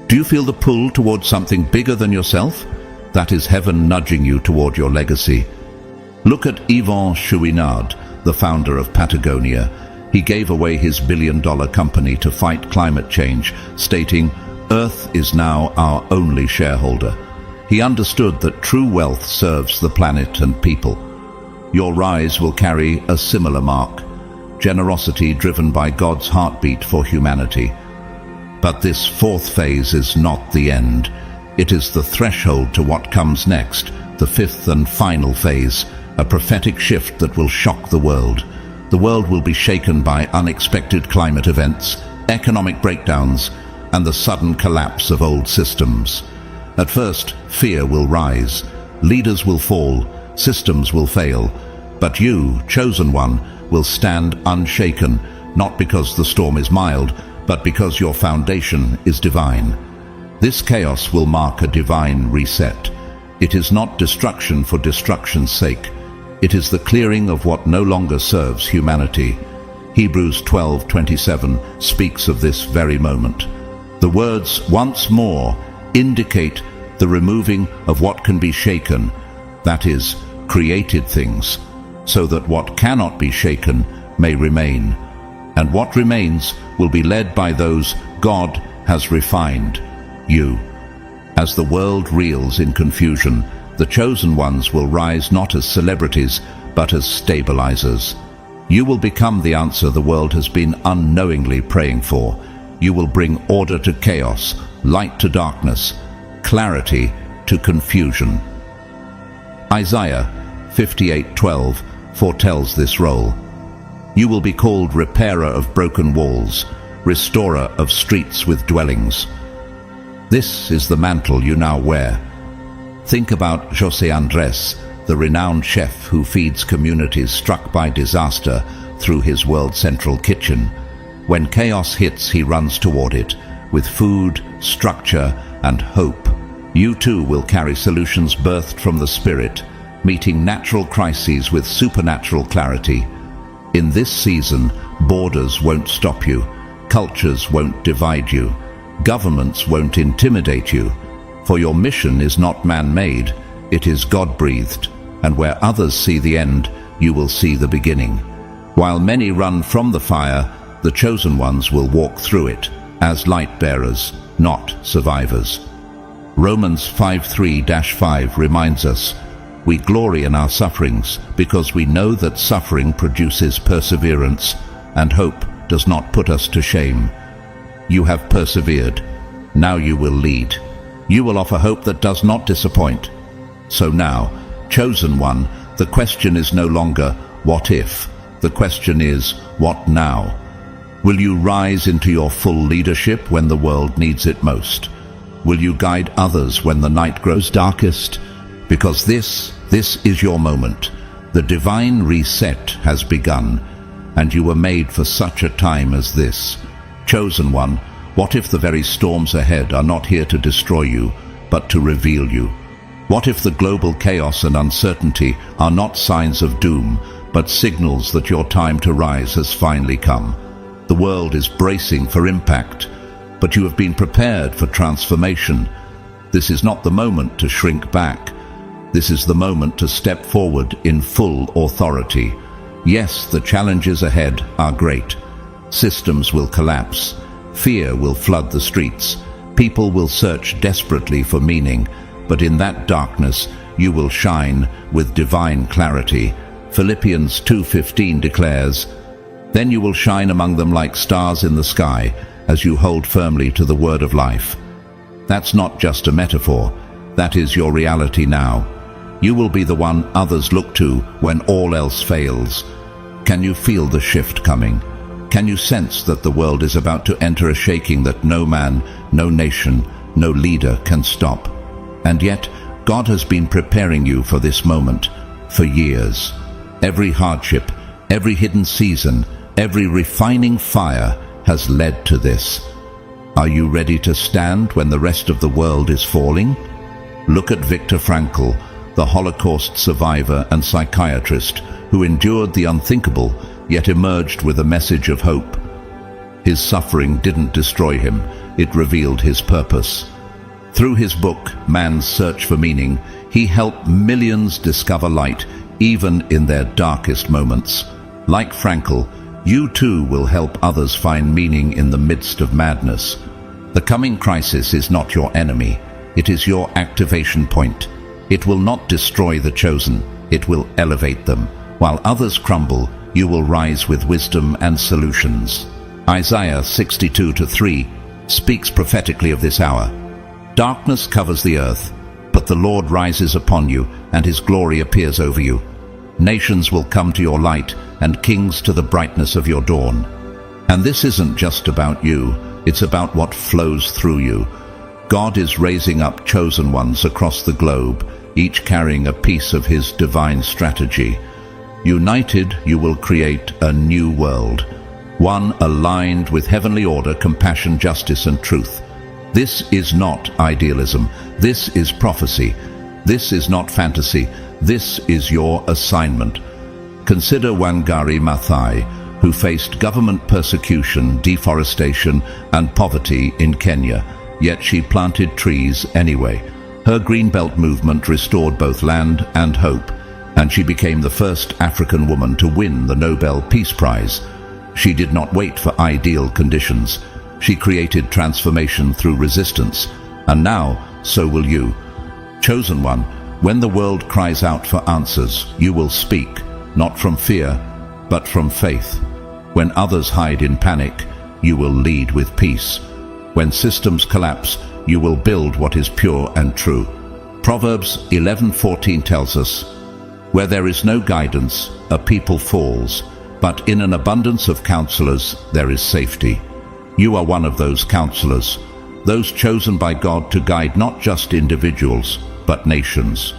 Speaker 1: Do you feel the pull towards something bigger than yourself? That is heaven nudging you toward your legacy. Look at Yvon Chouinard, the founder of Patagonia. He gave away his billion-dollar company to fight climate change, stating, "Earth is now our only shareholder." He understood that true wealth serves the planet and people. Your rise will carry a similar mark, generosity driven by God's heartbeat for humanity. But this fourth phase is not the end. It is the threshold to what comes next, the fifth and final phase, a prophetic shift that will shock the world. The world will be shaken by unexpected climate events, economic breakdowns, and the sudden collapse of old systems. At first, fear will rise, leaders will fall, systems will fail, but you, chosen one, will stand unshaken, not because the storm is mild, but because your foundation is divine. This chaos will mark a divine reset. It is not destruction for destruction's sake. It is the clearing of what no longer serves humanity. Hebrews 12:27 speaks of this very moment. The words "once more" indicate the removing of what can be shaken, that is, created things, so that what cannot be shaken may remain. And what remains will be led by those God has refined, you. As the world reels in confusion, the chosen ones will rise not as celebrities, but as stabilizers. You will become the answer the world has been unknowingly praying for. You will bring order to chaos, light to darkness, clarity to confusion. Isaiah 58:12 foretells this role. You will be called repairer of broken walls, restorer of streets with dwellings. This is the mantle you now wear. Think about José Andrés, the renowned chef who feeds communities struck by disaster through his World Central Kitchen. When chaos hits, he runs toward it, with food, structure, and hope. You too will carry solutions birthed from the Spirit, meeting natural crises with supernatural clarity. In this season, borders won't stop you, cultures won't divide you, governments won't intimidate you, for your mission is not man-made, it is God-breathed, and where others see the end, you will see the beginning. While many run from the fire, the chosen ones will walk through it as light-bearers, not survivors. Romans 5:3-5 reminds us, "We glory in our sufferings because we know that suffering produces perseverance, and hope does not put us to shame." You have persevered. Now you will lead. You will offer hope that does not disappoint. So now, chosen one, the question is no longer, what if? The question is, what now? Will you rise into your full leadership when the world needs it most? Will you guide others when the night grows darkest? Because this is your moment. The divine reset has begun, and you were made for such a time as this. Chosen one, what if the very storms ahead are not here to destroy you, but to reveal you? What if the global chaos and uncertainty are not signs of doom, but signals that your time to rise has finally come? The world is bracing for impact, but you have been prepared for transformation. This is not the moment to shrink back. This is the moment to step forward in full authority. Yes, the challenges ahead are great. Systems will collapse. Fear will flood the streets. People will search desperately for meaning, but in that darkness you will shine with divine clarity. Philippians 2:15 declares, "Then you will shine among them like stars in the sky, as you hold firmly to the word of life." That's not just a metaphor. That is your reality now. You will be the one others look to when all else fails. Can you feel the shift coming? Can you sense that the world is about to enter a shaking that no man, no nation, no leader can stop? And yet, God has been preparing you for this moment for years. Every hardship, every hidden season, every refining fire has led to this. Are you ready to stand when the rest of the world is falling? Look at Viktor Frankl, the Holocaust survivor and psychiatrist who endured the unthinkable yet emerged with a message of hope. His suffering didn't destroy him, it revealed his purpose. Through his book, Man's Search for Meaning, he helped millions discover light, even in their darkest moments. Like Frankl, you too will help others find meaning in the midst of madness. The coming crisis is not your enemy, it is your activation point. It will not destroy the chosen, it will elevate them. While others crumble, you will rise with wisdom and solutions. Isaiah 62:3 speaks prophetically of this hour. Darkness covers the earth, but the Lord rises upon you, and his glory appears over you. Nations will come to your light, and kings to the brightness of your dawn. And this isn't just about you, it's about what flows through you. God is raising up chosen ones across the globe, each carrying a piece of his divine strategy. United, you will create a new world, one aligned with heavenly order, compassion, justice, and truth. This is not idealism. This is prophecy. This is not fantasy. This is your assignment. Consider Wangari Maathai, who faced government persecution, deforestation, and poverty in Kenya, yet she planted trees anyway. Her Greenbelt movement restored both land and hope, and she became the first African woman to win the Nobel Peace Prize. She did not wait for ideal conditions. She created transformation through resistance, and now so will you. Chosen one, when the world cries out for answers, you will speak, not from fear, but from faith. When others hide in panic, you will lead with peace. When systems collapse, you will build what is pure and true. Proverbs 11:14 tells us, "Where there is no guidance, a people falls, but in an abundance of counselors there is safety." You are one of those counselors, those chosen by God to guide not just individuals, but nations.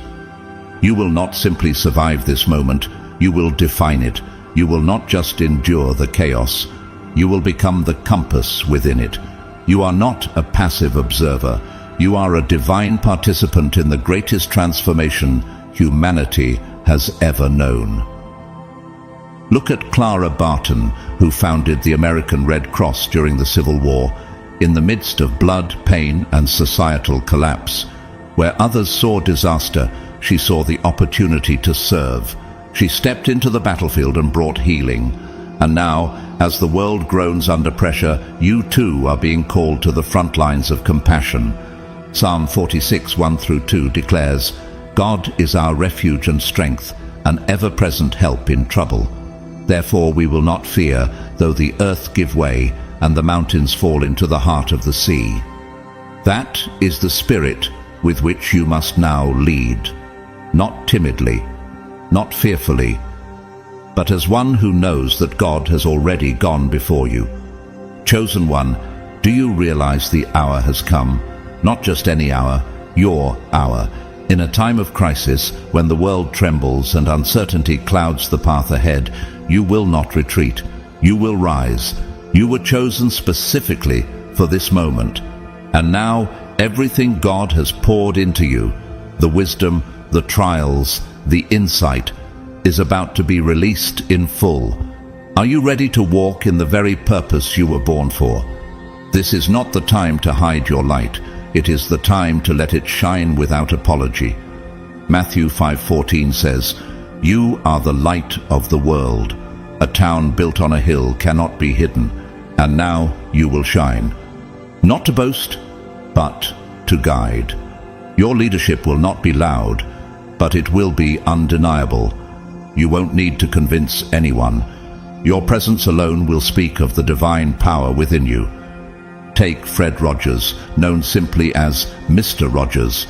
Speaker 1: You will not simply survive this moment, you will define it. You will not just endure the chaos, you will become the compass within it. You are not a passive observer, you are a divine participant in the greatest transformation humanity has ever known. Look at Clara Barton, who founded the American Red Cross during the Civil War. In the midst of blood, pain, and societal collapse, where others saw disaster, she saw the opportunity to serve. She stepped into the battlefield and brought healing. And now, as the world groans under pressure, you too are being called to the front lines of compassion. Psalm 46:1-2 declares, "God is our refuge and strength, an ever-present help in trouble. Therefore we will not fear, though the earth give way, and the mountains fall into the heart of the sea." That is the spirit with which you must now lead. Not timidly, not fearfully, but as one who knows that God has already gone before you. Chosen one, do you realize the hour has come? Not just any hour, your hour. In a time of crisis, when the world trembles and uncertainty clouds the path ahead, you will not retreat. You will rise. You were chosen specifically for this moment. And now, everything God has poured into you, the wisdom, the trials, the insight, is about to be released in full. Are you ready to walk in the very purpose you were born for? This is not the time to hide your light. It is the time to let it shine without apology. Matthew 5:14 says, "You are the light of the world. A town built on a hill cannot be hidden." And now you will shine. Not to boast, but to guide. Your leadership will not be loud, but it will be undeniable. You won't need to convince anyone. Your presence alone will speak of the divine power within you. Take Fred Rogers, known simply as Mr. Rogers.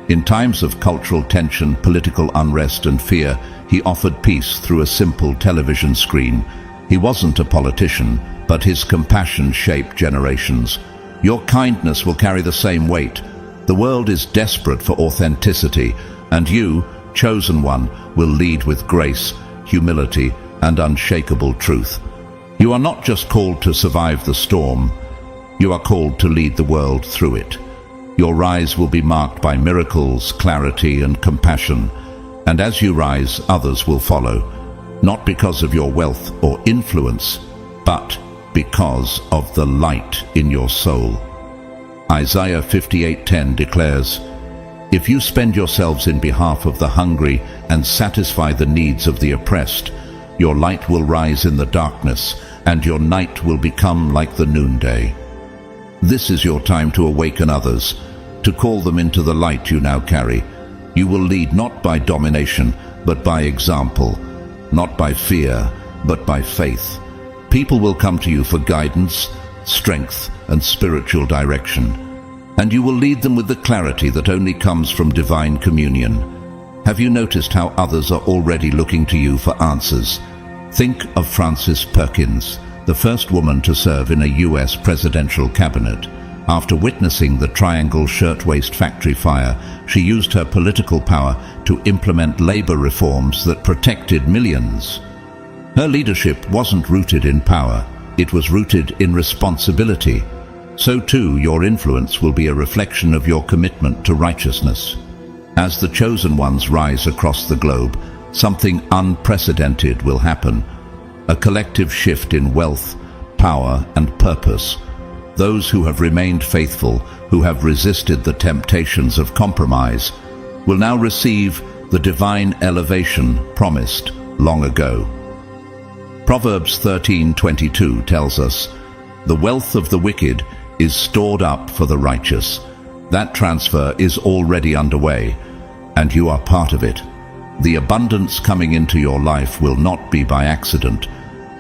Speaker 1: In times of cultural tension, political unrest and fear, he offered peace through a simple television screen. He wasn't a politician, but his compassion shaped generations. Your kindness will carry the same weight. The world is desperate for authenticity, and you, chosen one, will lead with grace, humility, and unshakable truth. You are not just called to survive the storm, you are called to lead the world through it. Your rise will be marked by miracles, clarity, and compassion, and as you rise, others will follow, not because of your wealth or influence, but because of the light in your soul. Isaiah 58:10 declares, "If you spend yourselves in behalf of the hungry and satisfy the needs of the oppressed, your light will rise in the darkness, and your night will become like the noonday." This is your time to awaken others, to call them into the light you now carry. You will lead not by domination, but by example, not by fear, but by faith. People will come to you for guidance, strength, and spiritual direction, and you will lead them with the clarity that only comes from divine communion. Have you noticed how others are already looking to you for answers? Think of Frances Perkins, the first woman to serve in a US presidential cabinet. After witnessing the Triangle Shirtwaist Factory fire, she used her political power to implement labor reforms that protected millions. Her leadership wasn't rooted in power, it was rooted in responsibility. So too, your influence will be a reflection of your commitment to righteousness. As the chosen ones rise across the globe, something unprecedented will happen. A collective shift in wealth, power, and purpose. Those who have remained faithful, who have resisted the temptations of compromise, will now receive the divine elevation promised long ago. Proverbs 13:22 tells us, "The wealth of the wicked is stored up for the righteous." That transfer is already underway, and you are part of it. The abundance coming into your life will not be by accident.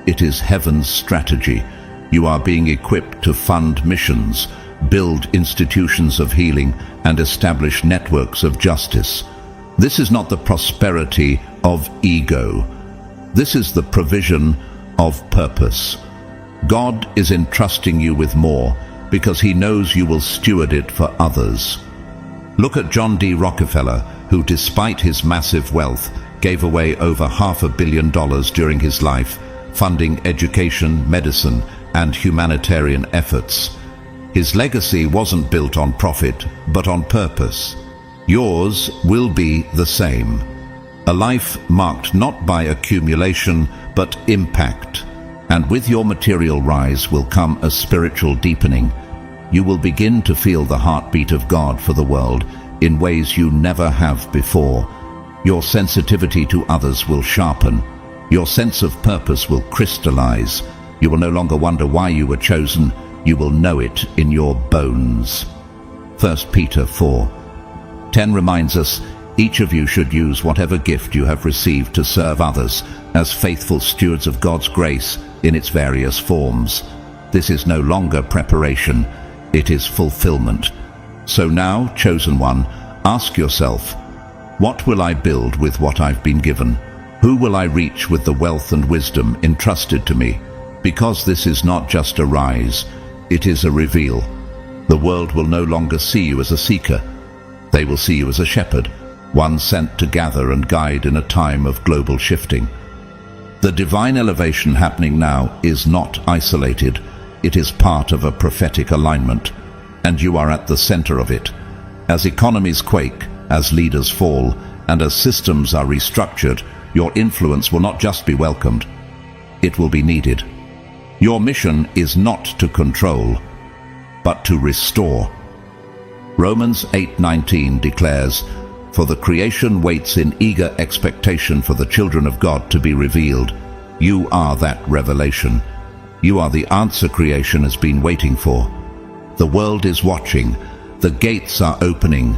Speaker 1: It is heaven's strategy. You are being equipped to fund missions, build institutions of healing, and establish networks of justice. This is not the prosperity of ego. This is the provision of purpose. God is entrusting you with more because He knows you will steward it for others. Look at John D. Rockefeller, who, despite his massive wealth, gave away over $500 million during his life, funding education, medicine, and humanitarian efforts. His legacy wasn't built on profit, but on purpose. Yours will be the same. A life marked not by accumulation, but impact. And with your material rise will come a spiritual deepening. You will begin to feel the heartbeat of God for the world in ways you never have before. Your sensitivity to others will sharpen. Your sense of purpose will crystallize. You will no longer wonder why you were chosen. You will know it in your bones. 1 Peter 4:10 reminds us, each of you should use whatever gift you have received to serve others as faithful stewards of God's grace in its various forms. This is no longer preparation, it is fulfillment. So now, chosen one, ask yourself, what will I build with what I've been given? Who will I reach with the wealth and wisdom entrusted to me? Because this is not just a rise, it is a reveal. The world will no longer see you as a seeker. They will see you as a shepherd, one sent to gather and guide in a time of global shifting. The divine elevation happening now is not isolated. It is part of a prophetic alignment, and you are at the center of it. As economies quake, as leaders fall, and as systems are restructured, your influence will not just be welcomed, it will be needed. Your mission is not to control, but to restore. Romans 8:19 declares, "For the creation waits in eager expectation for the children of God to be revealed." You are that revelation. You are the answer creation has been waiting for. The world is watching. The gates are opening.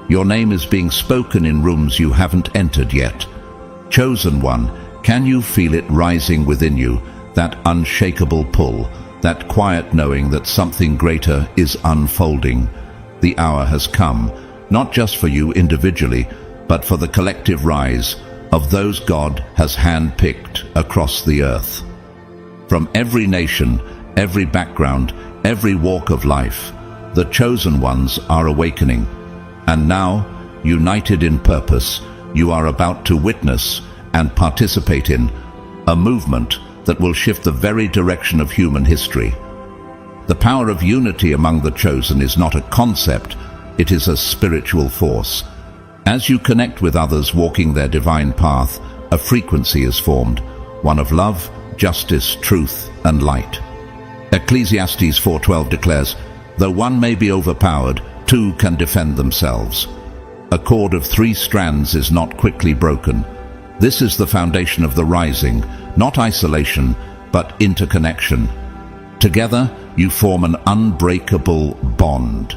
Speaker 1: Your name is being spoken in rooms you haven't entered yet. Chosen one, can you feel it rising within you, that unshakable pull, that quiet knowing that something greater is unfolding? The hour has come, not just for you individually, but for the collective rise of those God has handpicked across the earth. From every nation, every background, every walk of life, the chosen ones are awakening. And now, united in purpose, you are about to witness and participate in a movement that will shift the very direction of human history. The power of unity among the chosen is not a concept, it is a spiritual force. As you connect with others walking their divine path, a frequency is formed, one of love, justice, truth, and light. Ecclesiastes 4:12 declares, "Though one may be overpowered, two can defend themselves." A cord of 3 strands is not quickly broken. This is the foundation of the rising, not isolation, but interconnection. Together, you form an unbreakable bond.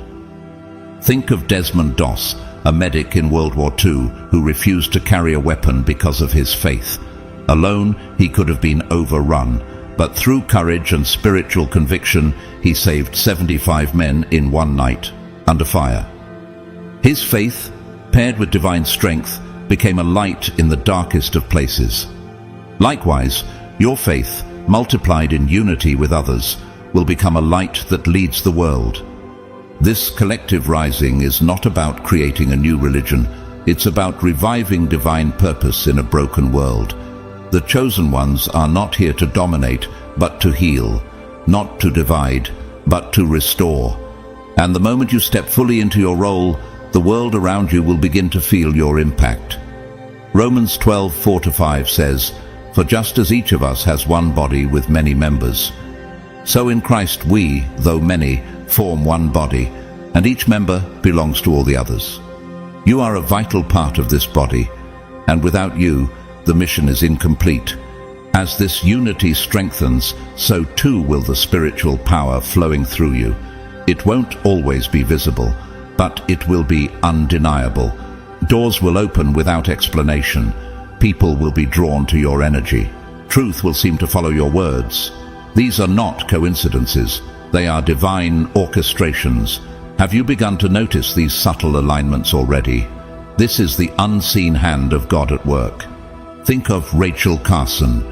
Speaker 1: Think of Desmond Doss, a medic in World War II who refused to carry a weapon because of his faith. Alone, he could have been overrun, but through courage and spiritual conviction, he saved 75 men in one night, under fire. His faith, paired with divine strength, became a light in the darkest of places. Likewise, your faith, multiplied in unity with others, will become a light that leads the world. This collective rising is not about creating a new religion, it's about reviving divine purpose in a broken world. The chosen ones are not here to dominate, but to heal, not to divide, but to restore. And the moment you step fully into your role, the world around you will begin to feel your impact. Romans 12:4-5 says, "For just as each of us has one body with many members, so in Christ we, though many, form one body, and each member belongs to all the others." You are a vital part of this body, and without you, the mission is incomplete. As this unity strengthens, so too will the spiritual power flowing through you. It won't always be visible, but it will be undeniable. Doors will open without explanation. People will be drawn to your energy. Truth will seem to follow your words. These are not coincidences. They are divine orchestrations. Have you begun to notice these subtle alignments already? This is the unseen hand of God at work. Think of Rachel Carson,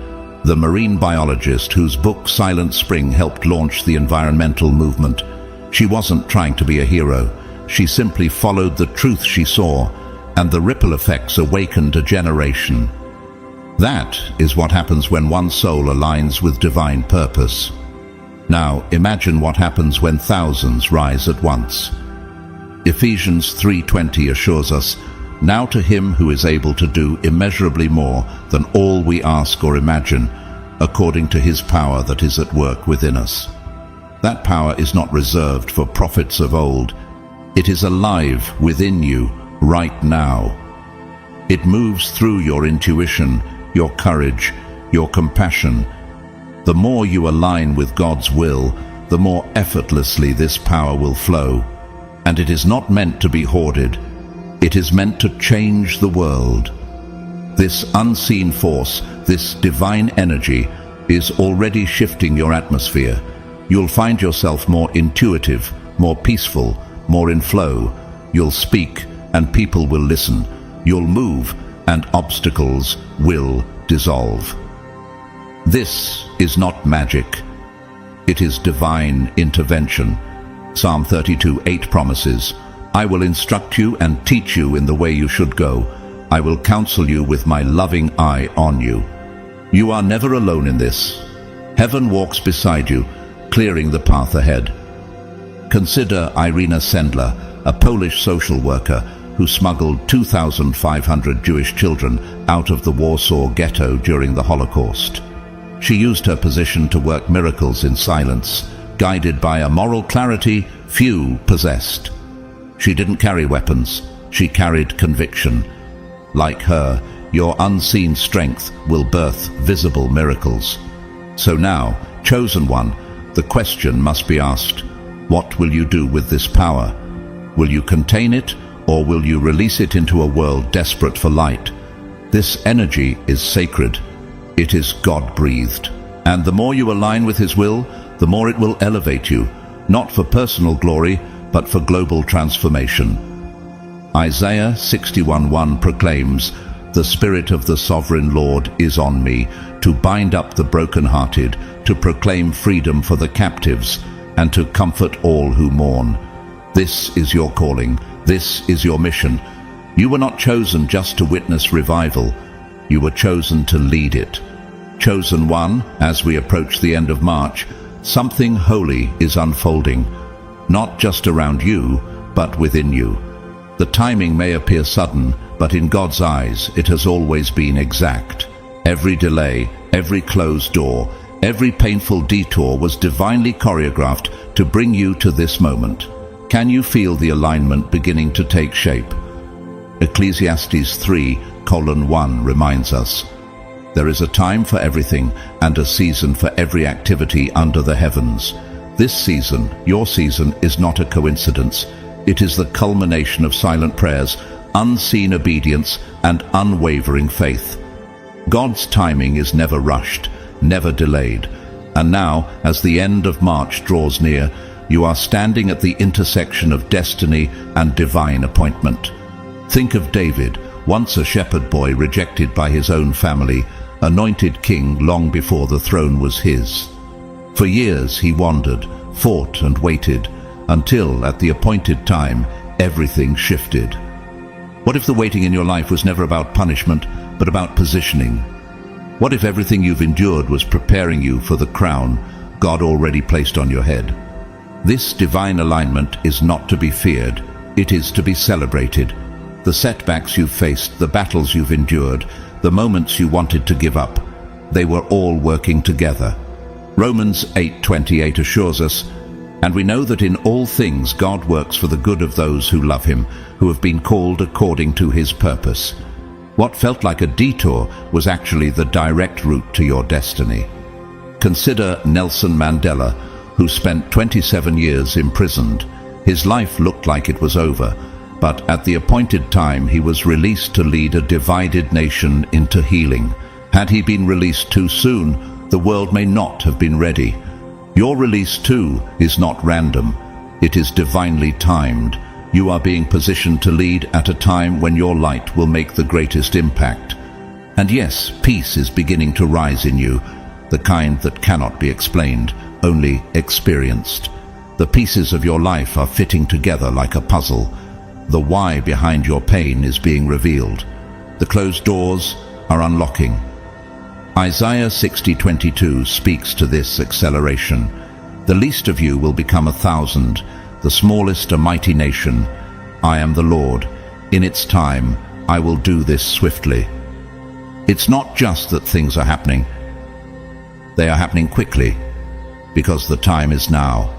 Speaker 1: the marine biologist whose book Silent Spring helped launch the environmental movement. She wasn't trying to be a hero. She simply followed the truth she saw, and the ripple effects awakened a generation. That is what happens when one soul aligns with divine purpose. Now, imagine what happens when thousands rise at once. Ephesians 3:20 assures us, "Now to him who is able to do immeasurably more than all we ask or imagine, according to his power that is at work within us." That power is not reserved for prophets of old. It is alive within you right now. It moves through your intuition, your courage, your compassion. The more you align with God's will, the more effortlessly this power will flow. And it is not meant to be hoarded. It is meant to change the world. This unseen force, this divine energy, is already shifting your atmosphere. You'll find yourself more intuitive, more peaceful, more in flow. You'll speak, and people will listen. You'll move, and obstacles will dissolve. This is not magic. It is divine intervention. Psalm 32:8 promises, "I will instruct you and teach you in the way you should go. I will counsel you with my loving eye on you." You are never alone in this. Heaven walks beside you, clearing the path ahead. Consider Irina Sendler, a Polish social worker who smuggled 2,500 Jewish children out of the Warsaw Ghetto during the Holocaust. She used her position to work miracles in silence, guided by a moral clarity few possessed. She didn't carry weapons, she carried conviction. Like her, your unseen strength will birth visible miracles. So now, Chosen one, the question must be asked, what will you do with this power? Will you contain it, or will you release it into a world desperate for light? This energy is sacred. It is God-breathed. And the more you align with His will, the more it will elevate you, not for personal glory, but for global transformation. Isaiah 61:1 proclaims, "The Spirit of the Sovereign Lord is on me, to bind up the brokenhearted, to proclaim freedom for the captives, and to comfort all who mourn." This is your calling. This is your mission. You were not chosen just to witness revival. You were chosen to lead it. Chosen one, as we approach the end of March, something holy is unfolding, not just around you, but within you. The timing may appear sudden, but in God's eyes it has always been exact. Every delay, every closed door, every painful detour was divinely choreographed to bring you to this moment. Can you feel the alignment beginning to take shape? Ecclesiastes 3:1 reminds us, "There is a time for everything and a season for every activity under the heavens." This season, your season, is not a coincidence. It is the culmination of silent prayers, unseen obedience, and unwavering faith. God's timing is never rushed, never delayed. And now, as the end of March draws near, you are standing at the intersection of destiny and divine appointment. Think of David, once a shepherd boy rejected by his own family, anointed king long before the throne was his. For years he wandered, fought and waited, until at the appointed time everything shifted. What if the waiting in your life was never about punishment, but about positioning? What if everything you've endured was preparing you for the crown God already placed on your head? This divine alignment is not to be feared, it is to be celebrated. The setbacks you've faced, the battles you've endured, the moments you wanted to give up, they were all working together. Romans 8:28 assures us, "And we know that in all things God works for the good of those who love Him, who have been called according to His purpose." What felt like a detour was actually the direct route to your destiny. Consider Nelson Mandela, who spent 27 years imprisoned. His life looked like it was over, but at the appointed time he was released to lead a divided nation into healing. Had he been released too soon, the world may not have been ready. Your release too is not random. It is divinely timed. You are being positioned to lead at a time when your light will make the greatest impact. And yes, peace is beginning to rise in you, the kind that cannot be explained, only experienced. The pieces of your life are fitting together like a puzzle. The why behind your pain is being revealed. The closed doors are unlocking. Isaiah 60:22 speaks to this acceleration. "The least of you will become 1,000, the smallest a mighty nation. I am the Lord. In its time, I will do this swiftly." It's not just that things are happening. They are happening quickly, because the time is now.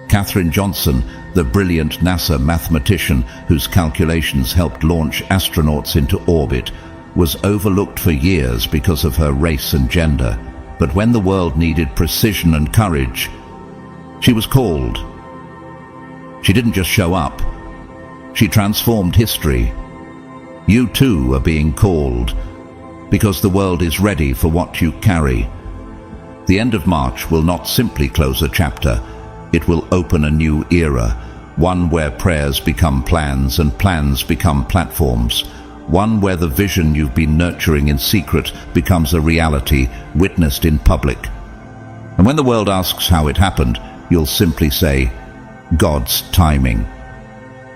Speaker 1: Katherine Johnson, the brilliant NASA mathematician whose calculations helped launch astronauts into orbit, was overlooked for years because of her race and gender. But when the world needed precision and courage, she was called. She didn't just show up. She transformed history. You too are being called, because the world is ready for what you carry. The end of March will not simply close a chapter. It will open a new era, one where prayers become plans and plans become platforms, one where the vision you've been nurturing in secret becomes a reality witnessed in public. And when the world asks how it happened, you'll simply say, God's timing.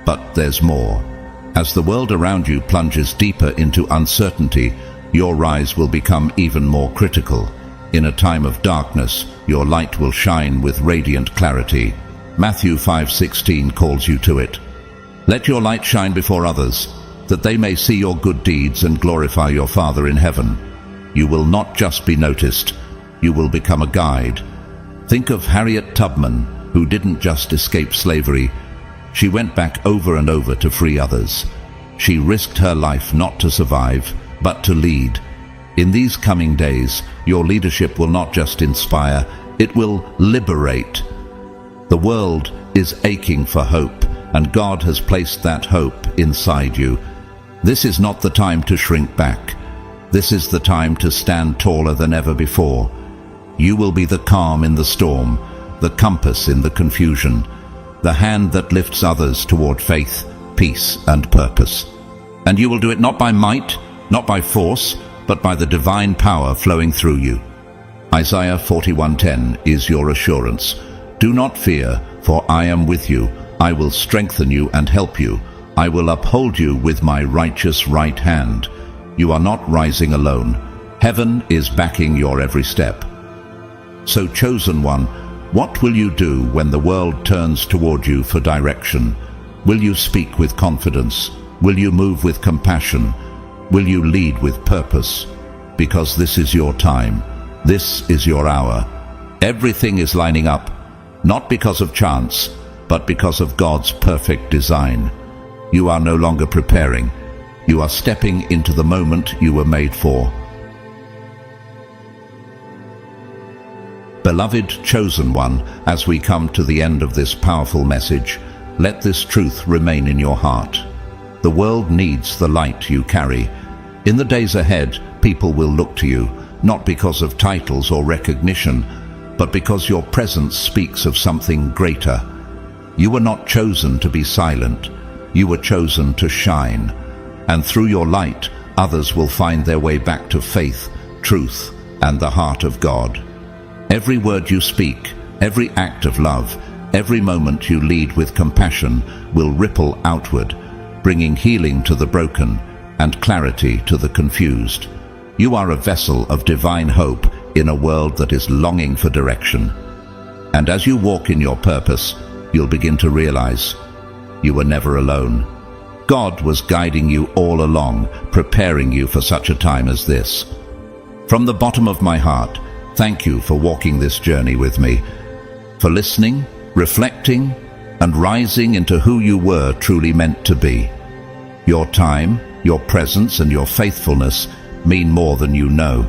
Speaker 1: But there's more. As the world around you plunges deeper into uncertainty, your rise will become even more critical. In a time of darkness, your light will shine with radiant clarity. Matthew 5:16 calls you to it. Let your light shine before others, that they may see your good deeds and glorify your Father in heaven. You will not just be noticed, you will become a guide. Think of Harriet Tubman, who didn't just escape slavery. She went back over and over to free others. She risked her life not to survive, but to lead. In these coming days, your leadership will not just inspire, it will liberate. The world is aching for hope, and God has placed that hope inside you. This is not the time to shrink back. This is the time to stand taller than ever before. You will be the calm in the storm, the compass in the confusion, the hand that lifts others toward faith, peace, and purpose. And you will do it not by might, not by force, but by the divine power flowing through you. Isaiah 41:10 is your assurance. Do not fear, for I am with you. I will strengthen you and help you. I will uphold you with my righteous right hand. You are not rising alone. Heaven is backing your every step. So, chosen one, what will you do when the world turns toward you for direction? Will you speak with confidence? Will you move with compassion? Will you lead with purpose? Because this is your time. This is your hour. Everything is lining up, not because of chance, but because of God's perfect design. You are no longer preparing. You are stepping into the moment you were made for. Beloved chosen one, as we come to the end of this powerful message, let this truth remain in your heart. The world needs the light you carry. In the days ahead, people will look to you, not because of titles or recognition, but because your presence speaks of something greater. You were not chosen to be silent. You were chosen to shine. And through your light, others will find their way back to faith, truth, and the heart of God. Every word you speak, every act of love, every moment you lead with compassion will ripple outward, bringing healing to the broken and clarity to the confused. You are a vessel of divine hope in a world that is longing for direction. And as you walk in your purpose, you'll begin to realize you were never alone. God was guiding you all along, preparing you for such a time as this. From the bottom of my heart, thank you for walking this journey with me, for listening, reflecting, and rising into who you were truly meant to be. Your time, your presence, and your faithfulness mean more than you know.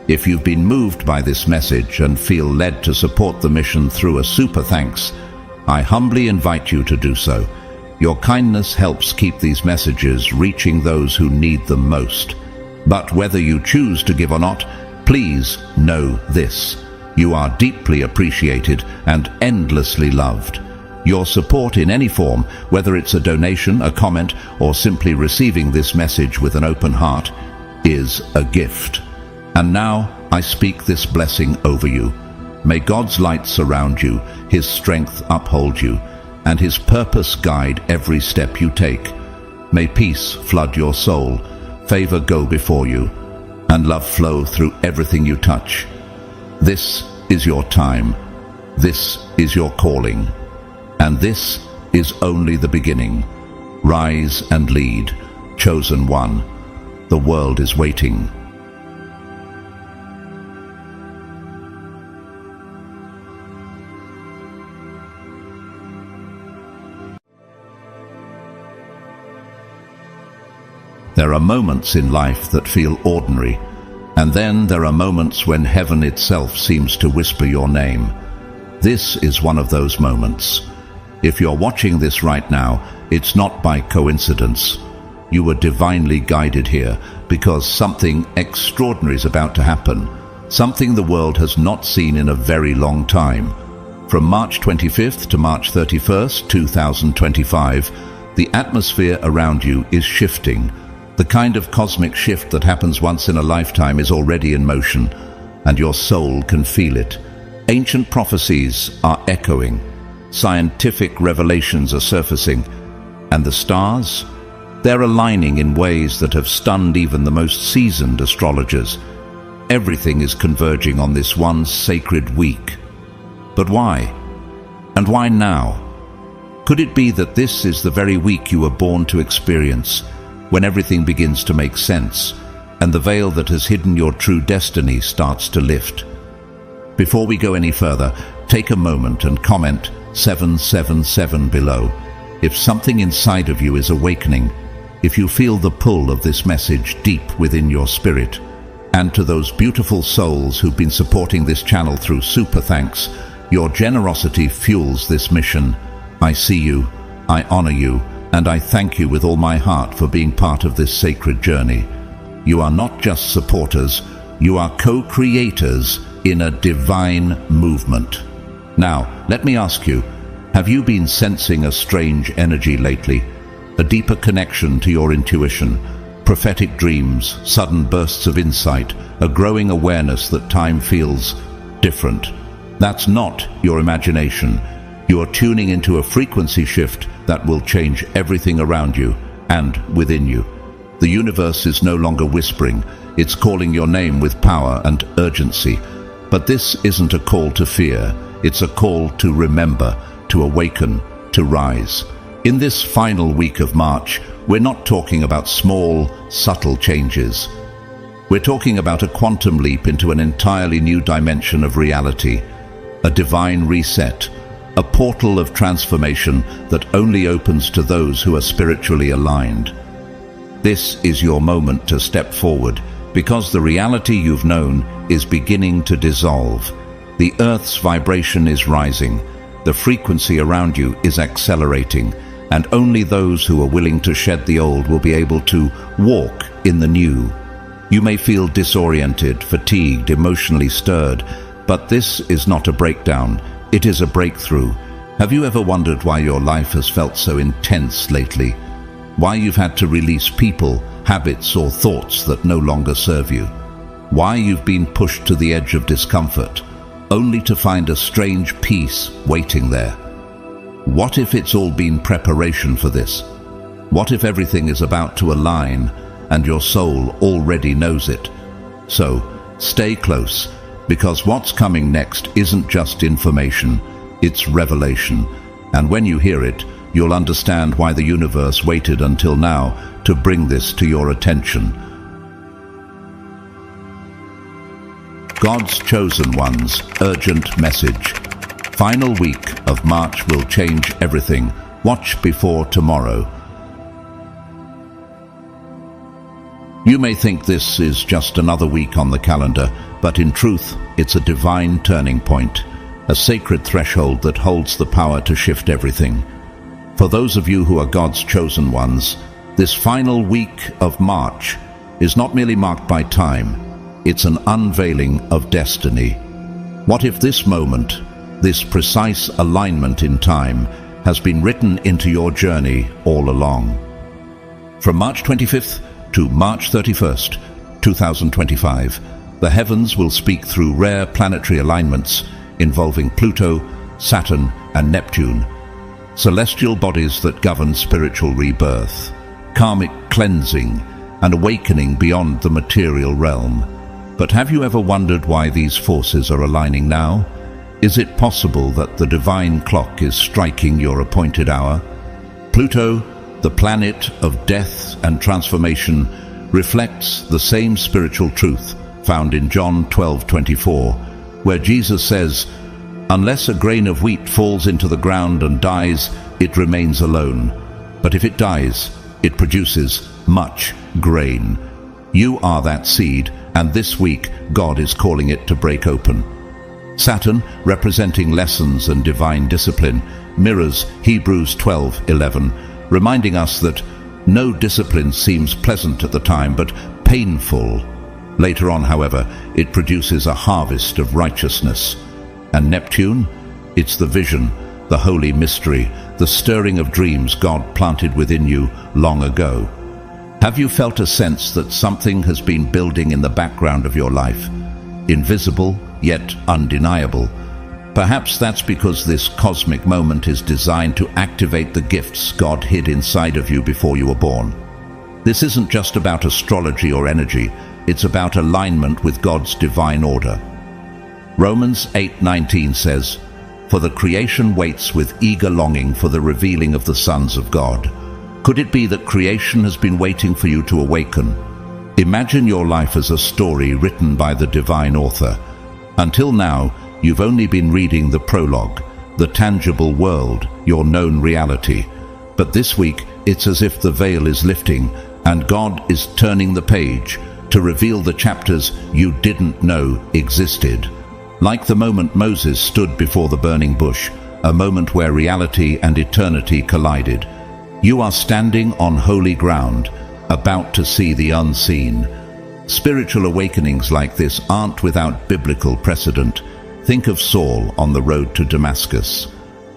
Speaker 1: If you've been moved by this message and feel led to support the mission through a super thanks, I humbly invite you to do so. Your kindness helps keep these messages reaching those who need them most. But whether you choose to give or not, please know this: you are deeply appreciated and endlessly loved. Your support in any form, whether it's a donation, a comment, or simply receiving this message with an open heart, is a gift. And now I speak this blessing over you. May God's light surround you, His strength uphold you, and His purpose guide every step you take. May peace flood your soul, favor go before you, and love flow through everything you touch. This is your time. This is your calling. And this is only the beginning. Rise and lead, chosen one. The world is waiting. There are moments in life that feel ordinary, and then there are moments when heaven itself seems to whisper your name. This is one of those moments. If you're watching this right now, it's not by coincidence. You were divinely guided here because something extraordinary is about to happen, something the world has not seen in a very long time. From March 25th to March 31st, 2025, the atmosphere around you is shifting. The kind of cosmic shift that happens once in a lifetime is already in motion, and your soul can feel it. Ancient prophecies are echoing, scientific revelations are surfacing, and the stars, they're aligning in ways that have stunned even the most seasoned astrologers. Everything is converging on this one sacred week. But why? And why now? Could it be that this is the very week you were born to experience, when everything begins to make sense, and the veil that has hidden your true destiny starts to lift? Before we go any further, take a moment and comment 777 below. If something inside of you is awakening, if you feel the pull of this message deep within your spirit, And to those beautiful souls who've been supporting this channel through super thanks, your generosity fuels this mission. I see you, I honor you, and I thank you with all my heart for being part of this sacred journey. You are not just supporters, you are co-creators in a divine movement. Now, let me ask you, have you been sensing a strange energy lately? A deeper connection to your intuition, prophetic dreams, sudden bursts of insight, a growing awareness that time feels different. That's not your imagination. You are tuning into a frequency shift that will change everything around you and within you. The universe is no longer whispering, it's calling your name with power and urgency. But this isn't a call to fear, it's a call to remember, to awaken, to rise. In this final week of March, we're not talking about small, subtle changes. We're talking about a quantum leap into an entirely new dimension of reality, a divine reset, a portal of transformation that only opens to those who are spiritually aligned. This is your moment to step forward, because the reality you've known is beginning to dissolve. The Earth's vibration is rising, the frequency around you is accelerating, and only those who are willing to shed the old will be able to walk in the new. You may feel disoriented, fatigued, emotionally stirred, but this is not a breakdown, it is a breakthrough. Have you ever wondered why your life has felt so intense lately? Why you've had to release people, habits, or thoughts that no longer serve you? Why you've been pushed to the edge of discomfort, only to find a strange peace waiting there? What if it's all been preparation for this? What if everything is about to align and your soul already knows it? So, stay close, because what's coming next isn't just information, it's revelation. And when you hear it, you'll understand why the universe waited until now to bring this to your attention. God's chosen ones, urgent message. Final week of March will change everything. Watch before tomorrow. You may think this is just another week on the calendar, but in truth, it's a divine turning point, a sacred threshold that holds the power to shift everything. For those of you who are God's chosen ones, this final week of March is not merely marked by time, it's an unveiling of destiny. What if this moment, this precise alignment in time, has been written into your journey all along? From March 25th to March 31st, 2025, the heavens will speak through rare planetary alignments involving Pluto, Saturn, and Neptune, celestial bodies that govern spiritual rebirth, karmic cleansing, and awakening beyond the material realm. But have you ever wondered why these forces are aligning now? Is it possible that the divine clock is striking your appointed hour? Pluto, the planet of death and transformation, reflects the same spiritual truth found in John 12:24, where Jesus says, "Unless a grain of wheat falls into the ground and dies, it remains alone. But if it dies, it produces much grain." You are that seed, and this week God is calling it to break open. Saturn, representing lessons and divine discipline, mirrors Hebrews 12:11, reminding us that no discipline seems pleasant at the time, but painful. Later on, however, it produces a harvest of righteousness. And Neptune, it's the vision, the holy mystery, the stirring of dreams God planted within you long ago. Have you felt a sense that something has been building in the background of your life? Invisible, yet undeniable. Perhaps that's because this cosmic moment is designed to activate the gifts God hid inside of you before you were born. This isn't just about astrology or energy, it's about alignment with God's divine order. Romans 8:19 says, "For the creation waits with eager longing for the revealing of the sons of God." Could it be that creation has been waiting for you to awaken? Imagine your life as a story written by the divine author. Until now, you've only been reading the prologue, the tangible world, your known reality. But this week, it's as if the veil is lifting and God is turning the page, to reveal the chapters you didn't know existed. Like the moment Moses stood before the burning bush, a moment where reality and eternity collided. You are standing on holy ground, about to see the unseen. Spiritual awakenings like this aren't without biblical precedent. Think of Saul on the road to Damascus.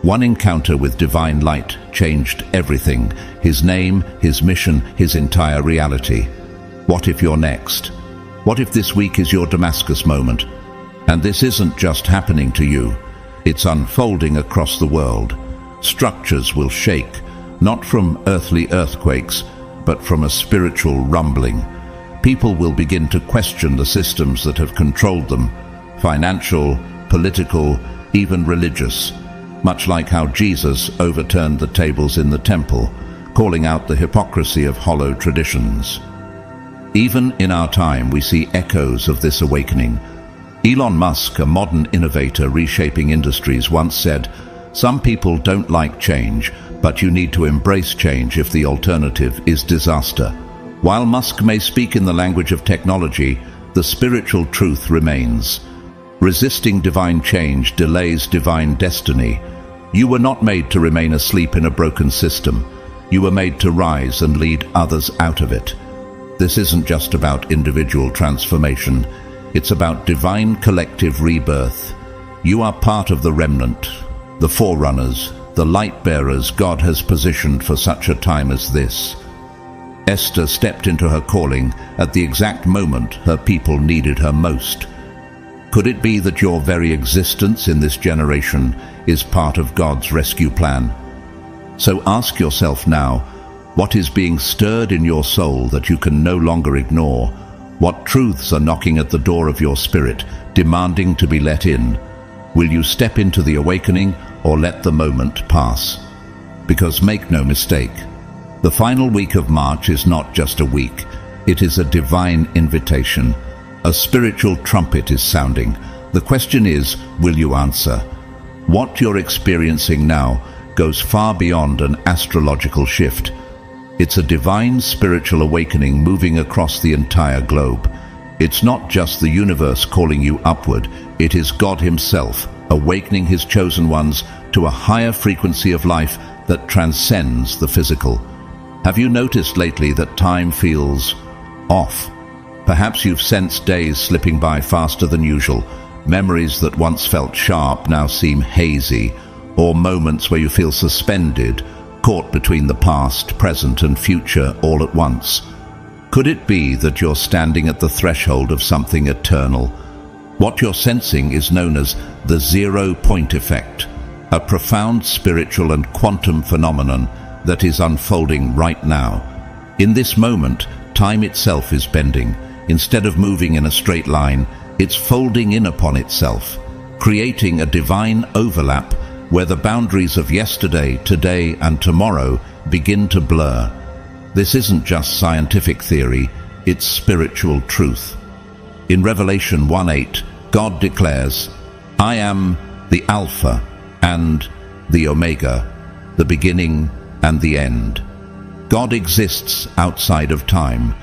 Speaker 1: One encounter with divine light changed everything: his name, his mission, his entire reality. What if you're next? What if this week is your Damascus moment? And this isn't just happening to you. It's unfolding across the world. Structures will shake, not from earthly earthquakes, but from a spiritual rumbling. People will begin to question the systems that have controlled them, financial, political, even religious, much like how Jesus overturned the tables in the temple, calling out the hypocrisy of hollow traditions. Even in our time, we see echoes of this awakening. Elon Musk, a modern innovator reshaping industries, once said, "Some people don't like change, but you need to embrace change if the alternative is disaster." While Musk may speak in the language of technology, the spiritual truth remains. Resisting divine change delays divine destiny. You were not made to remain asleep in a broken system. You were made to rise and lead others out of it. This isn't just about individual transformation. It's about divine collective rebirth. You are part of the remnant, the forerunners, the light bearers God has positioned for such a time as this. Esther stepped into her calling at the exact moment her people needed her most. Could it be that your very existence in this generation is part of God's rescue plan? So ask yourself now, what is being stirred in your soul that you can no longer ignore? What truths are knocking at the door of your spirit, demanding to be let in? Will you step into the awakening or let the moment pass? Because make no mistake, the final week of March is not just a week. It is a divine invitation. A spiritual trumpet is sounding. The question is, will you answer? What you're experiencing now goes far beyond an astrological shift. It's a divine spiritual awakening moving across the entire globe. It's not just the universe calling you upward. It is God Himself awakening His chosen ones to a higher frequency of life that transcends the physical. Have you noticed lately that time feels off? Perhaps you've sensed days slipping by faster than usual, memories that once felt sharp now seem hazy, or moments where you feel suspended, caught between the past, present and future all at once. Could it be that you're standing at the threshold of something eternal? What you're sensing is known as the 0 point effect, a profound spiritual and quantum phenomenon that is unfolding right now. In this moment, time itself is bending. Instead of moving in a straight line, it's folding in upon itself, creating a divine overlap where the boundaries of yesterday, today and tomorrow begin to blur. This isn't just scientific theory, it's spiritual truth. In Revelation 1:8, God declares, "I am the Alpha and the Omega, the beginning and the end." God exists outside of time,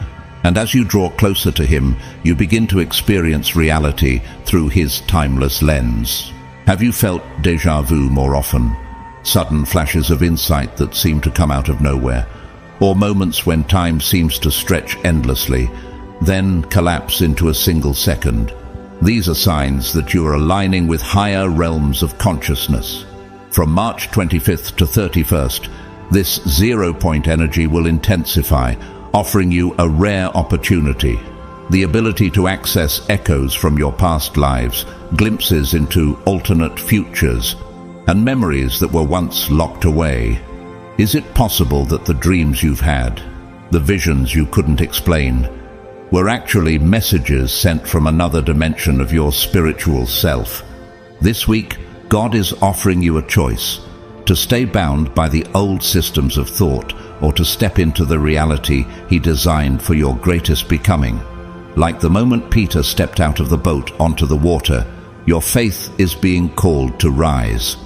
Speaker 1: and as you draw closer to Him, you begin to experience reality through His timeless lens. Have you felt déjà vu more often? Sudden flashes of insight that seem to come out of nowhere, or moments when time seems to stretch endlessly, then collapse into a single second. These are signs that you are aligning with higher realms of consciousness. From March 25th to 31st, this 0 point energy will intensify, offering you a rare opportunity. The ability to access echoes from your past lives, glimpses into alternate futures, and memories that were once locked away. Is it possible that the dreams you've had, the visions you couldn't explain, were actually messages sent from another dimension of your spiritual self? This week, God is offering you a choice: to stay bound by the old systems of thought, or to step into the reality He designed for your greatest becoming. Like the moment Peter stepped out of the boat onto the water, your faith is being called to rise.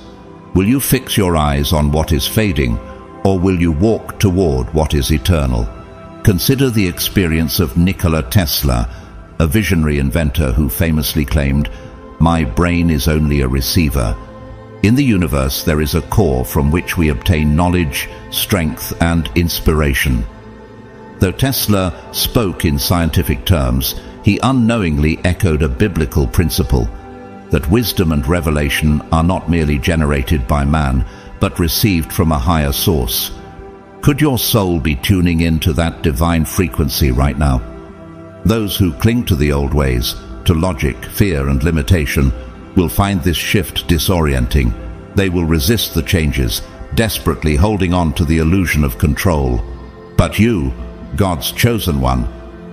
Speaker 1: Will you fix your eyes on what is fading, or will you walk toward what is eternal? Consider the experience of Nikola Tesla, a visionary inventor who famously claimed, "My brain is only a receiver." In the universe there is a core from which we obtain knowledge, strength, and inspiration. Though Tesla spoke in scientific terms, he unknowingly echoed a biblical principle, that wisdom and revelation are not merely generated by man, but received from a higher source. Could your soul be tuning into that divine frequency right now? Those who cling to the old ways, to logic, fear, and limitation, will find this shift disorienting. They will resist the changes, desperately holding on to the illusion of control. But you, God's chosen one,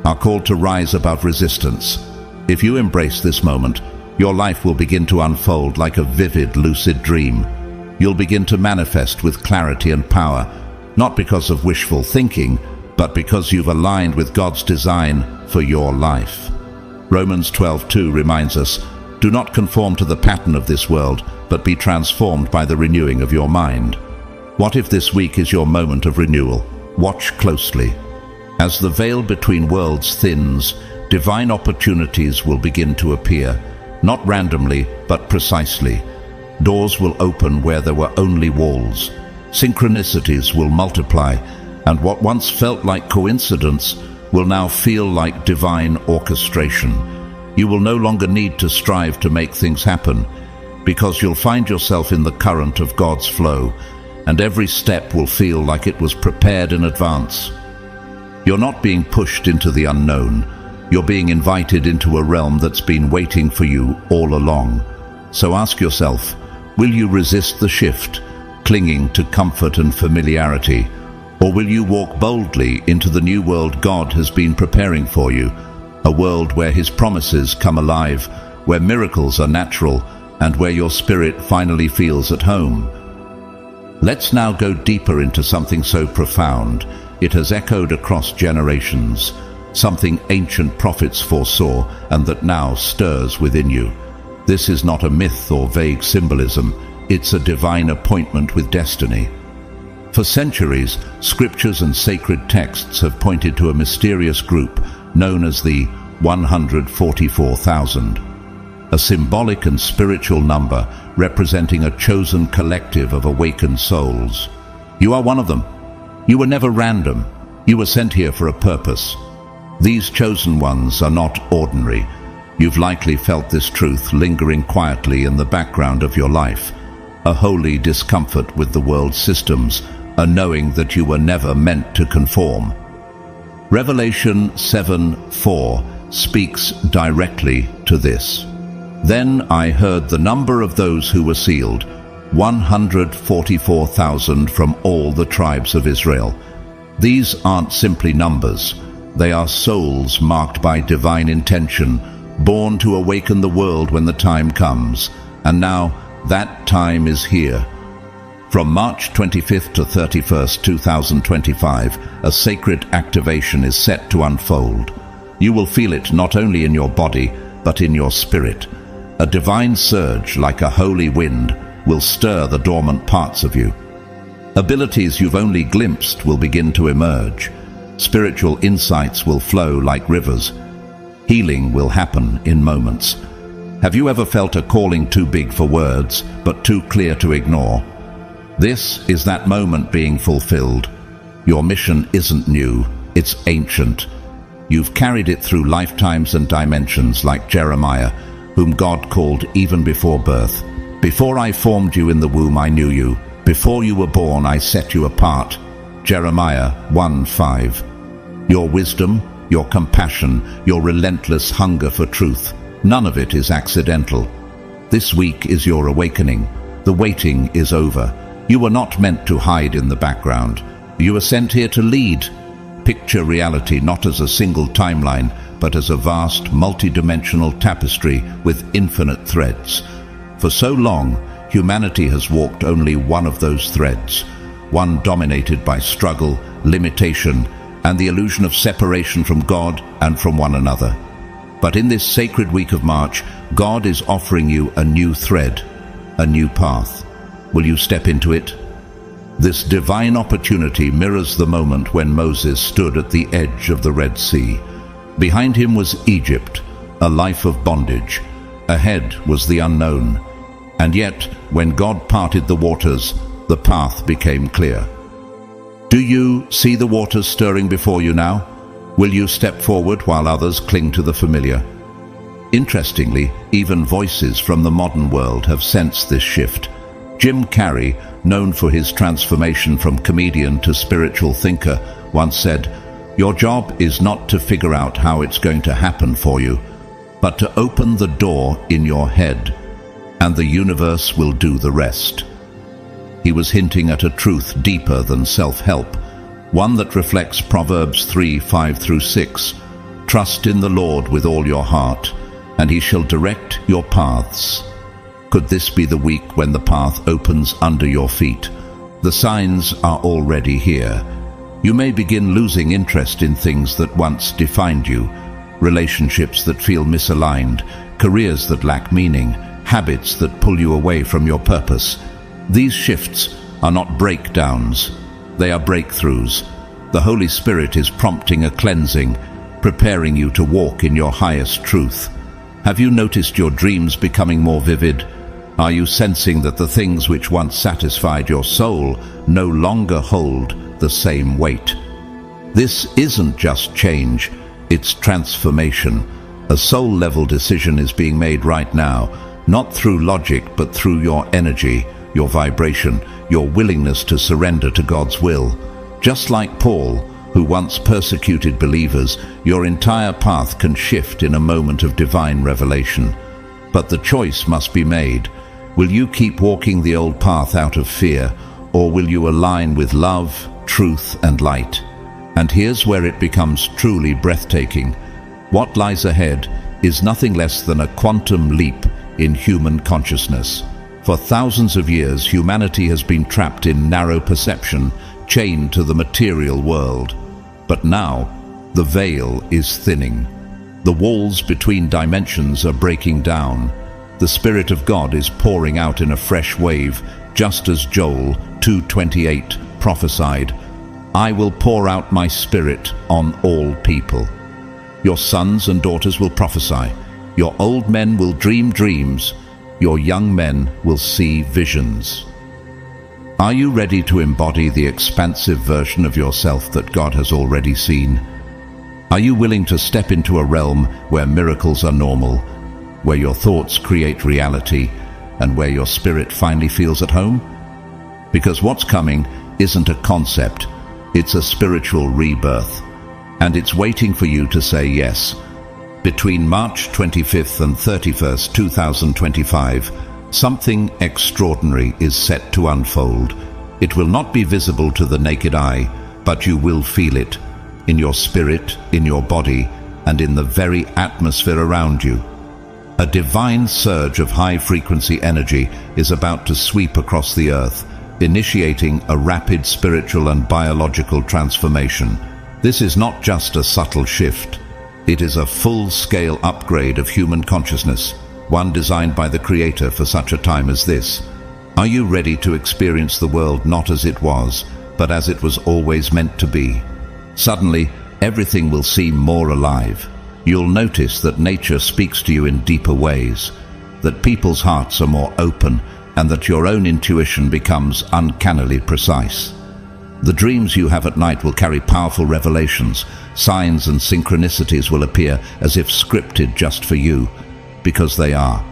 Speaker 1: are called to rise above resistance. If you embrace this moment, your life will begin to unfold like a vivid, lucid dream. You'll begin to manifest with clarity and power, not because of wishful thinking, but because you've aligned with God's design for your life. Romans 12:2 reminds us, "Do not conform to the pattern of this world, but be transformed by the renewing of your mind." What if this week is your moment of renewal? Watch closely. As the veil between worlds thins, divine opportunities will begin to appear, not randomly, but precisely. Doors will open where there were only walls. Synchronicities will multiply, and what once felt like coincidence will now feel like divine orchestration. You will no longer need to strive to make things happen, because you'll find yourself in the current of God's flow, and every step will feel like it was prepared in advance. You're not being pushed into the unknown. You're being invited into a realm that's been waiting for you all along. So ask yourself, will you resist the shift, clinging to comfort and familiarity? Or will you walk boldly into the new world God has been preparing for you? A world where His promises come alive, where miracles are natural, and where your spirit finally feels at home. Let's now go deeper into something so profound. It has echoed across generations, something ancient prophets foresaw and that now stirs within you. This is not a myth or vague symbolism. It's a divine appointment with destiny. For centuries, scriptures and sacred texts have pointed to a mysterious group known as the 144,000, a symbolic and spiritual number representing a chosen collective of awakened souls. You are one of them. You were never random. You were sent here for a purpose. These chosen ones are not ordinary. You've likely felt this truth lingering quietly in the background of your life, a holy discomfort with the world's systems, a knowing that you were never meant to conform. Revelation 7:4 speaks directly to this. Then I heard the number of those who were sealed, 144,000 from all the tribes of Israel. These aren't simply numbers. They are souls marked by divine intention, born to awaken the world when the time comes. And now that time is here. From March 25th to 31st, 2025, a sacred activation is set to unfold. You will feel it not only in your body, but in your spirit. A divine surge, like a holy wind, will stir the dormant parts of you. Abilities you've only glimpsed will begin to emerge. Spiritual insights will flow like rivers. Healing will happen in moments. Have you ever felt a calling too big for words, but too clear to ignore? This is that moment being fulfilled. Your mission isn't new, it's ancient. You've carried it through lifetimes and dimensions like Jeremiah, whom God called even before birth. Before I formed you in the womb, I knew you. Before you were born, I set you apart. Jeremiah 1:5. Your wisdom, your compassion, your relentless hunger for truth, none of it is accidental. This week is your awakening. The waiting is over. You were not meant to hide in the background. You were sent here to lead. Picture reality not as a single timeline, but as a vast, multi-dimensional tapestry with infinite threads. For so long, humanity has walked only one of those threads, one dominated by struggle, limitation, and the illusion of separation from God and from one another. But in this sacred week of March, God is offering you a new thread, a new path. Will you step into it? This divine opportunity mirrors the moment when Moses stood at the edge of the Red Sea. Behind him was Egypt, a life of bondage. Ahead was the unknown. And yet, when God parted the waters, the path became clear. Do you see the waters stirring before you now? Will you step forward while others cling to the familiar? Interestingly, even voices from the modern world have sensed this shift. Jim Carrey, known for his transformation from comedian to spiritual thinker, once said, "Your job is not to figure out how it's going to happen for you, but to open the door in your head, and the universe will do the rest." He was hinting at a truth deeper than self-help, one that reflects Proverbs 3:5-6. Trust in the Lord with all your heart, and he shall direct your paths. Could this be the week when the path opens under your feet? The signs are already here. You may begin losing interest in things that once defined you, relationships that feel misaligned, careers that lack meaning, habits that pull you away from your purpose. These shifts are not breakdowns, they are breakthroughs. The Holy Spirit is prompting a cleansing, preparing you to walk in your highest truth. Have you noticed your dreams becoming more vivid? Are you sensing that the things which once satisfied your soul no longer hold the same weight? This isn't just change, it's transformation. A soul-level decision is being made right now, not through logic but through your energy, your vibration, your willingness to surrender to God's will. Just like Paul, who once persecuted believers, your entire path can shift in a moment of divine revelation. But the choice must be made. Will you keep walking the old path out of fear, or will you align with love, truth, and light? And here's where it becomes truly breathtaking. What lies ahead is nothing less than a quantum leap in human consciousness. For thousands of years, humanity has been trapped in narrow perception, chained to the material world. But now, the veil is thinning. The walls between dimensions are breaking down. The Spirit of God is pouring out in a fresh wave, just as Joel 2:28 prophesied, "I will pour out my Spirit on all people. Your sons and daughters will prophesy. Your old men will dream dreams. Your young men will see visions." Are you ready to embody the expansive version of yourself that God has already seen? Are you willing to step into a realm where miracles are normal, where your thoughts create reality, and where your spirit finally feels at home? Because what's coming isn't a concept, it's a spiritual rebirth, and it's waiting for you to say yes. Between March 25th and 31st, 2025, something extraordinary is set to unfold. It will not be visible to the naked eye, but you will feel it, in your spirit, in your body, and in the very atmosphere around you. A divine surge of high-frequency energy is about to sweep across the earth, initiating a rapid spiritual and biological transformation. This is not just a subtle shift. It is a full-scale upgrade of human consciousness, one designed by the Creator for such a time as this. Are you ready to experience the world not as it was, but as it was always meant to be? Suddenly, everything will seem more alive. You'll notice that nature speaks to you in deeper ways, that people's hearts are more open, and that your own intuition becomes uncannily precise. The dreams you have at night will carry powerful revelations. Signs and synchronicities will appear as if scripted just for you, because they are.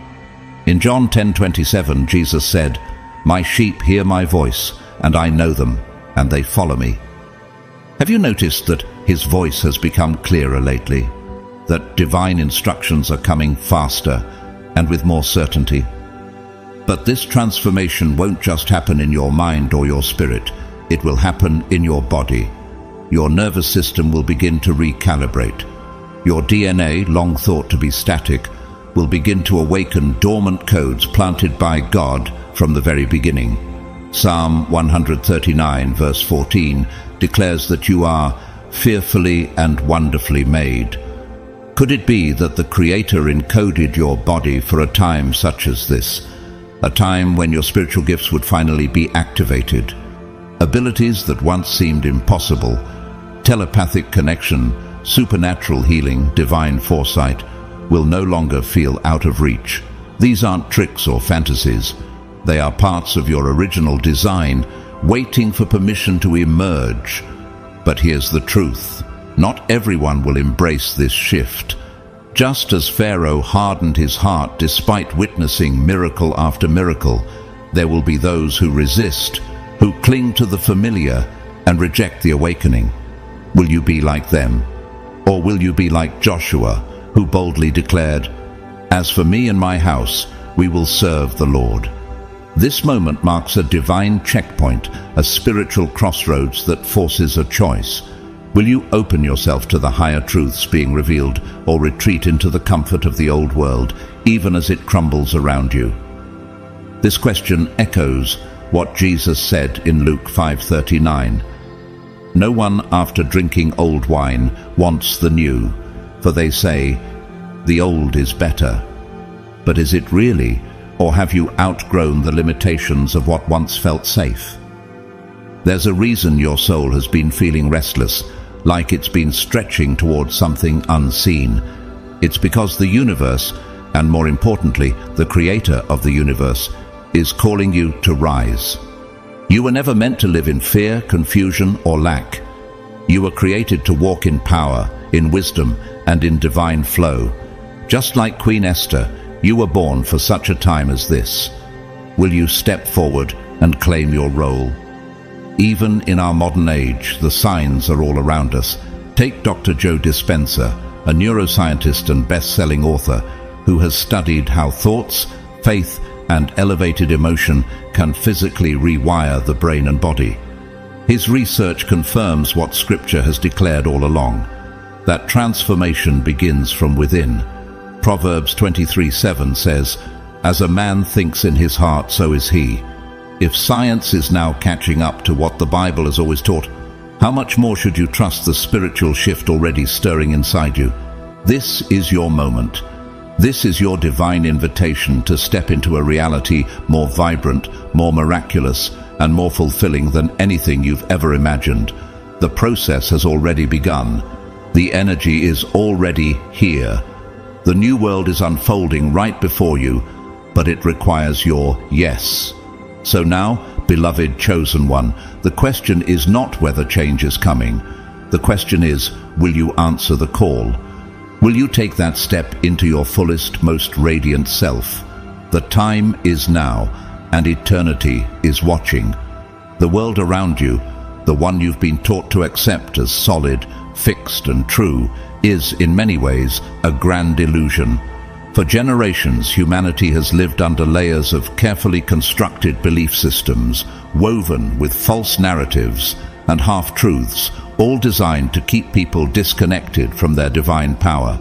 Speaker 1: In John 10:27, Jesus said, "My sheep hear my voice, and I know them, and they follow me." Have you noticed that his voice has become clearer lately? That divine instructions are coming faster and with more certainty? But this transformation won't just happen in your mind or your spirit. It will happen in your body. Your nervous system will begin to recalibrate. Your DNA, long thought to be static, will begin to awaken dormant codes planted by God from the very beginning. Psalm 139 verse 14 declares that you are fearfully and wonderfully made. Could it be that the Creator encoded your body for a time such as this? A time when your spiritual gifts would finally be activated. Abilities that once seemed impossible, telepathic connection, supernatural healing, divine foresight, will no longer feel out of reach. These aren't tricks or fantasies. They are parts of your original design, waiting for permission to emerge. But here's the truth. Not everyone will embrace this shift. Just as Pharaoh hardened his heart despite witnessing miracle after miracle, there will be those who resist, who cling to the familiar and reject the awakening. Will you be like them? Or will you be like Joshua, who boldly declared, "As for me and my house, we will serve the Lord"? This moment marks a divine checkpoint, a spiritual crossroads that forces a choice. Will you open yourself to the higher truths being revealed, or retreat into the comfort of the old world, even as it crumbles around you? This question echoes what Jesus said in Luke 5:39. "No one after drinking old wine wants the new, for they say, 'The old is better.' But is it really, or have you outgrown the limitations of what once felt safe? There's a reason your soul has been feeling restless, like it's been stretching towards something unseen. It's because the universe, and more importantly, the creator of the universe, is calling you to rise. You were never meant to live in fear, confusion, or lack. You were created to walk in power, in wisdom, and in divine flow. Just like Queen Esther, you were born for such a time as this. Will you step forward and claim your role? Even in our modern age, the signs are all around us. Take Dr. Joe Dispenza, a neuroscientist and best-selling author who has studied how thoughts, faith, and elevated emotion can physically rewire the brain and body. His research confirms what Scripture has declared all along, that transformation begins from within. Proverbs 23:7 says, "As a man thinks in his heart, so is he." If science is now catching up to what the Bible has always taught, how much more should you trust the spiritual shift already stirring inside you? This is your moment. This is your divine invitation to step into a reality more vibrant, more miraculous, and more fulfilling than anything you've ever imagined. The process has already begun. The energy is already here. The new world is unfolding right before you, but it requires your yes. So now, beloved chosen one, the question is not whether change is coming. The question is, will you answer the call? Will you take that step into your fullest, most radiant self? The time is now, and eternity is watching. The world around you, the one you've been taught to accept as solid, fixed, and true, is, in many ways, a grand illusion. For generations, humanity has lived under layers of carefully constructed belief systems, woven with false narratives and half-truths, all designed to keep people disconnected from their divine power.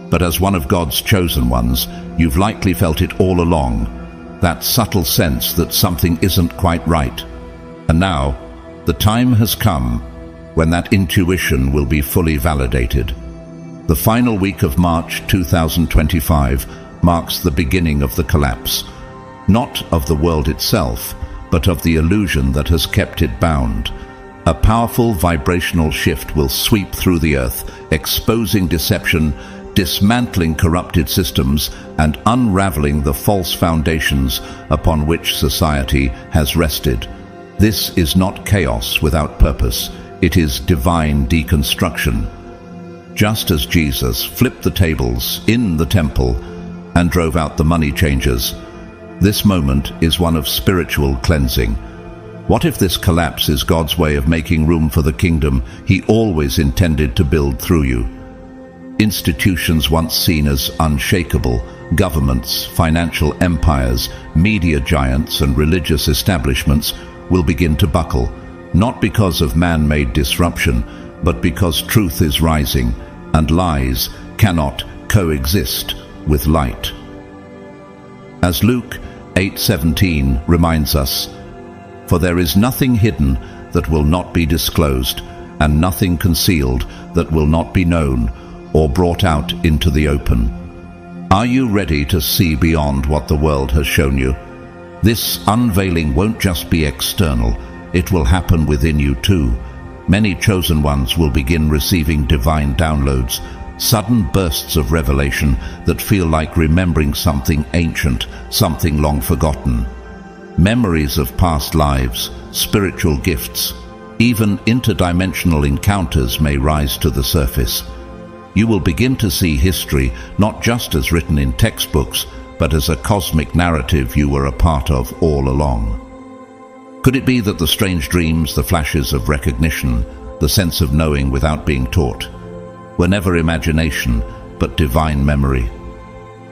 Speaker 1: But as one of God's chosen ones, you've likely felt it all along, that subtle sense that something isn't quite right. And now, the time has come when that intuition will be fully validated. The final week of March 2025 marks the beginning of the collapse, not of the world itself, but of the illusion that has kept it bound. A powerful vibrational shift will sweep through the earth, exposing deception, dismantling corrupted systems, and unraveling the false foundations upon which society has rested. This is not chaos without purpose. It is divine deconstruction. Just as Jesus flipped the tables in the temple and drove out the money changers, this moment is one of spiritual cleansing. What if this collapse is God's way of making room for the kingdom He always intended to build through you? Institutions once seen as unshakable, governments, financial empires, media giants, and religious establishments will begin to buckle, not because of man-made disruption, but because truth is rising, and lies cannot coexist with light. As Luke 8:17 reminds us, "For there is nothing hidden that will not be disclosed, and nothing concealed that will not be known or brought out into the open." Are you ready to see beyond what the world has shown you? This unveiling won't just be external, it will happen within you too. Many chosen ones will begin receiving divine downloads, sudden bursts of revelation that feel like remembering something ancient, something long forgotten. Memories of past lives, spiritual gifts, even interdimensional encounters may rise to the surface. You will begin to see history not just as written in textbooks, but as a cosmic narrative you were a part of all along. Could it be that the strange dreams, the flashes of recognition, the sense of knowing without being taught, were never imagination, but divine memory?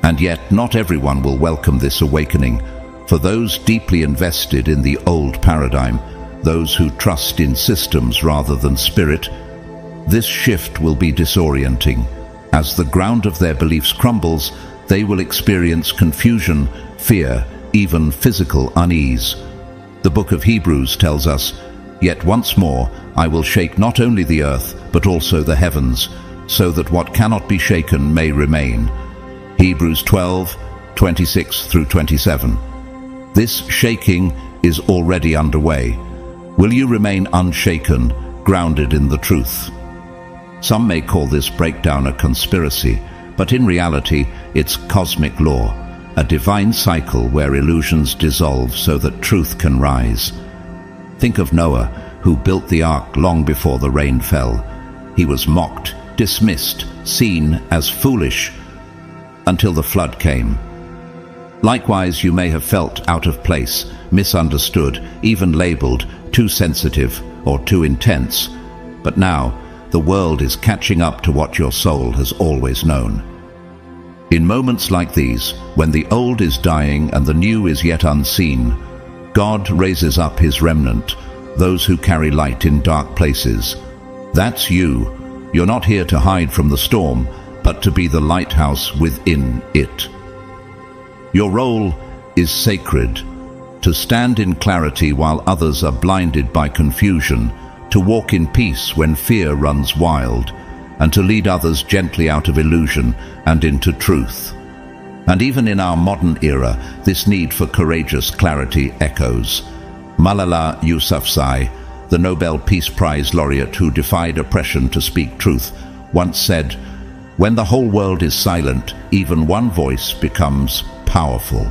Speaker 1: And yet, not everyone will welcome this awakening. For those deeply invested in the old paradigm, those who trust in systems rather than spirit, this shift will be disorienting. As the ground of their beliefs crumbles, they will experience confusion, fear, even physical unease. The book of Hebrews tells us, "Yet once more I will shake not only the earth, but also the heavens, so that what cannot be shaken may remain." Hebrews 12:26-27. This shaking is already underway. Will you remain unshaken, grounded in the truth? Some may call this breakdown a conspiracy, but in reality it's cosmic law, a divine cycle where illusions dissolve so that truth can rise. Think of Noah, who built the ark long before the rain fell. He was mocked, dismissed, seen as foolish, until the flood came. Likewise, you may have felt out of place, misunderstood, even labeled too sensitive or too intense. But now, the world is catching up to what your soul has always known. In moments like these, when the old is dying and the new is yet unseen, God raises up his remnant, those who carry light in dark places. That's you. You're not here to hide from the storm, but to be the lighthouse within it. Your role is sacred, to stand in clarity while others are blinded by confusion, to walk in peace when fear runs wild, and to lead others gently out of illusion and into truth. And even in our modern era, this need for courageous clarity echoes. Malala Yousafzai, the Nobel Peace Prize laureate who defied oppression to speak truth, once said, "When the whole world is silent, even one voice becomes powerful."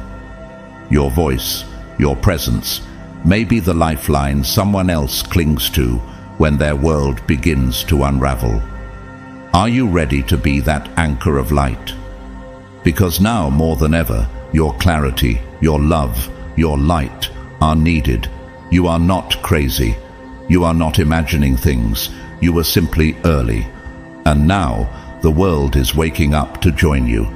Speaker 1: Your voice, your presence, may be the lifeline someone else clings to when their world begins to unravel. Are you ready to be that anchor of light? Because now, more than ever, your clarity, your love, your light are needed. You are not crazy. You are not imagining things. You were simply early. And now, the world is waking up to join you.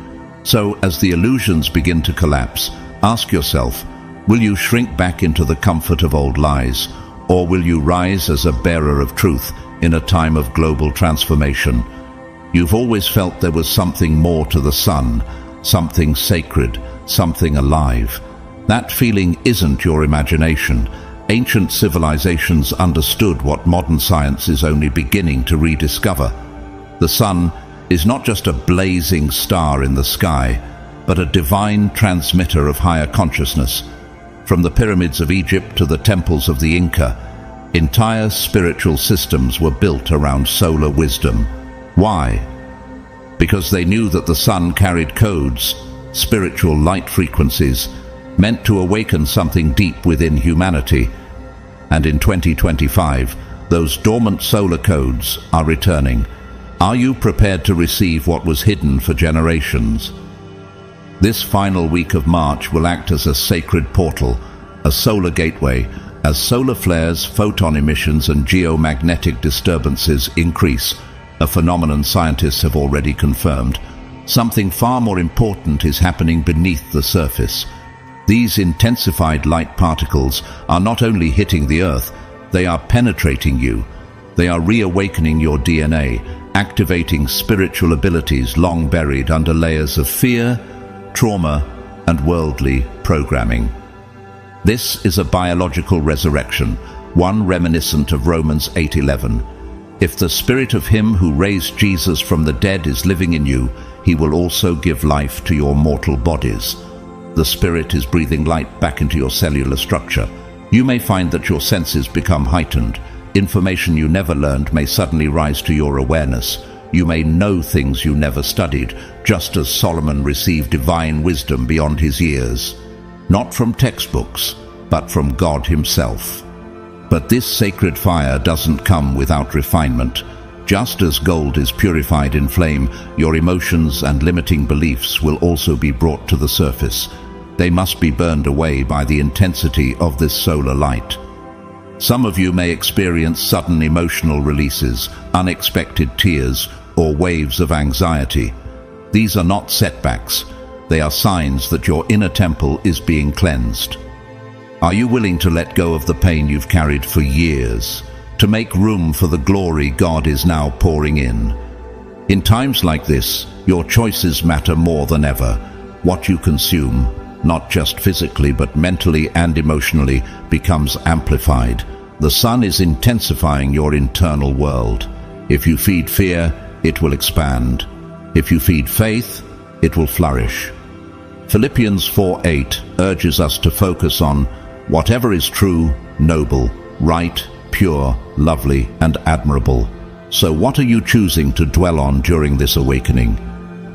Speaker 1: So, as the illusions begin to collapse, ask yourself, will you shrink back into the comfort of old lies, or will you rise as a bearer of truth in a time of global transformation? You've always felt there was something more to the sun, something sacred, something alive. That feeling isn't your imagination. Ancient civilizations understood what modern science is only beginning to rediscover. The sun is not just a blazing star in the sky, but a divine transmitter of higher consciousness. From the pyramids of Egypt to the temples of the Inca, entire spiritual systems were built around solar wisdom. Why? Because they knew that the sun carried codes, spiritual light frequencies, meant to awaken something deep within humanity. And in 2025, those dormant solar codes are returning. Are you prepared to receive what was hidden for generations? This final week of March will act as a sacred portal, a solar gateway, as solar flares, photon emissions, and geomagnetic disturbances increase, a phenomenon scientists have already confirmed. Something far more important is happening beneath the surface. These intensified light particles are not only hitting the Earth, they are penetrating you. They are reawakening your DNA, activating spiritual abilities long buried under layers of fear, trauma, and worldly programming. This is a biological resurrection, one reminiscent of Romans 8:11. If the spirit of him who raised Jesus from the dead is living in you, he will also give life to your mortal bodies. The spirit is breathing light back into your cellular structure, You may find that your senses become heightened. Information you never learned may suddenly rise to your awareness. You may know things you never studied, just as Solomon received divine wisdom beyond his years. Not from textbooks, but from God himself. But this sacred fire doesn't come without refinement. Just as gold is purified in flame, your emotions and limiting beliefs will also be brought to the surface. They must be burned away by the intensity of this solar light. Some of you may experience sudden emotional releases, unexpected tears, or waves of anxiety. These are not setbacks. They are signs that your inner temple is being cleansed. Are you willing to let go of the pain you've carried for years, to make room for the glory God is now pouring in? In times like this, your choices matter more than ever. What you consume, not just physically but mentally and emotionally, becomes amplified. The sun is intensifying your internal world. If you feed fear, it will expand. If you feed faith, it will flourish. Philippians 4:8 urges us to focus on whatever is true, noble, right, pure, lovely, and admirable. So what are you choosing to dwell on during this awakening?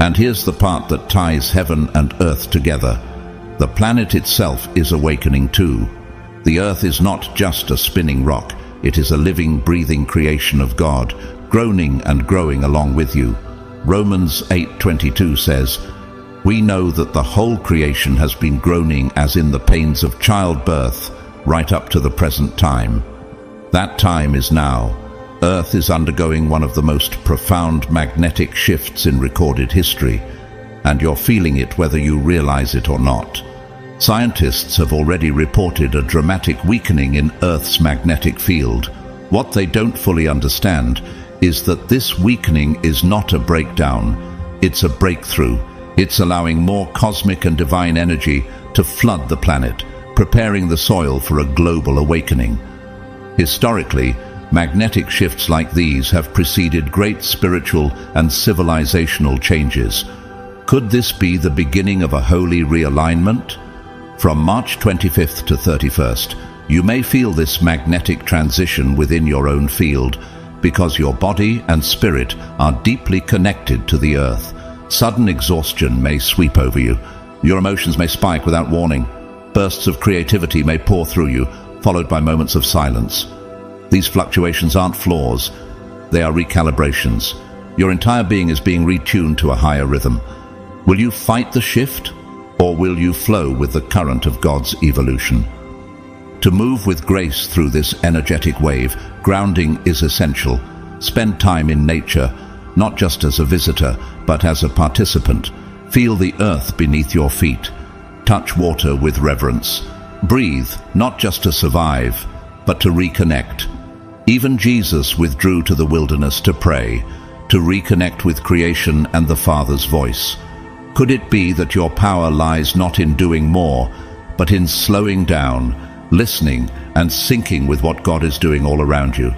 Speaker 1: And here's the part that ties heaven and earth together. The planet itself is awakening too. The earth is not just a spinning rock. It is a living, breathing creation of God, groaning and growing along with you. Romans 8:22 says, "We know that the whole creation has been groaning as in the pains of childbirth, right up to the present time." That time is now. Earth is undergoing one of the most profound magnetic shifts in recorded history, and you're feeling it whether you realize it or not. Scientists have already reported a dramatic weakening in Earth's magnetic field. What they don't fully understand is that this weakening is not a breakdown, it's a breakthrough. It's allowing more cosmic and divine energy to flood the planet, preparing the soil for a global awakening. Historically, magnetic shifts like these have preceded great spiritual and civilizational changes. Could this be the beginning of a holy realignment? From March 25th to 31st, you may feel this magnetic transition within your own field because your body and spirit are deeply connected to the earth. Sudden exhaustion may sweep over you. Your emotions may spike without warning. Bursts of creativity may pour through you, followed by moments of silence. These fluctuations aren't flaws, they are recalibrations. Your entire being is being retuned to a higher rhythm. Will you fight the shift, or will you flow with the current of God's evolution? To move with grace through this energetic wave, grounding is essential. Spend time in nature, not just as a visitor, but as a participant. Feel the earth beneath your feet. Touch water with reverence. Breathe, not just to survive, but to reconnect. Even Jesus withdrew to the wilderness to pray, to reconnect with creation and the Father's voice. Could it be that your power lies not in doing more, but in slowing down, listening, and syncing with what God is doing all around you?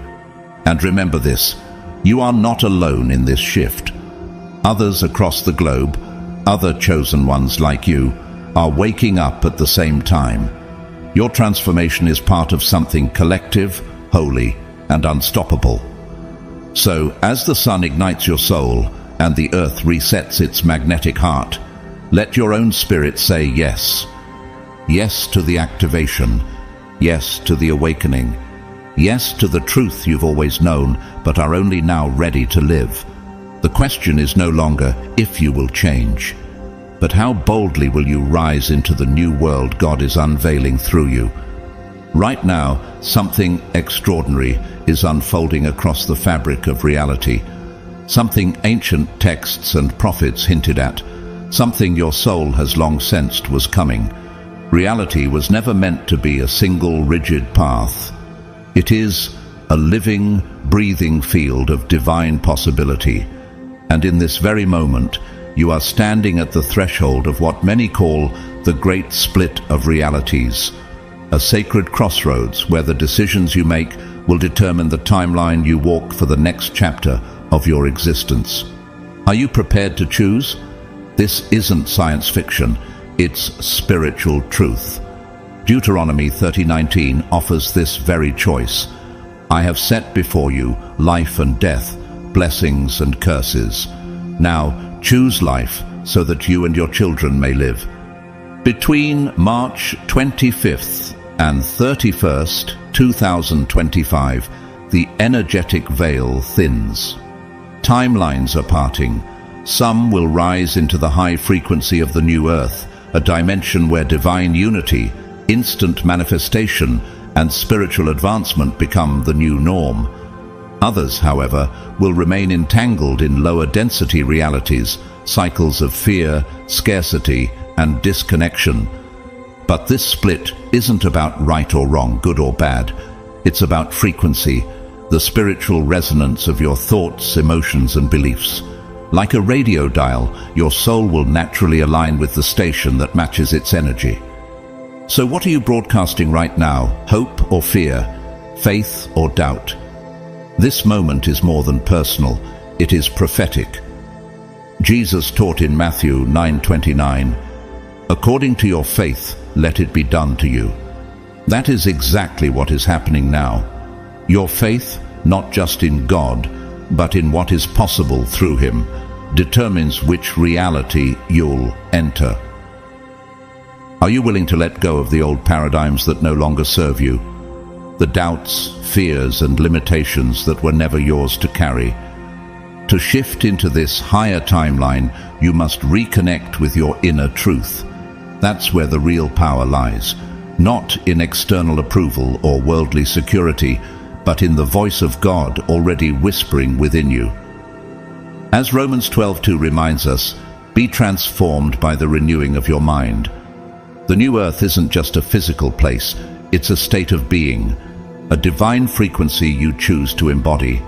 Speaker 1: And remember this, you are not alone in this shift. Others across the globe, other chosen ones like you, are waking up at the same time. Your transformation is part of something collective, holy, and unstoppable. So, as the sun ignites your soul and the earth resets its magnetic heart, let your own spirit say yes. Yes to the activation. Yes to the awakening. Yes to the truth you've always known, but are only now ready to live. The question is no longer if you will change, but how boldly will you rise into the new world God is unveiling through you. Right now, something extraordinary is unfolding across the fabric of reality. Something ancient texts and prophets hinted at. Something your soul has long sensed was coming. Reality was never meant to be a single rigid path. It is a living, breathing field of divine possibility. And in this very moment, you are standing at the threshold of what many call the great split of realities. A sacred crossroads where the decisions you make will determine the timeline you walk for the next chapter of your existence. Are you prepared to choose? This isn't science fiction, it's spiritual truth. Deuteronomy 30:19 offers this very choice. I have set before you life and death, blessings and curses. Now choose life so that you and your children may live. Between March 25th and 31st, 2025, the energetic veil thins. Timelines are parting. Some will rise into the high frequency of the new earth, a dimension where divine unity, instant manifestation, and spiritual advancement become the new norm. Others, however, will remain entangled in lower density realities, cycles of fear, scarcity, and disconnection. But this split isn't about right or wrong, good or bad. It's about frequency, the spiritual resonance of your thoughts, emotions, and beliefs. Like a radio dial, your soul will naturally align with the station that matches its energy. So what are you broadcasting right now? Hope or fear? Faith or doubt? This moment is more than personal. It is prophetic. Jesus taught in Matthew 9:29, "According to your faith, let it be done to you." That is exactly what is happening now. Your faith, not just in God, but in what is possible through Him, determines which reality you'll enter. Are you willing to let go of the old paradigms that no longer serve you? The doubts, fears, and limitations that were never yours to carry? To shift into this higher timeline, you must reconnect with your inner truth. That's where the real power lies, not in external approval or worldly security, but in the voice of God already whispering within you. As Romans 12:2 reminds us, be transformed by the renewing of your mind. The new earth isn't just a physical place, it's a state of being, a divine frequency you choose to embody.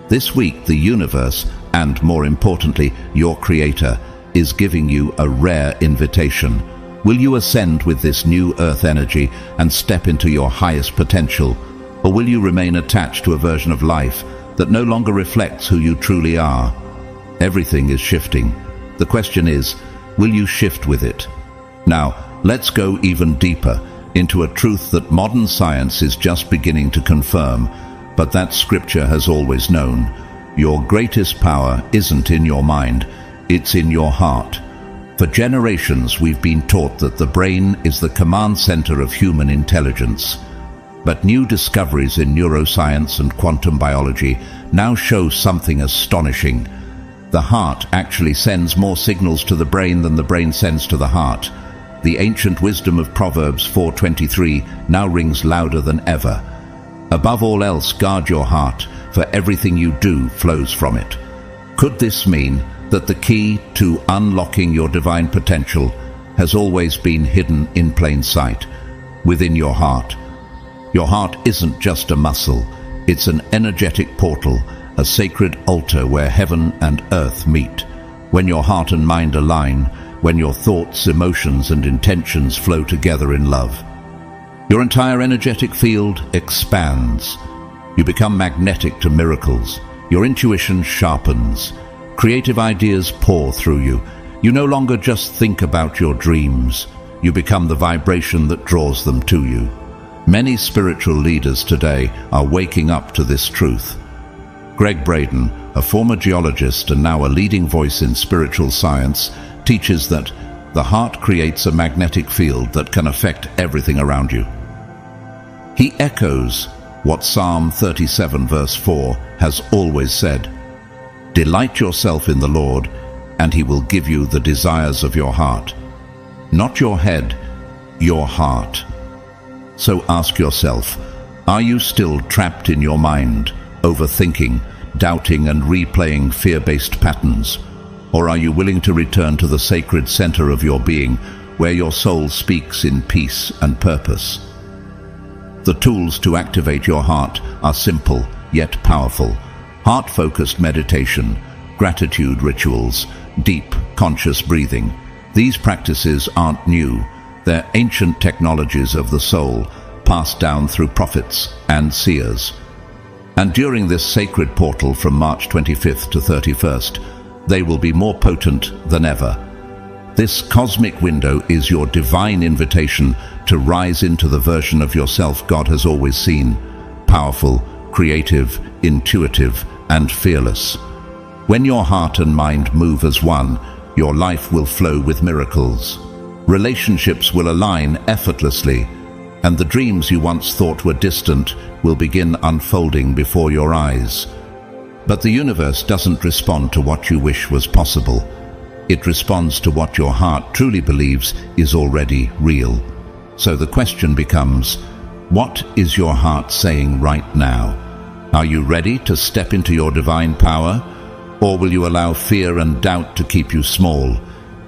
Speaker 1: This week, the universe, and more importantly, your Creator, is giving you a rare invitation. Will you ascend with this new earth energy and step into your highest potential? Or will you remain attached to a version of life that no longer reflects who you truly are? Everything is shifting. The question is, will you shift with it? Now, let's go even deeper into a truth that modern science is just beginning to confirm, but that Scripture has always known. Your greatest power isn't in your mind, it's in your heart. For generations, we've been taught that the brain is the command center of human intelligence. But new discoveries in neuroscience and quantum biology now show something astonishing. The heart actually sends more signals to the brain than the brain sends to the heart. The ancient wisdom of Proverbs 4:23 now rings louder than ever. Above all else, guard your heart, for everything you do flows from it. Could this mean that the key to unlocking your divine potential has always been hidden in plain sight, within your heart? Your heart isn't just a muscle, it's an energetic portal, a sacred altar where heaven and earth meet. When your heart and mind align, when your thoughts, emotions, and intentions flow together in love, your entire energetic field expands. You become magnetic to miracles. Your intuition sharpens. Creative ideas pour through you. You no longer just think about your dreams. You become the vibration that draws them to you. Many spiritual leaders today are waking up to this truth. Greg Braden, a former geologist and now a leading voice in spiritual science, teaches that the heart creates a magnetic field that can affect everything around you. He echoes what Psalm 37 verse 4 has always said: "Delight yourself in the Lord, and He will give you the desires of your heart." Not your head, your heart. So ask yourself, are you still trapped in your mind, overthinking, doubting and replaying fear-based patterns? Or are you willing to return to the sacred center of your being, where your soul speaks in peace and purpose? The tools to activate your heart are simple yet powerful. Heart-focused meditation, gratitude rituals, deep conscious breathing. These practices aren't new. They're ancient technologies of the soul, passed down through prophets and seers. And during this sacred portal from March 25th to 31st, they will be more potent than ever. This cosmic window is your divine invitation to rise into the version of yourself God has always seen: powerful, creative, intuitive, and fearless. When your heart and mind move as one, your life will flow with miracles. Relationships will align effortlessly, and the dreams you once thought were distant will begin unfolding before your eyes. But the universe doesn't respond to what you wish was possible. It responds to what your heart truly believes is already real. So the question becomes, what is your heart saying right now? Are you ready to step into your divine power? Or will you allow fear and doubt to keep you small?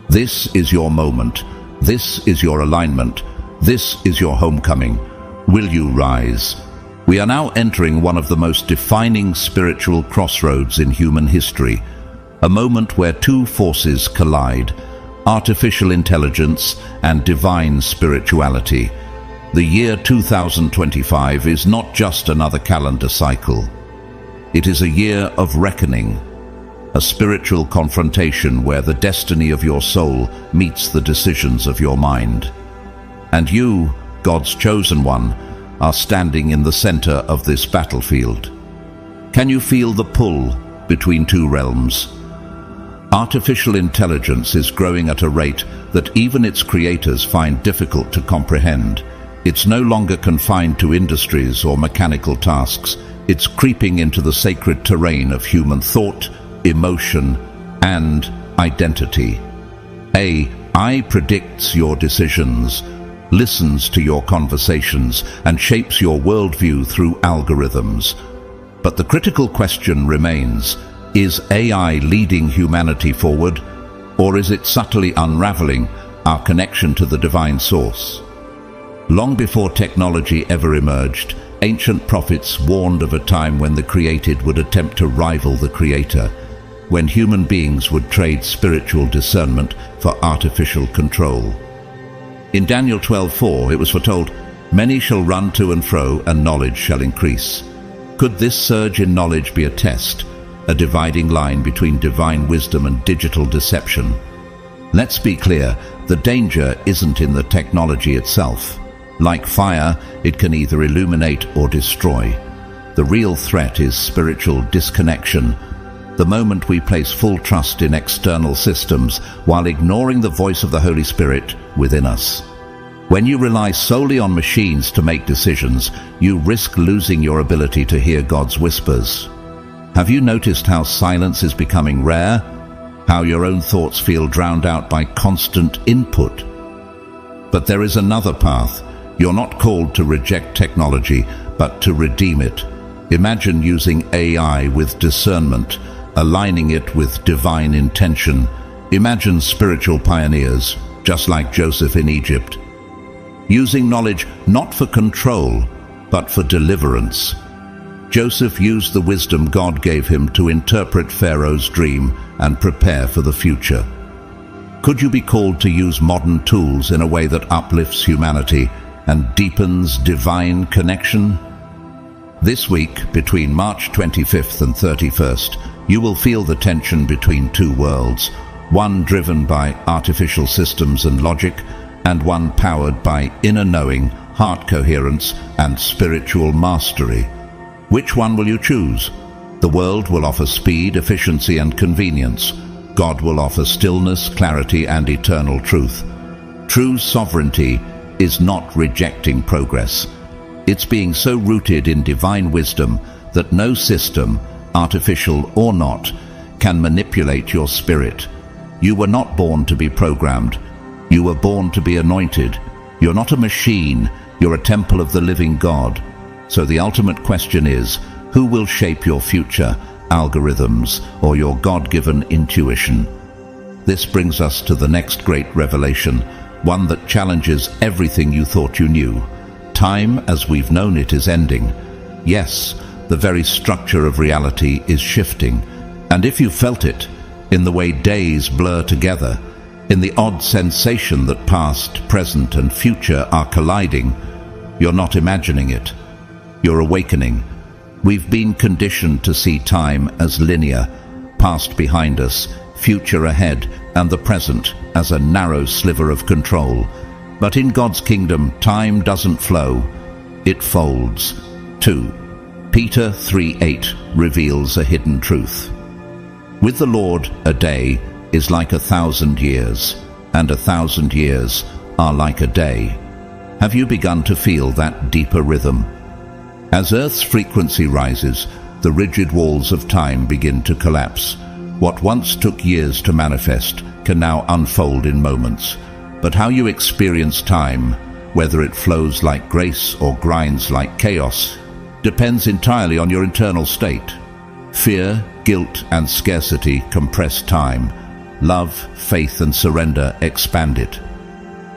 Speaker 1: This is your moment. This is your alignment. This is your homecoming. Will you rise? We are now entering one of the most defining spiritual crossroads in human history, a moment where two forces collide: artificial intelligence and divine spirituality. The year 2025 is not just another calendar cycle. It is a year of reckoning, a spiritual confrontation where the destiny of your soul meets the decisions of your mind. And you, God's chosen one, are standing in the center of this battlefield. Can you feel the pull between two realms? Artificial intelligence is growing at a rate that even its creators find difficult to comprehend. It's no longer confined to industries or mechanical tasks. It's creeping into the sacred terrain of human thought, emotion, and identity. AI predicts your decisions, listens to your conversations, and shapes your worldview through algorithms. But the critical question remains: is AI leading humanity forward, or is it subtly unraveling our connection to the divine source? Long before technology ever emerged, ancient prophets warned of a time when the created would attempt to rival the creator, when human beings would trade spiritual discernment for artificial control. In Daniel 12:4, it was foretold, "Many shall run to and fro, and knowledge shall increase." Could this surge in knowledge be a test, a dividing line between divine wisdom and digital deception? Let's be clear, the danger isn't in the technology itself. Like fire, it can either illuminate or destroy. The real threat is spiritual disconnection, the moment we place full trust in external systems while ignoring the voice of the Holy Spirit within us. When you rely solely on machines to make decisions, you risk losing your ability to hear God's whispers. Have you noticed how silence is becoming rare? How your own thoughts feel drowned out by constant input? But there is another path. You're not called to reject technology, but to redeem it. Imagine using AI with discernment, aligning it with divine intention. Imagine spiritual pioneers, just like Joseph in Egypt, using knowledge not for control, but for deliverance. Joseph used the wisdom God gave him to interpret Pharaoh's dream and prepare for the future. Could you be called to use modern tools in a way that uplifts humanity and deepens divine connection? This week, between March 25th and 31st, you will feel the tension between two worlds, one driven by artificial systems and logic, and one powered by inner knowing, heart coherence, and spiritual mastery. Which one will you choose? The world will offer speed, efficiency, and convenience. God will offer stillness, clarity, and eternal truth. True sovereignty is not rejecting progress. It's being so rooted in divine wisdom that no system, artificial or not, can manipulate your spirit. You were not born to be programmed. You were born to be anointed. You're not a machine. You're a temple of the living God. So the ultimate question is, who will shape your future, algorithms, or your God-given intuition? This brings us to the next great revelation, one that challenges everything you thought you knew. Time, as we've known it, is ending. Yes, the very structure of reality is shifting. And if you felt it, in the way days blur together, in the odd sensation that past, present, and future are colliding, you're not imagining it. You're awakening. We've been conditioned to see time as linear, past behind us, future ahead, and the present as a narrow sliver of control. But in God's kingdom, time doesn't flow, it folds. 2 Peter 3:8 reveals a hidden truth. With the Lord, a day is like 1,000 years, and 1,000 years are like a day. Have you begun to feel that deeper rhythm? As Earth's frequency rises, the rigid walls of time begin to collapse. What once took years to manifest can now unfold in moments. But how you experience time, whether it flows like grace or grinds like chaos, depends entirely on your internal state. Fear, guilt, and scarcity compress time. Love, faith, and surrender expand it.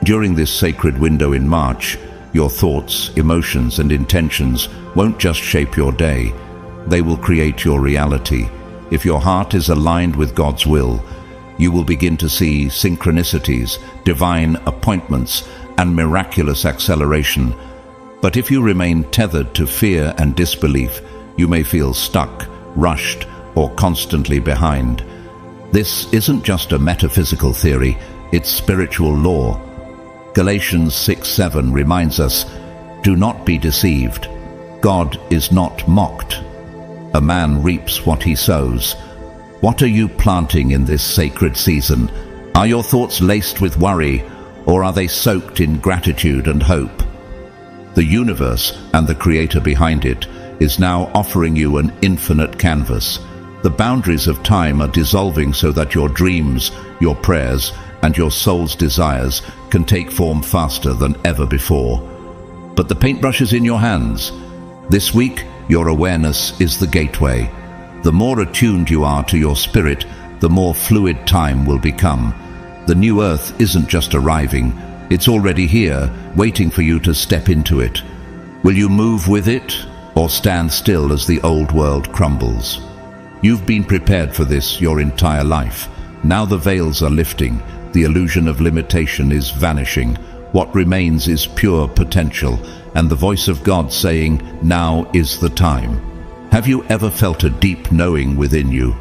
Speaker 1: During this sacred window in March, your thoughts, emotions, and intentions won't just shape your day. They will create your reality. If your heart is aligned with God's will, you will begin to see synchronicities, divine appointments, and miraculous acceleration. But if you remain tethered to fear and disbelief, you may feel stuck, rushed, or constantly behind. This isn't just a metaphysical theory, it's spiritual law. Galatians 6:7 reminds us, "Do not be deceived. God is not mocked. A man reaps what he sows." What are you planting in this sacred season? Are your thoughts laced with worry, or are they soaked in gratitude and hope? The universe and the Creator behind it is now offering you an infinite canvas. The boundaries of time are dissolving so that your dreams, your prayers, and your soul's desires can take form faster than ever before. But the paintbrush is in your hands. This week, your awareness is the gateway. The more attuned you are to your spirit, the more fluid time will become. The new earth isn't just arriving, it's already here, waiting for you to step into it. Will you move with it, or stand still as the old world crumbles? You've been prepared for this your entire life. Now the veils are lifting, the illusion of limitation is vanishing. What remains is pure potential, and the voice of God saying, "Now is the time." Have you ever felt a deep knowing within you,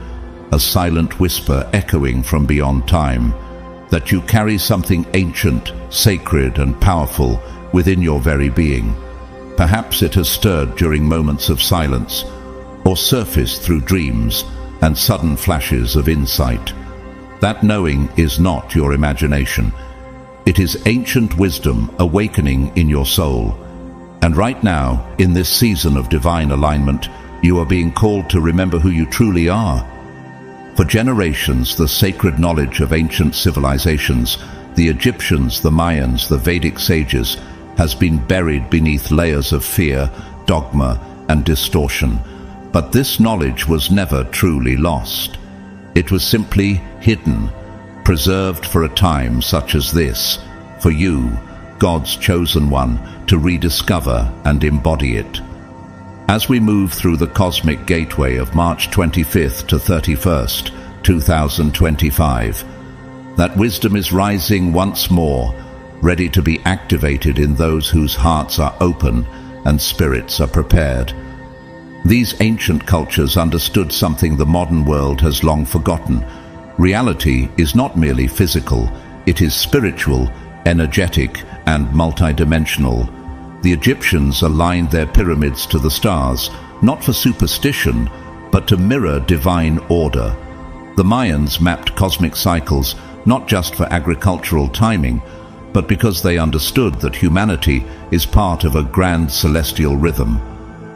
Speaker 1: a silent whisper echoing from beyond time, that you carry something ancient, sacred, and powerful within your very being? Perhaps it has stirred during moments of silence, or surfaced through dreams and sudden flashes of insight. That knowing is not your imagination. It is ancient wisdom awakening in your soul. And right now, in this season of divine alignment, you are being called to remember who you truly are. For generations, the sacred knowledge of ancient civilizations, the Egyptians, the Mayans, the Vedic sages, has been buried beneath layers of fear, dogma, and distortion. But this knowledge was never truly lost. It was simply hidden, preserved for a time such as this, for you, God's chosen one, to rediscover and embody it. As we move through the cosmic gateway of March 25th to 31st, 2025, that wisdom is rising once more, ready to be activated in those whose hearts are open and spirits are prepared. These ancient cultures understood something the modern world has long forgotten. Reality is not merely physical, it is spiritual, energetic, and multidimensional. The Egyptians aligned their pyramids to the stars, not for superstition, but to mirror divine order. The Mayans mapped cosmic cycles not just for agricultural timing, but because they understood that humanity is part of a grand celestial rhythm.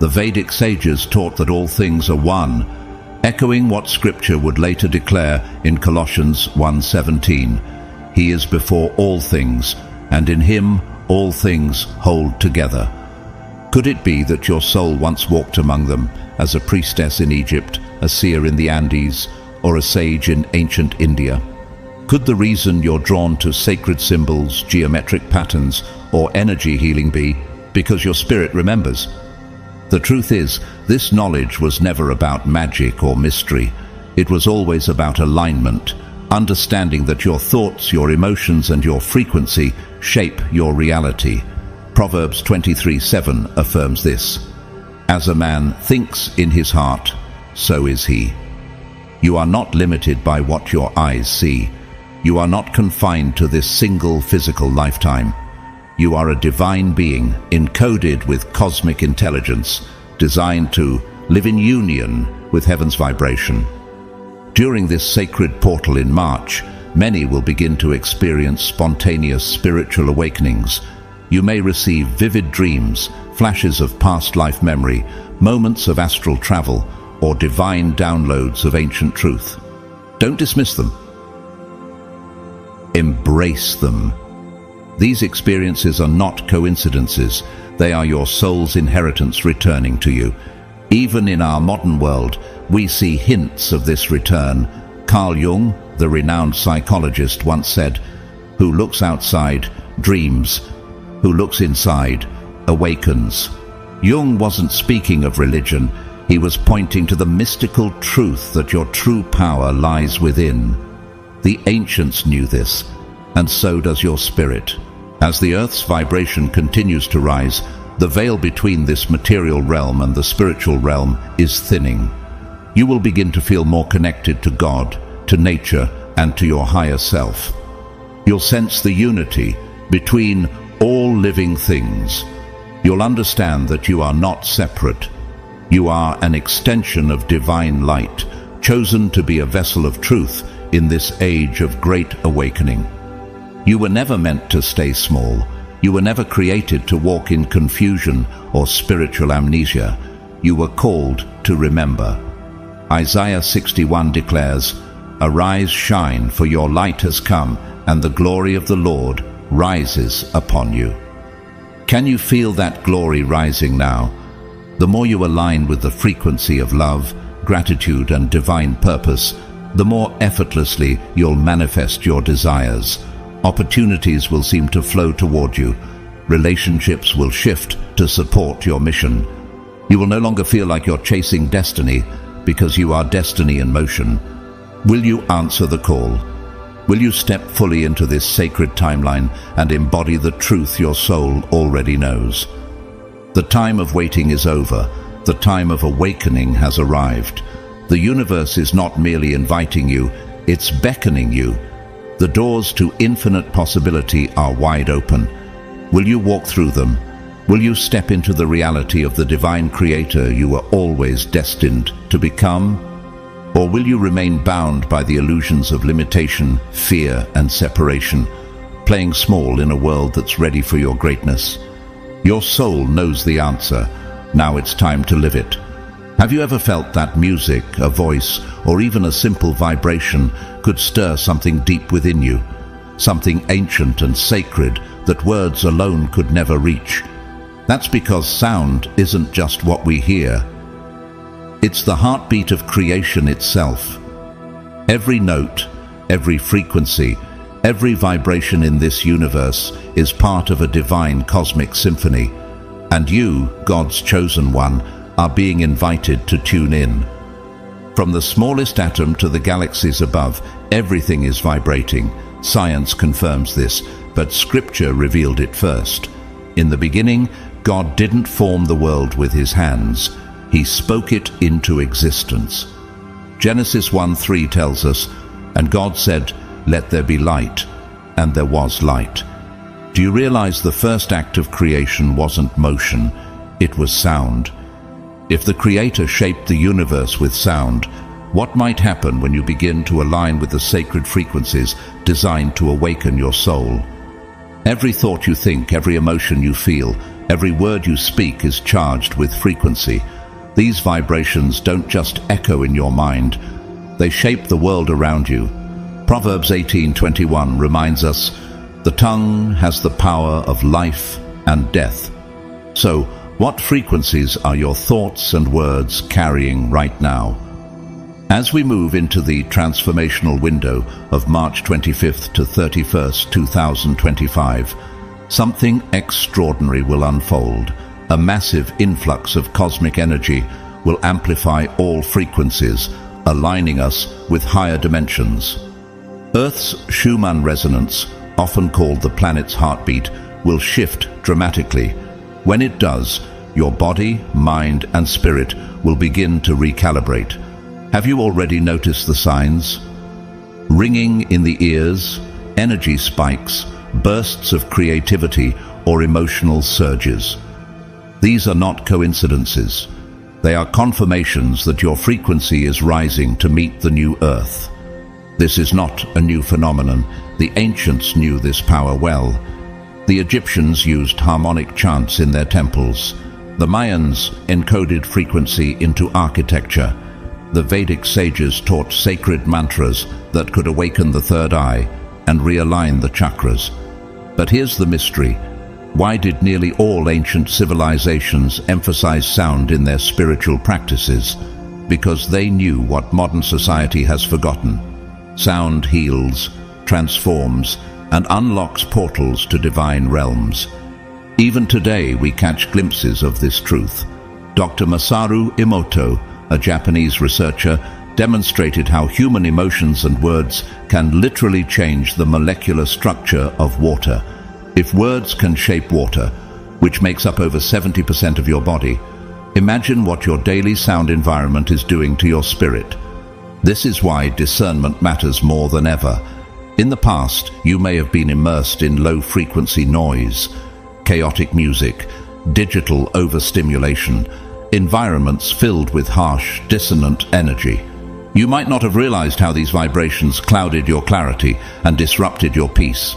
Speaker 1: The Vedic sages taught that all things are one, echoing what Scripture would later declare in Colossians 1:17. He is before all things, and in him all things hold together. Could it be that your soul once walked among them as a priestess in Egypt, a seer in the Andes, or a sage in ancient India? Could the reason you're drawn to sacred symbols, geometric patterns, or energy healing be because your spirit remembers? The truth is, this knowledge was never about magic or mystery. It was always about alignment, understanding that your thoughts, your emotions, and your frequency shape your reality. Proverbs 23:7 affirms this. As a man thinks in his heart, so is he. You are not limited by what your eyes see. You are not confined to this single physical lifetime. You are a divine being, encoded with cosmic intelligence, designed to live in union with heaven's vibration. During this sacred portal in March, many will begin to experience spontaneous spiritual awakenings. You may receive vivid dreams, flashes of past life memory, moments of astral travel, or divine downloads of ancient truth. Don't dismiss them. Embrace them. These experiences are not coincidences. They are your soul's inheritance returning to you. Even in our modern world, we see hints of this return. Carl Jung, the renowned psychologist, once said, "Who looks outside dreams. Who looks inside awakens." Jung wasn't speaking of religion. He was pointing to the mystical truth that your true power lies within. The ancients knew this, and so does your spirit. As the Earth's vibration continues to rise, the veil between this material realm and the spiritual realm is thinning. You will begin to feel more connected to God, to nature, and to your higher self. You'll sense the unity between all living things. You'll understand that you are not separate. You are an extension of divine light, chosen to be a vessel of truth in this age of great awakening. You were never meant to stay small. You were never created to walk in confusion or spiritual amnesia. You were called to remember. Isaiah 61 declares, "Arise, shine, for your light has come, and the glory of the Lord rises upon you." Can you feel that glory rising now? The more you align with the frequency of love, gratitude, and divine purpose, the more effortlessly you'll manifest your desires. Opportunities will seem to flow toward you. Relationships will shift to support your mission. You will no longer feel like you're chasing destiny, because you are destiny in motion. Will you answer the call? Will you step fully into this sacred timeline and embody the truth your soul already knows? The time of waiting is over. The time of awakening has arrived. The universe is not merely inviting you, it's beckoning you. The doors to infinite possibility are wide open. Will you walk through them? Will you step into the reality of the divine creator you were always destined to become? Or will you remain bound by the illusions of limitation, fear, and separation, playing small in a world that's ready for your greatness? Your soul knows the answer. Now it's time to live it. Have you ever felt that music, a voice, or even a simple vibration could stir something deep within you? Something ancient and sacred that words alone could never reach? That's because sound isn't just what we hear. It's the heartbeat of creation itself. Every note, every frequency, every vibration in this universe is part of a divine cosmic symphony. And you, God's chosen one, are being invited to tune in. From the smallest atom to the galaxies above, everything is vibrating. Science confirms this, but Scripture revealed it first. In the beginning, God didn't form the world with his hands. He spoke it into existence. Genesis 1:3 tells us, "And God said, 'Let there be light,' and there was light." Do you realize the first act of creation wasn't motion, it was sound? If the Creator shaped the universe with sound, what might happen when you begin to align with the sacred frequencies designed to awaken your soul? Every thought you think, every emotion you feel, every word you speak is charged with frequency. These vibrations don't just echo in your mind, they shape the world around you. Proverbs 18:21 reminds us, "The tongue has the power of life and death." So, what frequencies are your thoughts and words carrying right now? As we move into the transformational window of March 25th to 31st, 2025, something extraordinary will unfold. A massive influx of cosmic energy will amplify all frequencies, aligning us with higher dimensions. Earth's Schumann resonance, often called the planet's heartbeat, will shift dramatically. When it does, your body, mind, and spirit will begin to recalibrate. Have you already noticed the signs? Ringing in the ears, energy spikes, bursts of creativity, or emotional surges. These are not coincidences. They are confirmations that your frequency is rising to meet the new earth. This is not a new phenomenon. The ancients knew this power well. The Egyptians used harmonic chants in their temples. The Mayans encoded frequency into architecture. The Vedic sages taught sacred mantras that could awaken the third eye and realign the chakras. But here's the mystery. Why did nearly all ancient civilizations emphasize sound in their spiritual practices? Because they knew what modern society has forgotten. Sound heals, transforms, and unlocks portals to divine realms. Even today we catch glimpses of this truth. Dr. Masaru Emoto, a Japanese researcher, demonstrated how human emotions and words can literally change the molecular structure of water. If words can shape water, which makes up over 70% of your body, imagine what your daily sound environment is doing to your spirit. This is why discernment matters more than ever. In the past, you may have been immersed in low-frequency noise, chaotic music, digital overstimulation, environments filled with harsh, dissonant energy. You might not have realized how these vibrations clouded your clarity and disrupted your peace.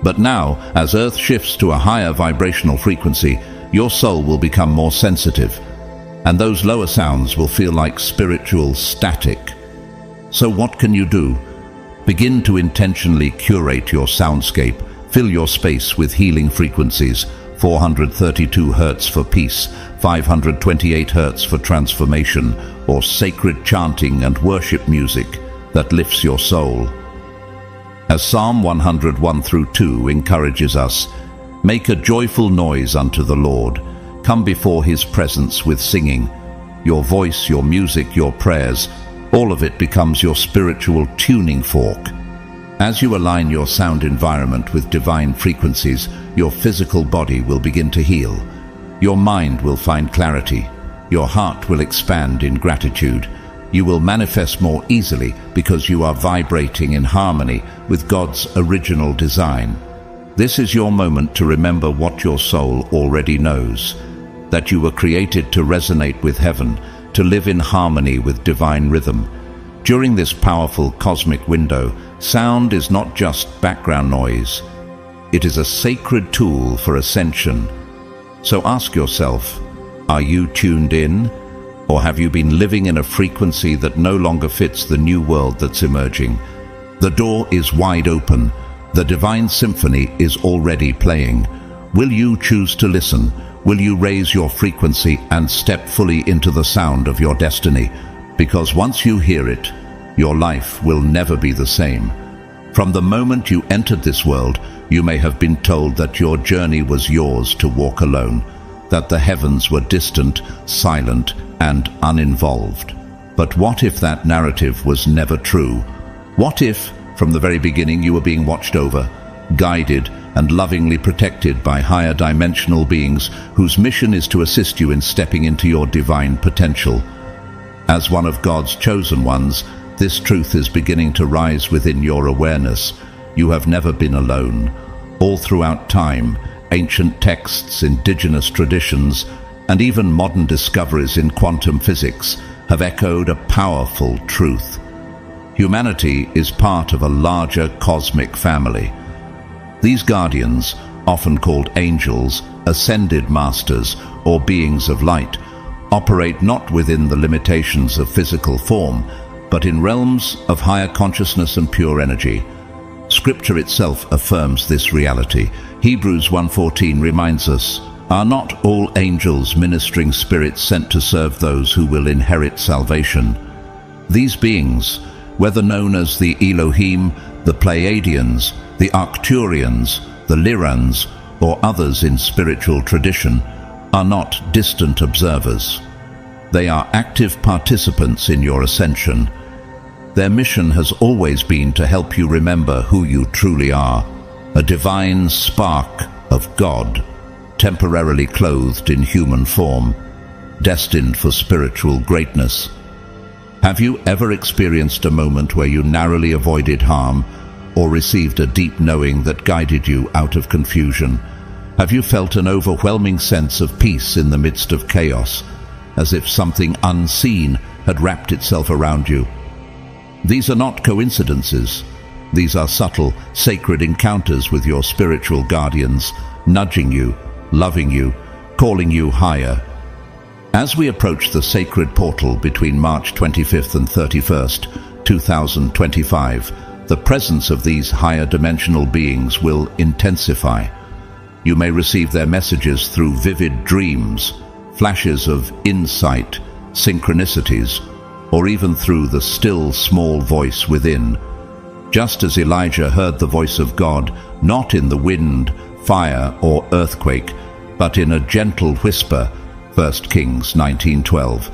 Speaker 1: But now, as Earth shifts to a higher vibrational frequency, your soul will become more sensitive, and those lower sounds will feel like spiritual static. So what can you do? Begin to intentionally curate your soundscape. Fill your space with healing frequencies, 432 Hz for peace, 528 Hz for transformation, or sacred chanting and worship music that lifts your soul. As Psalm 101-2 encourages us, make a joyful noise unto the Lord. Come before his presence with singing. Your voice, your music, your prayers, all of it becomes your spiritual tuning fork. As you align your sound environment with divine frequencies, your physical body will begin to heal. Your mind will find clarity. Your heart will expand in gratitude. You will manifest more easily because you are vibrating in harmony with God's original design. This is your moment to remember what your soul already knows, that you were created to resonate with heaven, to live in harmony with divine rhythm. During this powerful cosmic window, sound is not just background noise. It is a sacred tool for ascension. So ask yourself, are you tuned in? Or have you been living in a frequency that no longer fits the new world that's emerging? The door is wide open. The divine symphony is already playing. Will you choose to listen? Will you raise your frequency and step fully into the sound of your destiny? Because once you hear it, your life will never be the same. From the moment you entered this world, you may have been told that your journey was yours to walk alone, that the heavens were distant, silent, and uninvolved. But what if that narrative was never true? What if, from the very beginning, you were being watched over, guided, and lovingly protected by higher dimensional beings whose mission is to assist you in stepping into your divine potential? As one of God's chosen ones, this truth is beginning to rise within your awareness. You have never been alone. All throughout time, ancient texts, indigenous traditions, and even modern discoveries in quantum physics have echoed a powerful truth. Humanity is part of a larger cosmic family. These guardians, often called angels, ascended masters, or beings of light, operate not within the limitations of physical form, but in realms of higher consciousness and pure energy. Scripture itself affirms this reality. Hebrews 1:14 reminds us, "Are not all angels ministering spirits sent to serve those who will inherit salvation?" These beings, whether known as the Elohim, the Pleiadians, the Arcturians, the Lyrans, or others in spiritual tradition, are not distant observers. They are active participants in your ascension. Their mission has always been to help you remember who you truly are, a divine spark of God, temporarily clothed in human form, destined for spiritual greatness. Have you ever experienced a moment where you narrowly avoided harm, or received a deep knowing that guided you out of confusion? Have you felt an overwhelming sense of peace in the midst of chaos, as if something unseen had wrapped itself around you? These are not coincidences. These are subtle, sacred encounters with your spiritual guardians, nudging you, loving you, calling you higher. As we approach the sacred portal between March 25th and 31st, 2025, the presence of these higher dimensional beings will intensify. You may receive their messages through vivid dreams, flashes of insight, synchronicities, or even through the still small voice within. Just as Elijah heard the voice of God, not in the wind, fire, or earthquake, but in a gentle whisper, 1 Kings 19:12,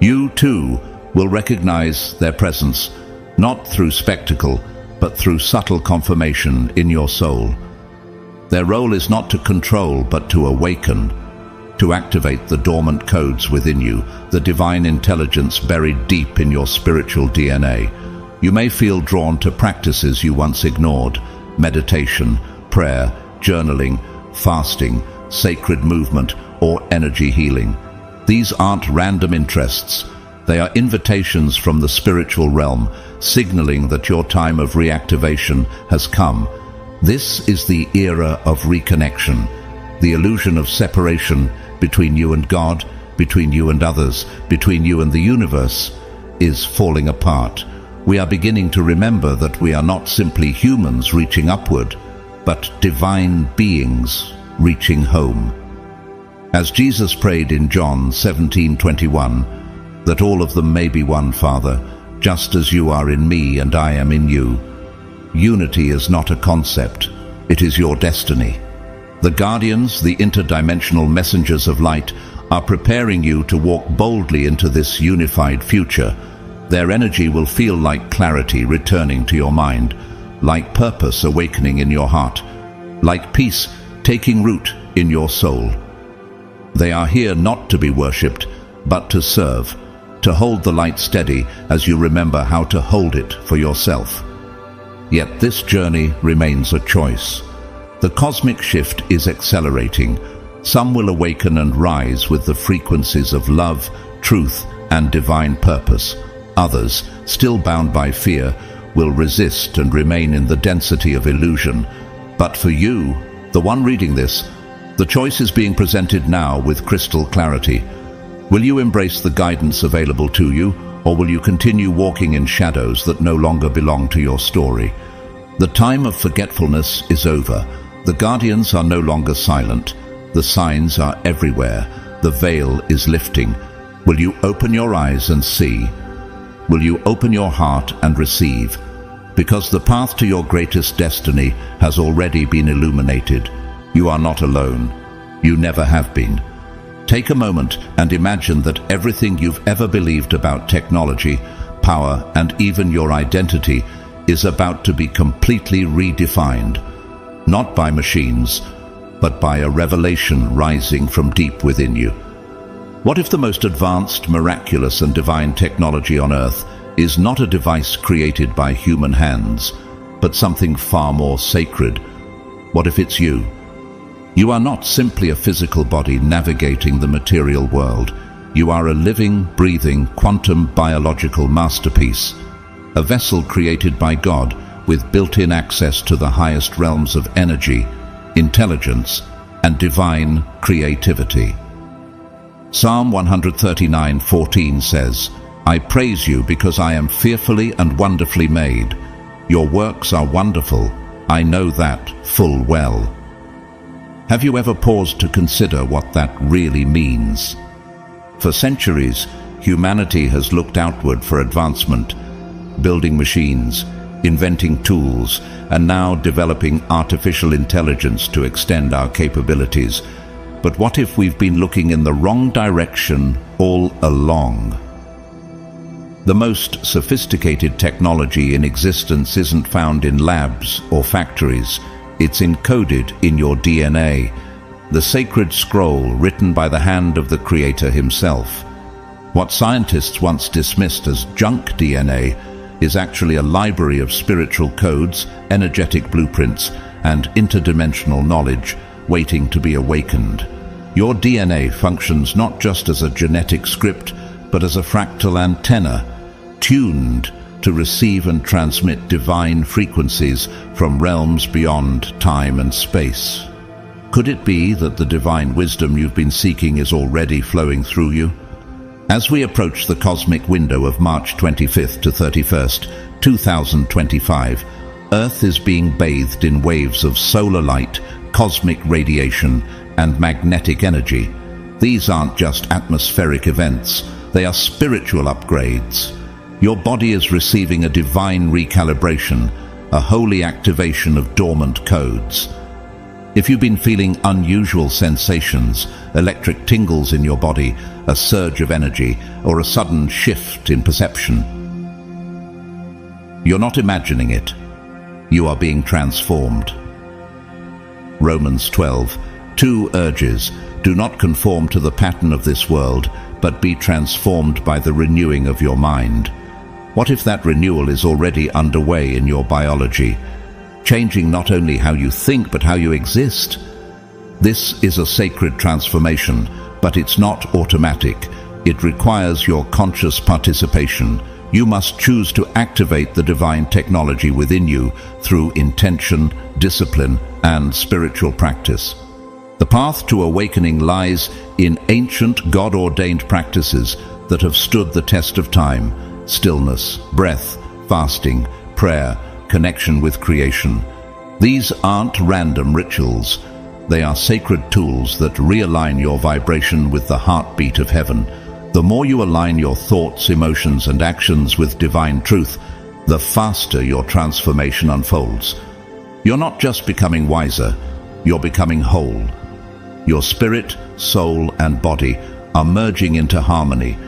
Speaker 1: you too will recognize their presence, not through spectacle, but through subtle confirmation in your soul. Their role is not to control, but to awaken, to activate the dormant codes within you, the divine intelligence buried deep in your spiritual DNA. You may feel drawn to practices you once ignored: meditation, prayer, journaling, fasting, sacred movement, or energy healing. These aren't random interests. They are invitations from the spiritual realm, signaling that your time of reactivation has come. This is the era of reconnection. The illusion of separation between you and God, between you and others, between you and the universe, is falling apart. We are beginning to remember that we are not simply humans reaching upward, but divine beings reaching home. As Jesus prayed in John 17:21, that all of them may be one, Father, just as you are in me and I am in you. Unity is not a concept, it is your destiny. The guardians, the interdimensional messengers of light, are preparing you to walk boldly into this unified future. Their energy will feel like clarity returning to your mind, like purpose awakening in your heart, like peace taking root in your soul. They are here not to be worshipped, but to serve, to hold the light steady as you remember how to hold it for yourself. Yet this journey remains a choice. The cosmic shift is accelerating. Some will awaken and rise with the frequencies of love, truth, and divine purpose. Others, still bound by fear, will resist and remain in the density of illusion. But for you, the one reading this, the choice is being presented now with crystal clarity. Will you embrace the guidance available to you, or will you continue walking in shadows that no longer belong to your story? The time of forgetfulness is over. The guardians are no longer silent. The signs are everywhere. The veil is lifting. Will you open your eyes and see? Will you open your heart and receive? Because the path to your greatest destiny has already been illuminated. You are not alone. You never have been. Take a moment and imagine that everything you've ever believed about technology, power, and even your identity is about to be completely redefined. Not by machines, but by a revelation rising from deep within you. What if the most advanced, miraculous, and divine technology on Earth is not a device created by human hands, but something far more sacred? What if it's you? You are not simply a physical body navigating the material world. You are a living, breathing, quantum biological masterpiece, a vessel created by God with built-in access to the highest realms of energy, intelligence, and divine creativity. Psalm 139:14 says, I praise you because I am fearfully and wonderfully made. Your works are wonderful. I know that full well. Have you ever paused to consider what that really means? For centuries, humanity has looked outward for advancement, building machines, inventing tools, and now developing artificial intelligence to extend our capabilities. But what if we've been looking in the wrong direction all along? The most sophisticated technology in existence isn't found in labs or factories. It's encoded in your DNA, the sacred scroll written by the hand of the Creator himself. What scientists once dismissed as junk DNA is actually a library of spiritual codes, energetic blueprints, and interdimensional knowledge waiting to be awakened. Your DNA functions not just as a genetic script, but as a fractal antenna, tuned to receive and transmit divine frequencies from realms beyond time and space. Could it be that the divine wisdom you've been seeking is already flowing through you? As we approach the cosmic window of March 25th to 31st, 2025, Earth is being bathed in waves of solar light, cosmic radiation, and magnetic energy. These aren't just atmospheric events, they are spiritual upgrades. Your body is receiving a divine recalibration, a holy activation of dormant codes. If you've been feeling unusual sensations, electric tingles in your body, a surge of energy, or a sudden shift in perception, you're not imagining it. You are being transformed. Romans 12:2 urges, "Do not conform to the pattern of this world, but be transformed by the renewing of your mind." What if that renewal is already underway in your biology, changing not only how you think but how you exist? This is a sacred transformation, but it's not automatic. It requires your conscious participation. You must choose to activate the divine technology within you through intention, discipline, and spiritual practice. The path to awakening lies in ancient God-ordained practices that have stood the test of time: stillness, breath, fasting, prayer, connection with creation. These aren't random rituals. They are sacred tools that realign your vibration with the heartbeat of heaven. The more you align your thoughts, emotions, and actions with divine truth, the faster your transformation unfolds. You're not just becoming wiser, you're becoming whole. Your spirit, soul, and body are merging into harmony,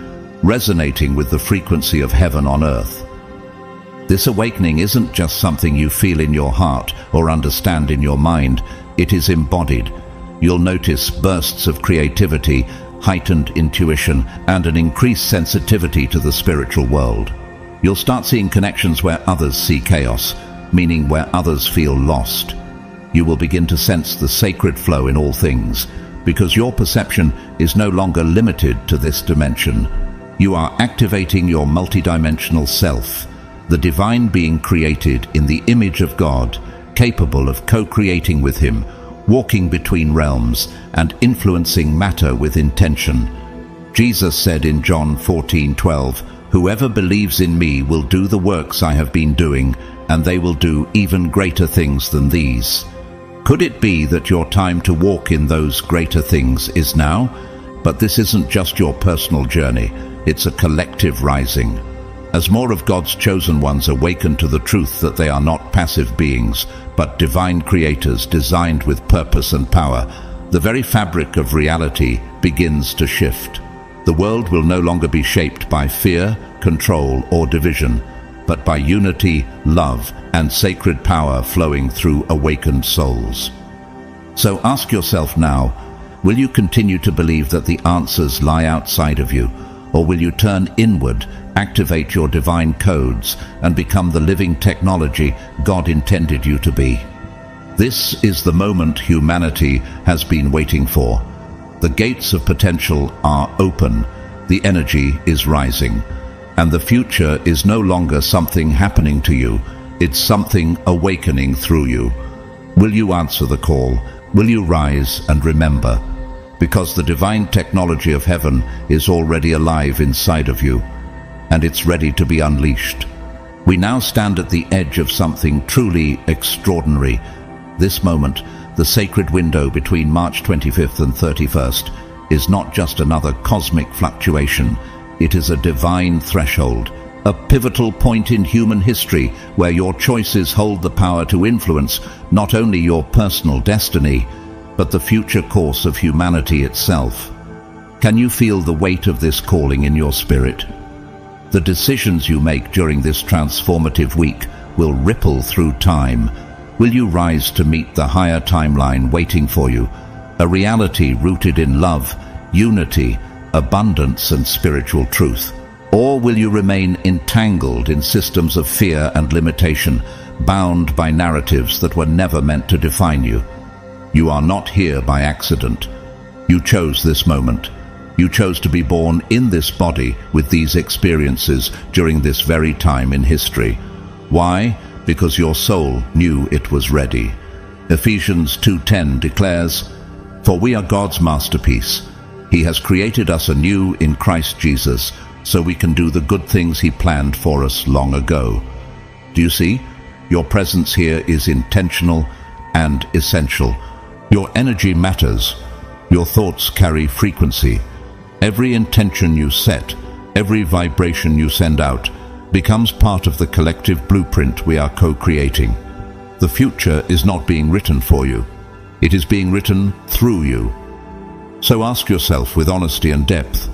Speaker 1: resonating with the frequency of heaven on earth. This awakening isn't just something you feel in your heart or understand in your mind, it is embodied. You'll notice bursts of creativity, heightened intuition, and an increased sensitivity to the spiritual world. You'll start seeing connections where others see chaos, meaning where others feel lost. You will begin to sense the sacred flow in all things, because your perception is no longer limited to this dimension. You are activating your multidimensional self, the divine being created in the image of God, capable of co-creating with Him, walking between realms, and influencing matter with intention. Jesus said in John 14:12, "Whoever believes in me will do the works I have been doing, and they will do even greater things than these." Could it be that your time to walk in those greater things is now? But this isn't just your personal journey, it's a collective rising. As more of God's chosen ones awaken to the truth that they are not passive beings, but divine creators designed with purpose and power, the very fabric of reality begins to shift. The world will no longer be shaped by fear, control, or division, but by unity, love, and sacred power flowing through awakened souls. So ask yourself now, will you continue to believe that the answers lie outside of you, or will you turn inward, activate your divine codes, and become the living technology God intended you to be? This is the moment humanity has been waiting for. The gates of potential are open, the energy is rising, and the future is no longer something happening to you, it's something awakening through you. Will you answer the call? Will you rise and remember? Because the divine technology of heaven is already alive inside of you, and it's ready to be unleashed. We now stand at the edge of something truly extraordinary. This moment, the sacred window between March 25th and 31st, is not just another cosmic fluctuation. It is a divine threshold, a pivotal point in human history where your choices hold the power to influence not only your personal destiny, but the future course of humanity itself. Can you feel the weight of this calling in your spirit? The decisions you make during this transformative week will ripple through time. Will you rise to meet the higher timeline waiting for you, a reality rooted in love, unity, abundance, and spiritual truth? Or will you remain entangled in systems of fear and limitation, bound by narratives that were never meant to define you? You are not here by accident. You chose this moment. You chose to be born in this body with these experiences during this very time in history. Why? Because your soul knew it was ready. Ephesians 2:10 declares, "For we are God's masterpiece. He has created us anew in Christ Jesus, so we can do the good things He planned for us long ago." Do you see? Your presence here is intentional and essential. Your energy matters. Your thoughts carry frequency. Every intention you set, every vibration you send out, becomes part of the collective blueprint we are co-creating. The future is not being written for you. It is being written through you. So ask yourself with honesty and depth,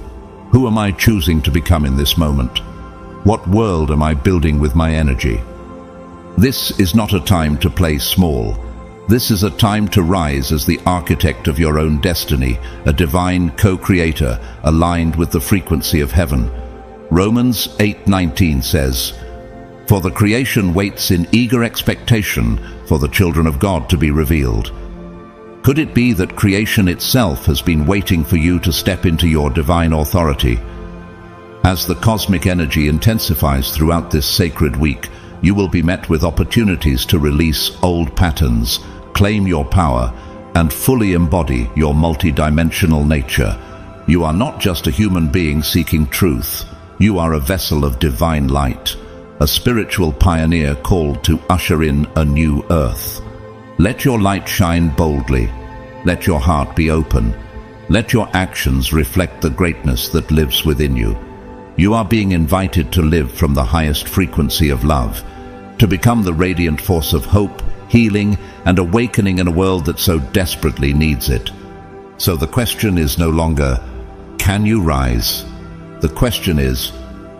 Speaker 1: who am I choosing to become in this moment? What world am I building with my energy? This is not a time to play small. This is a time to rise as the architect of your own destiny, a divine co-creator aligned with the frequency of heaven. Romans 8:19 says, "For the creation waits in eager expectation for the children of God to be revealed." Could it be that creation itself has been waiting for you to step into your divine authority? As the cosmic energy intensifies throughout this sacred week, you will be met with opportunities to release old patterns, claim your power, and fully embody your multidimensional nature. You are not just a human being seeking truth. You are a vessel of divine light, a spiritual pioneer called to usher in a new earth. Let your light shine boldly. Let your heart be open. Let your actions reflect the greatness that lives within you. You are being invited to live from the highest frequency of love, to become the radiant force of hope, healing, and awakening in a world that so desperately needs it. So the question is no longer, can you rise? The question is,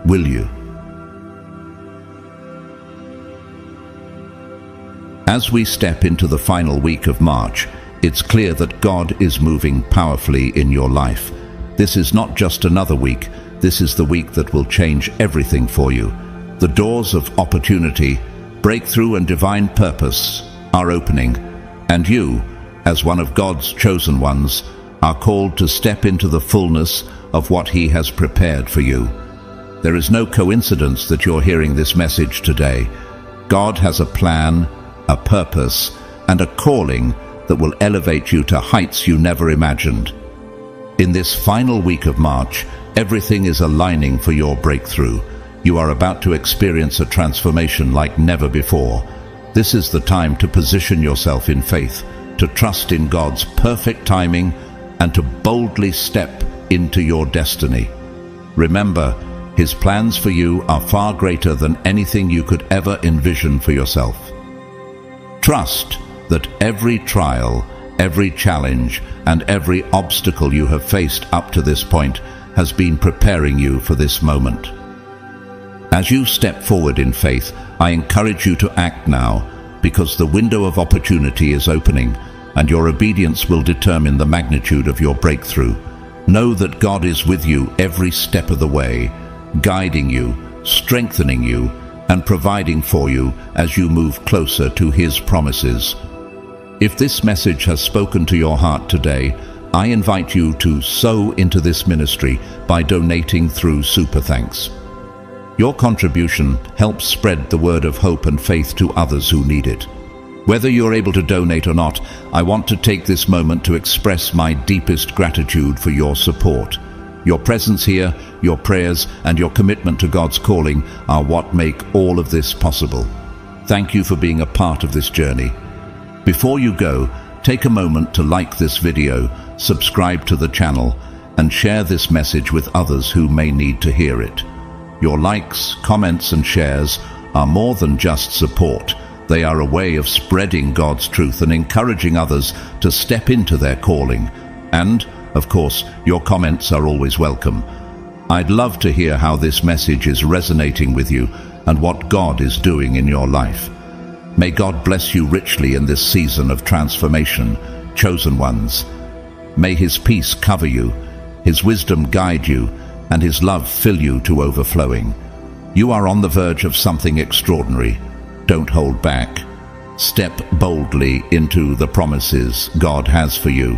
Speaker 1: will you? As we step into the final week of March, it's clear that God is moving powerfully in your life. This is not just another week. This is the week that will change everything for you. The doors of opportunity, breakthrough, and divine purpose are opening, and you, as one of God's chosen ones, are called to step into the fullness of what He has prepared for you. There is no coincidence that you're hearing this message today. God has a plan, a purpose, and a calling that will elevate you to heights you never imagined. In this final week of March, everything is aligning for your breakthrough. You are about to experience a transformation like never before. This is the time to position yourself in faith, to trust in God's perfect timing, and to boldly step into your destiny. Remember, His plans for you are far greater than anything you could ever envision for yourself. Trust that every trial, every challenge, and every obstacle you have faced up to this point has been preparing you for this moment. As you step forward in faith, I encourage you to act now, because the window of opportunity is opening, and your obedience will determine the magnitude of your breakthrough. Know that God is with you every step of the way, guiding you, strengthening you, and providing for you as you move closer to His promises. If this message has spoken to your heart today, I invite you to sow into this ministry by donating through Super Thanks. Your contribution helps spread the word of hope and faith to others who need it. Whether you're able to donate or not, I want to take this moment to express my deepest gratitude for your support. Your presence here, your prayers, and your commitment to God's calling are what make all of this possible. Thank you for being a part of this journey. Before you go, take a moment to like this video, subscribe to the channel, and share this message with others who may need to hear it. Your likes, comments, and shares are more than just support. They are a way of spreading God's truth and encouraging others to step into their calling. And, of course, your comments are always welcome. I'd love to hear how this message is resonating with you and what God is doing in your life. May God bless you richly in this season of transformation, chosen ones. May His peace cover you, His wisdom guide you, and His love fill you to overflowing. You are on the verge of something extraordinary. Don't hold back. Step boldly into the promises God has for you,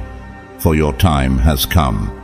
Speaker 1: for your time has come.